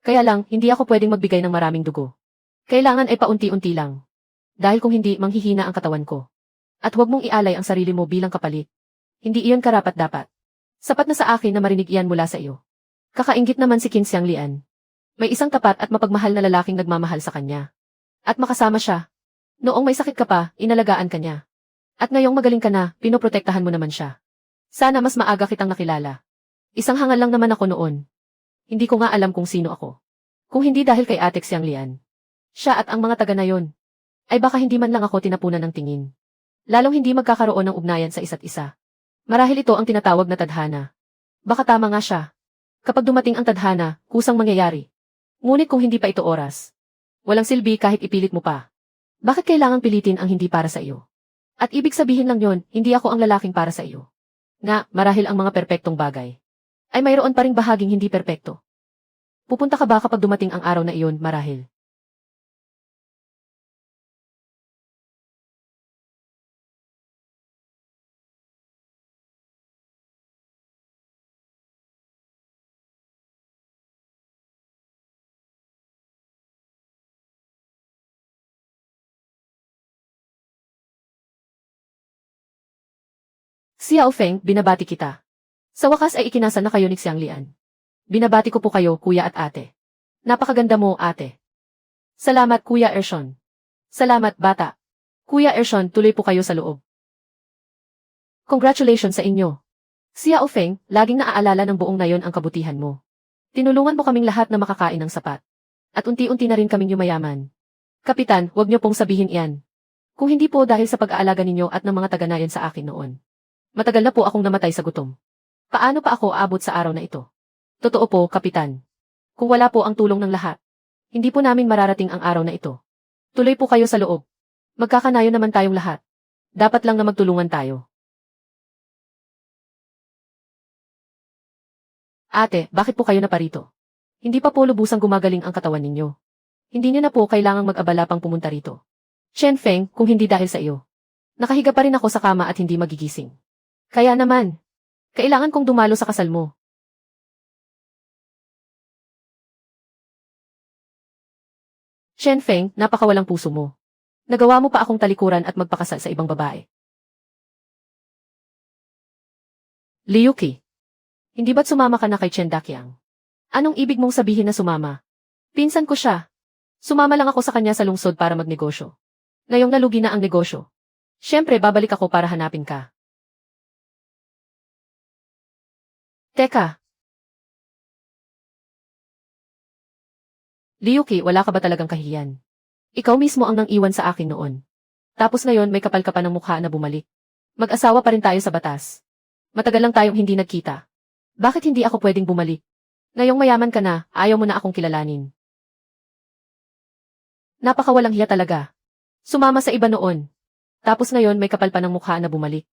Kaya lang, hindi ako pwedeng magbigay ng maraming dugo. Kailangan ay paunti-unti lang. Dahil kung hindi, manghihina ang katawan ko. At huwag mong ialay ang sarili mo bilang kapalit. Hindi iyon karapat-dapat. Sapat na sa akin na marinig iyan mula sa iyo. Kakainggit naman si Qin Xianglian. May isang tapat at mapagmahal na lalaking nagmamahal sa kanya. At makasama siya. Noong may sakit ka pa, inalagaan ka niya. At ngayong magaling ka na, pinoprotektahan mo naman siya. Sana mas maaga kitang nakilala. Isang hangal lang naman ako noon. Hindi ko nga alam kung sino ako. Kung hindi dahil kay Ate Xianglian. Siya at ang mga taga na yon, ay baka hindi man lang ako tinapunan ng tingin. Lalong hindi magkakaroon ng ugnayan sa isa't isa. Marahil ito ang tinatawag na tadhana. Baka tama nga siya. Kapag dumating ang tadhana, kusang mangyayari. Ngunit kung hindi pa ito oras, walang silbi kahit ipilit mo pa. Bakit kailangang pilitin ang hindi para sa iyo? At ibig sabihin lang yon, hindi ako ang lalaking para sa iyo. Nga, marahil ang mga perpektong bagay ay mayroon pa ring bahaging hindi perpekto. Pupunta ka ba kapag dumating ang araw na iyon, marahil? Xiao Feng, binabati kita. Sa wakas ay ikinasal na kayo ni Xianglian. Binabati ko po kayo, kuya at ate. Napakaganda mo, ate. Salamat, Kuya Ershon. Salamat, bata. Kuya Ershon, tuloy po kayo sa loob. Congratulations sa inyo. Xiao Feng, laging naaalala ng buong nayon ang kabutihan mo. Tinulungan mo kaming lahat na makakain ng sapat. At unti-unti na rin kaming yumayaman. Kapitan, huwag niyo pong sabihin iyan. Kung hindi po dahil sa pag-aalaga ninyo at ng mga taga-nayon sa akin noon. Matagal na po akong namatay sa gutom. Paano pa ako aabot sa araw na ito? Totoo po, Kapitan. Kung wala po ang tulong ng lahat, hindi po namin mararating ang araw na ito. Tuloy po kayo sa loob. Magkakanayo naman tayong lahat. Dapat lang na magtulungan tayo. Ate, bakit po kayo naparito? Hindi pa po lubusang gumagaling ang katawan ninyo. Hindi niyo na po kailangang mag-abala pang pumunta rito. Chen Feng, kung hindi dahil sa iyo. Nakahiga pa rin ako sa kama at hindi magigising. Kaya naman, kailangan kong dumalo sa kasal mo. Chen Feng, napakawalang puso mo. Nagawa mo pa akong talikuran at magpakasal sa ibang babae. Liu Qi, hindi ba't sumama ka na kay Chen Daqiang? Anong ibig mong sabihin na sumama? Pinsan ko siya. Sumama lang ako sa kanya sa lungsod para magnegosyo. Ngayong nalugi na ang negosyo. Siyempre babalik ako para hanapin ka. Teka. Liu Qi, wala ka ba talagang kahiyan? Ikaw mismo ang nang iwan sa akin noon. Tapos ngayon may kapal ka pa ng mukha na bumalik. Mag-asawa pa rin tayo sa batas. Matagal lang tayong hindi nagkita. Bakit hindi ako pwedeng bumalik? Ngayong mayaman ka na, ayaw mo na akong kilalanin. Napakawalang hiya talaga. Sumama sa iba noon. Tapos ngayon may kapal pa ng mukha na bumalik.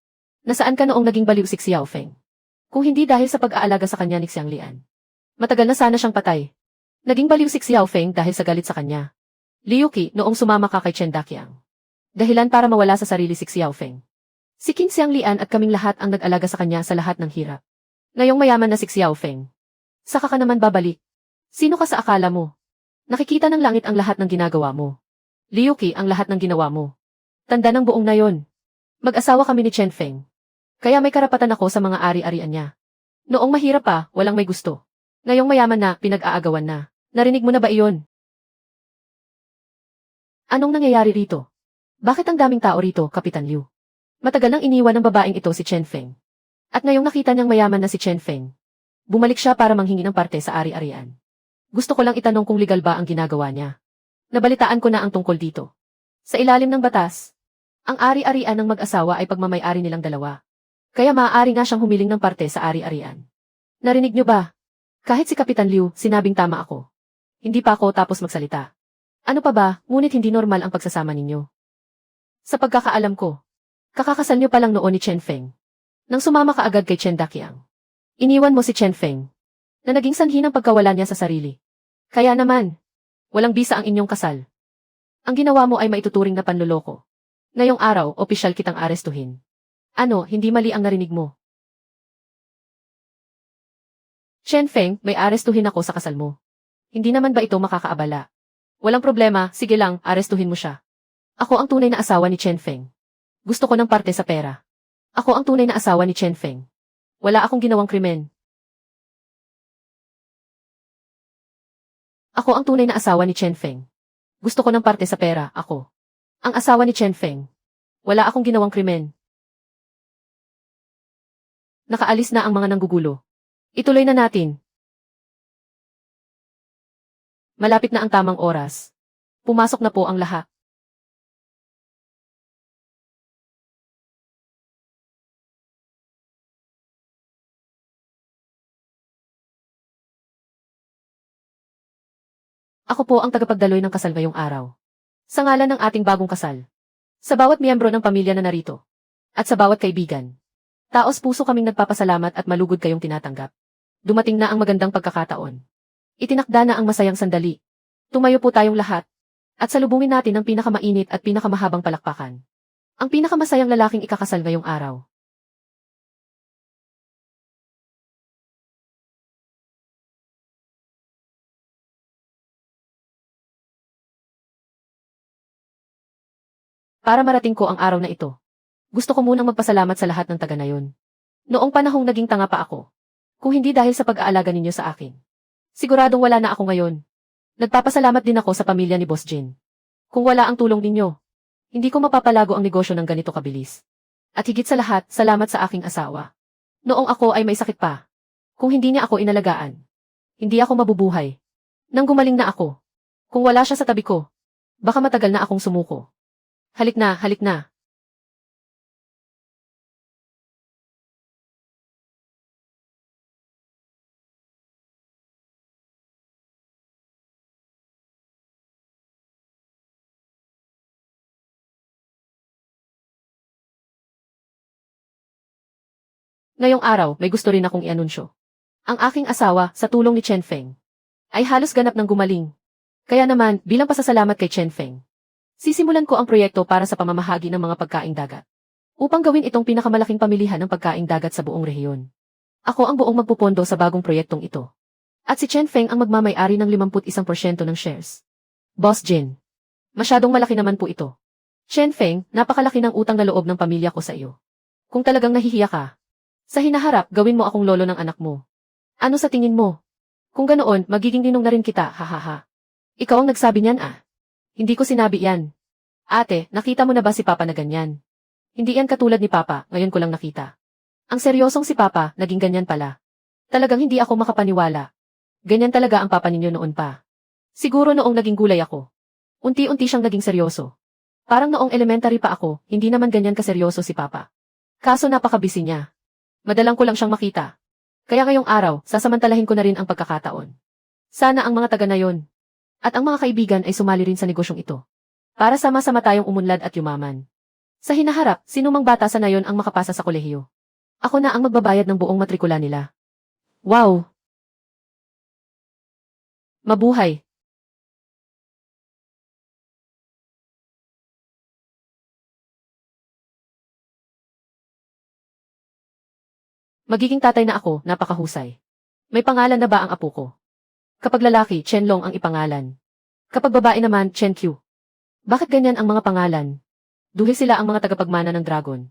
Nasaan ka noong naging baliw si Xiao Feng? Kung hindi dahil sa pag-aalaga sa kanya ni Xianglian. Matagal na sana siyang patay. Naging baliw si Xiao Feng dahil sa galit sa kanya. Liu Qi, noong sumama ka kay Chen Daqiang. Dahilan para mawala sa sarili si Xiao Feng. Si Qin Xianglian at kaming lahat ang nag-alaga sa kanya sa lahat ng hirap. Ngayong mayaman na si Xiao Feng. Saka ka naman babalik. Sino ka sa akala mo? Nakikita ng langit ang lahat ng ginagawa mo. Liu Qi, ang lahat ng ginawa mo. Tanda ng buong nayon. Mag-asawa kami ni Chen Feng. Kaya may karapatan ako sa mga ari-arian niya. Noong mahirap pa, walang may gusto. Ngayong mayaman na, pinag-aagawan na. Narinig mo na ba iyon? Anong nangyayari rito? Bakit ang daming tao rito, Kapitan Liu? Matagal nang iniwan ng babaeng ito si Chen Feng. At ngayong nakita niyang mayaman na si Chen Feng, bumalik siya para manghingi ng parte sa ari-arian. Gusto ko lang itanong kung legal ba ang ginagawa niya. Nabalitaan ko na ang tungkol dito. Sa ilalim ng batas, ang ari-arian ng mag-asawa ay pagmamay-ari nilang dalawa. Kaya maaari nga siyang humiling ng parte sa ari-arian. Narinig niyo ba? Kahit si Kapitan Liu, sinabing tama ako. Hindi pa ako tapos magsalita. Ano pa ba, ngunit hindi normal ang pagsasama ninyo. Sa pagkakaalam ko, kakakasal niyo pa lang noon ni Chen Feng. Nang sumama ka agad kay Chen Daqiang. Iniwan mo si Chen Feng, na naging sanhi ng pagkawala niya sa sarili. Kaya naman, walang bisa ang inyong kasal. Ang ginawa mo ay maituturing na panloloko. Ngayong araw, opisyal kitang arestuhin. Ano, hindi mali ang narinig mo? Chen Feng, may arestuhin ako sa kasal mo. Hindi naman ba ito makakaabala? Walang problema, sige lang, arestuhin mo siya. Ako ang tunay na asawa ni Chen Feng. Gusto ko ng parte sa pera. Ako ang tunay na asawa ni Chen Feng. Wala akong ginawang krimen. Ako ang tunay na asawa ni Chen Feng. Gusto ko ng parte sa pera, ako. Ang asawa ni Chen Feng. Wala akong ginawang krimen. Nakaalis na ang mga nanggugulo. Ituloy na natin. Malapit na ang tamang oras. Pumasok na po ang lahat. Ako po ang tagapagdaloy ng kasal ngayong araw. Sa ngalan ng ating bagong kasal. Sa bawat miyembro ng pamilya na narito. At sa bawat kaibigan. Taos puso kaming nagpapasalamat at malugod kayong tinatanggap. Dumating na ang magandang pagkakataon. Itinakda na ang masayang sandali. Tumayo po tayong lahat. At salubungin natin ang pinakamainit at pinakamahabang palakpakan. Ang pinakamasayang lalaking ikakasal ngayong araw. Para marating ko ang araw na ito. Gusto ko munang magpasalamat sa lahat ng taga nayon. Noong panahong naging tanga pa ako. Kung hindi dahil sa pag-aalaga ninyo sa akin. Siguradong wala na ako ngayon. Nagpapasalamat din ako sa pamilya ni Boss Jin. Kung wala ang tulong ninyo, hindi ko mapapalago ang negosyo ng ganito kabilis. At higit sa lahat, salamat sa aking asawa. Noong ako ay may sakit pa. Kung hindi niya ako inalagaan, hindi ako mabubuhay. Nang gumaling na ako. Kung wala siya sa tabi ko, baka matagal na akong sumuko. Halik na, halik na. Ngayong araw, may gusto rin akong ianunsyo. Ang aking asawa, sa tulong ni Chen Feng, ay halos ganap ng gumaling. Kaya naman, bilang pasasalamat kay Chen Feng, sisimulan ko ang proyekto para sa pamamahagi ng mga pagkaing dagat. Upang gawin itong pinakamalaking pamilihan ng pagkaing dagat sa buong rehiyon. Ako ang buong magpupondo sa bagong proyektong ito. At si Chen Feng ang magmamay-ari ng 51% ng shares. Boss Jin. Masyadong malaki naman po ito. Chen Feng, napakalaki ng utang na loob ng pamilya ko sa iyo. Kung talagang nahihiya ka, sa hinaharap, gawin mo akong lolo ng anak mo. Ano sa tingin mo? Kung ganoon, magiging ninong na rin kita, hahaha. Ikaw ang nagsabi niyan ah. Hindi ko sinabi yan. Ate, nakita mo na ba si Papa na ganyan? Hindi yan katulad ni Papa, ngayon ko lang nakita. Ang seryosong si Papa, naging ganyan pala. Talagang hindi ako makapaniwala. Ganyan talaga ang Papa ninyo noon pa. Siguro noong naging gulay ako. Unti-unti siyang naging seryoso. Parang noong elementary pa ako, hindi naman ganyan kaseryoso si Papa. Kaso napakabisi niya. Madalang ko lang siyang makita. Kaya ngayong araw, sasamantalahin ko na rin ang pagkakataon. Sana ang mga taga nayon at ang mga kaibigan ay sumali rin sa negosyong ito. Para sama-sama tayong umunlad at yumaman. Sa hinaharap, sinumang bata sa nayon ang makapasa sa kolehiyo. Ako na ang magbabayad ng buong matrikula nila. Wow! Mabuhay! Magiging tatay na ako, napakahusay. May pangalan na ba ang apo ko? Kapag lalaki, Chenlong ang ipangalan. Kapag babae naman, Chenkyu. Bakit ganyan ang mga pangalan? Duhi sila ang mga tagapagmana ng dragon.